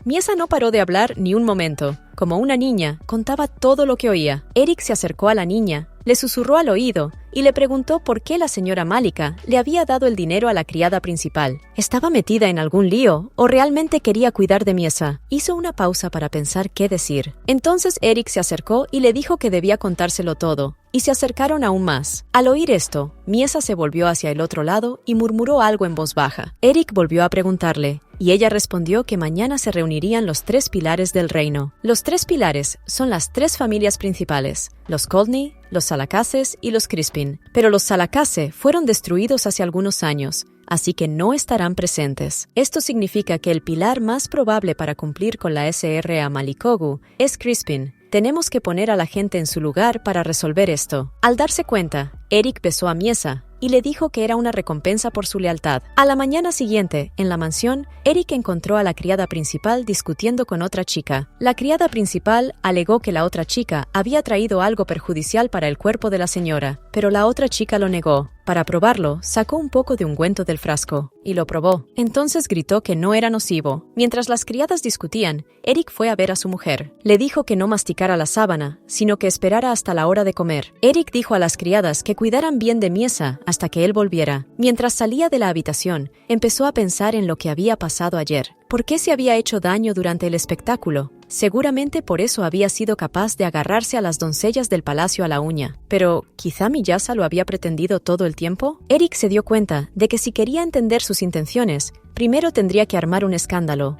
Miesa no paró de hablar ni un momento. Como una niña, contaba todo lo que oía. Eric se acercó a la niña, le susurró al oído y le preguntó por qué la señora Malika le había dado el dinero a la criada principal. ¿Estaba metida en algún lío o realmente quería cuidar de Miesa? Hizo una pausa para pensar qué decir. Entonces Eric se acercó y le dijo que debía contárselo todo, y se acercaron aún más. Al oír esto, Miesa se volvió hacia el otro lado y murmuró algo en voz baja. Eric volvió a preguntarle, y ella respondió que mañana se reunirían los 3 pilares del reino. Los 3 pilares son las 3 familias principales, los Coldney, los Salacases y los Crispin. Pero los Salacase fueron destruidos hace algunos años, así que no estarán presentes. Esto significa que el pilar más probable para cumplir con la SRA Malikogu es Crispin. Tenemos que poner a la gente en su lugar para resolver esto. Al darse cuenta, Eric besó a Miesa y le dijo que era una recompensa por su lealtad. A la mañana siguiente, en la mansión, Eric encontró a la criada principal discutiendo con otra chica. La criada principal alegó que la otra chica había traído algo perjudicial para el cuerpo de la señora, pero pero la otra chica lo negó. Para probarlo, sacó un poco de ungüento del frasco y lo probó. Entonces gritó que no era nocivo. Mientras las criadas discutían, Eric fue a ver a su mujer. Le dijo que no masticara la sábana, sino que esperara hasta la hora de comer. Eric dijo a las criadas que cuidaran bien de Miesa hasta que él volviera. Mientras salía de la habitación, empezó a pensar en lo que había pasado ayer. ¿Por qué se había hecho daño durante el espectáculo? Seguramente por eso había sido capaz de agarrarse a las doncellas del palacio a la uña. Pero, ¿quizá Miyasa lo había pretendido todo el tiempo? Eric se dio cuenta de que si quería entender sus intenciones, primero tendría que armar un escándalo.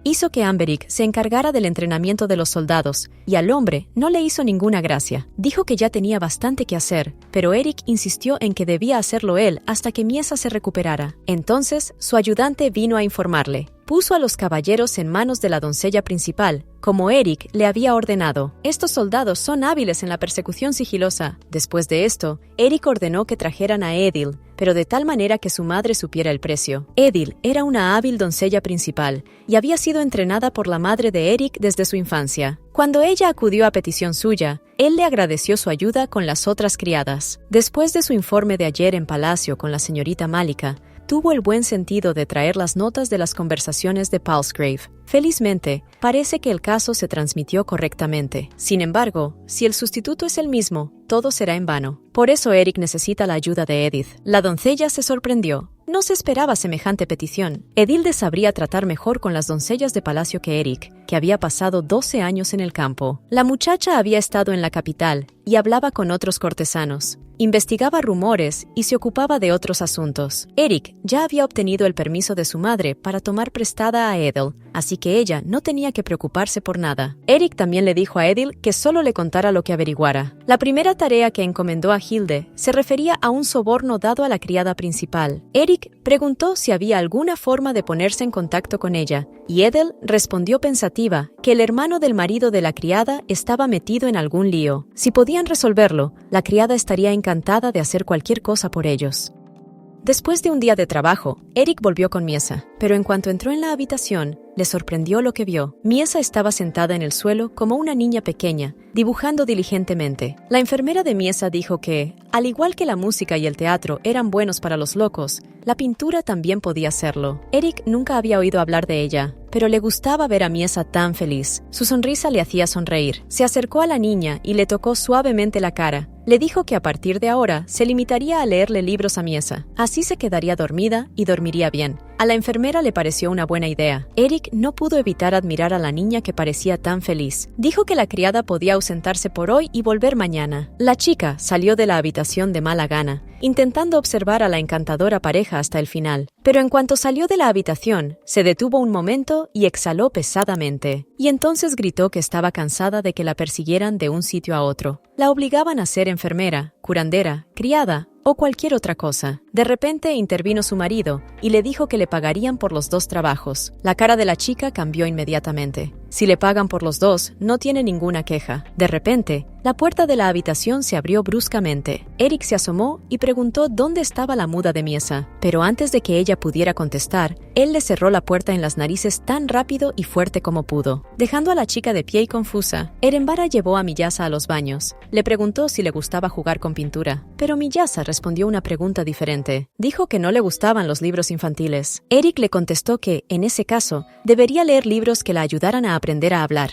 Hizo que Amberic se encargara del entrenamiento de los soldados, y al hombre no le hizo ninguna gracia. Dijo que ya tenía bastante que hacer, pero Eric insistió en que debía hacerlo él hasta que Miesa se recuperara. Entonces, su ayudante vino a informarle. Puso a los caballeros en manos de la doncella principal, como Eric le había ordenado. Estos soldados son hábiles en la persecución sigilosa. Después de esto, Eric ordenó que trajeran a Edil, pero de tal manera que su madre supiera el precio. Edil era una hábil doncella principal y había sido entrenada por la madre de Eric desde su infancia. Cuando ella acudió a petición suya, él le agradeció su ayuda con las otras criadas. Después de su informe de ayer en palacio con la señorita Malika, tuvo el buen sentido de traer las notas de las conversaciones de Palsgrave. Felizmente, parece que el caso se transmitió correctamente. Sin embargo, si el sustituto es el mismo, todo será en vano. Por eso Eric necesita la ayuda de Edith. La doncella se sorprendió. No se esperaba semejante petición. Edilde sabría tratar mejor con las doncellas de palacio que Eric, que había pasado 12 años en el campo. La muchacha había estado en la capital y hablaba con otros cortesanos. Investigaba rumores y se ocupaba de otros asuntos. Eric ya había obtenido el permiso de su madre para tomar prestada a Edel, así que ella no tenía que preocuparse por nada. Eric también le dijo a Edil que solo le contara lo que averiguara. La primera tarea que encomendó a Hilde se refería a un soborno dado a la criada principal. Eric preguntó si había alguna forma de ponerse en contacto con ella, y Edel respondió pensativa que el hermano del marido de la criada estaba metido en algún lío. Si podían resolverlo, la criada estaría encantada de hacer cualquier cosa por ellos. Después de un día de trabajo, Eric volvió con Miesa, pero en cuanto entró en la habitación, le sorprendió lo que vio. Miesa estaba sentada en el suelo como una niña pequeña, dibujando diligentemente. La enfermera de Miesa dijo que, al igual que la música y el teatro eran buenos para los locos, la pintura también podía serlo. Eric nunca había oído hablar de ella, pero le gustaba ver a Miesa tan feliz. Su sonrisa le hacía sonreír. Se acercó a la niña y le tocó suavemente la cara. Le dijo que a partir de ahora se limitaría a leerle libros a Miesa. Así se quedaría dormida y dormiría bien. A la enfermera le pareció una buena idea. Eric no pudo evitar admirar a la niña que parecía tan feliz. Dijo que la criada podía ausentarse por hoy y volver mañana. La chica salió de la habitación de mala gana, intentando observar a la encantadora pareja hasta el final. Pero en cuanto salió de la habitación, se detuvo un momento y exhaló pesadamente. Y entonces gritó que estaba cansada de que la persiguieran de un sitio a otro. La obligaban a ser enfermera, curandera, criada o cualquier otra cosa. De repente intervino su marido y le dijo que le pagarían por los dos trabajos. La cara de la chica cambió inmediatamente. Si le pagan por los dos, no tiene ninguna queja. De repente, la puerta de la habitación se abrió bruscamente. Eric se asomó y preguntó dónde estaba la muda de Miesa. Pero antes de que ella pudiera contestar, él le cerró la puerta en las narices tan rápido y fuerte como pudo. Dejando a la chica de pie y confusa, Erembara llevó a Miyasa a los baños. Le preguntó si le gustaba jugar con pintura, pero Miyasa respondió una pregunta diferente. Dijo que no le gustaban los libros infantiles. Eric le contestó que, en ese caso, debería leer libros que la ayudaran a aprender a hablar.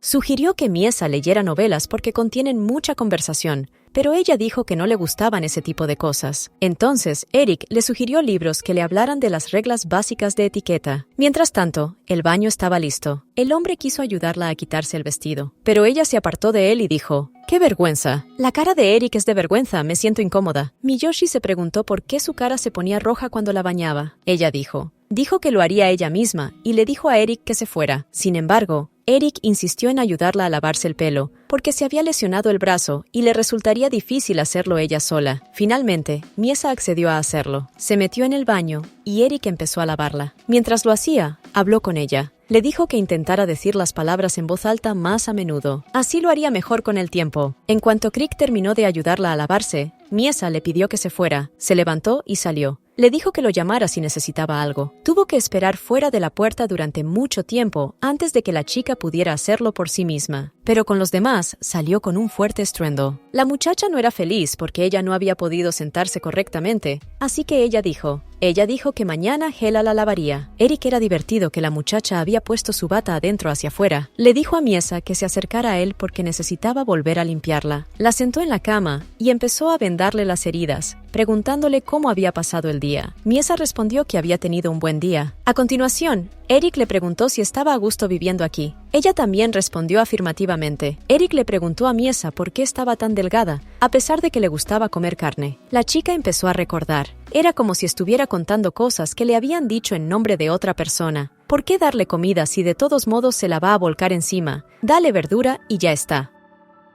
Sugirió que Miesa leyera novelas porque contienen mucha conversación, pero ella dijo que no le gustaban ese tipo de cosas. Entonces, Eric le sugirió libros que le hablaran de las reglas básicas de etiqueta. Mientras tanto, el baño estaba listo. El hombre quiso ayudarla a quitarse el vestido, pero ella se apartó de él y dijo: ¡qué vergüenza! La cara de Eric es de vergüenza, me siento incómoda. Miyoshi se preguntó por qué su cara se ponía roja cuando la bañaba. Ella dijo que lo haría ella misma y le dijo a Eric que se fuera. Sin embargo, Eric insistió en ayudarla a lavarse el pelo, porque se había lesionado el brazo y le resultaría difícil hacerlo ella sola. Finalmente, Miesa accedió a hacerlo. Se metió en el baño y Eric empezó a lavarla. Mientras lo hacía, habló con ella. Le dijo que intentara decir las palabras en voz alta más a menudo. Así lo haría mejor con el tiempo. En cuanto Crick terminó de ayudarla a lavarse, Miesa le pidió que se fuera. Se levantó y salió. Le dijo que lo llamara si necesitaba algo. Tuvo que esperar fuera de la puerta durante mucho tiempo antes de que la chica pudiera hacerlo por sí misma. Pero con los demás salió con un fuerte estruendo. La muchacha no era feliz porque ella no había podido sentarse correctamente, así que ella dijo que mañana Hela la lavaría. Eric era divertido que la muchacha había puesto su bata adentro hacia afuera. Le dijo a Miesa que se acercara a él porque necesitaba volver a limpiarla. La sentó en la cama y empezó a vendarle las heridas, preguntándole cómo había pasado el día. Miesa respondió que había tenido un buen día. A continuación, Eric le preguntó si estaba a gusto viviendo aquí. Ella también respondió afirmativamente. Eric le preguntó a Miesa por qué estaba tan delgada, a pesar de que le gustaba comer carne. La chica empezó a recordar. Era como si estuviera contando cosas que le habían dicho en nombre de otra persona. ¿Por qué darle comida si de todos modos se la va a volcar encima? Dale verdura y ya está.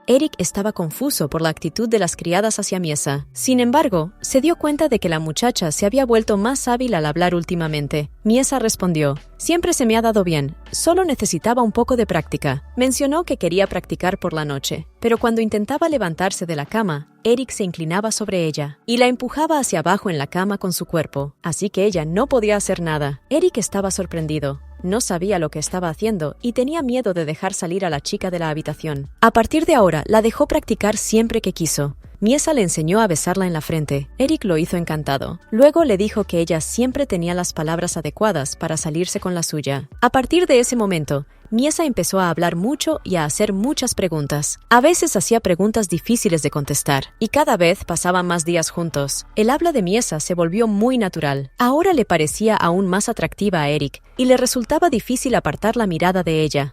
Eric estaba confuso por la actitud de las criadas hacia Miesa. Sin embargo, se dio cuenta de que la muchacha se había vuelto más hábil al hablar últimamente. Miesa respondió: «Siempre se me ha dado bien, solo necesitaba un poco de práctica». Mencionó que quería practicar por la noche, pero cuando intentaba levantarse de la cama, Eric se inclinaba sobre ella y la empujaba hacia abajo en la cama con su cuerpo, así que ella no podía hacer nada. Eric estaba sorprendido. No sabía lo que estaba haciendo y tenía miedo de dejar salir a la chica de la habitación. A partir de ahora, la dejó practicar siempre que quiso. Miesa le enseñó a besarla en la frente. Eric lo hizo encantado. Luego le dijo que ella siempre tenía las palabras adecuadas para salirse con la suya. A partir de ese momento, Miesa empezó a hablar mucho y a hacer muchas preguntas. A veces hacía preguntas difíciles de contestar, y cada vez pasaban más días juntos. El habla de Miesa se volvió muy natural. Ahora le parecía aún más atractiva a Eric, y le resultaba difícil apartar la mirada de ella.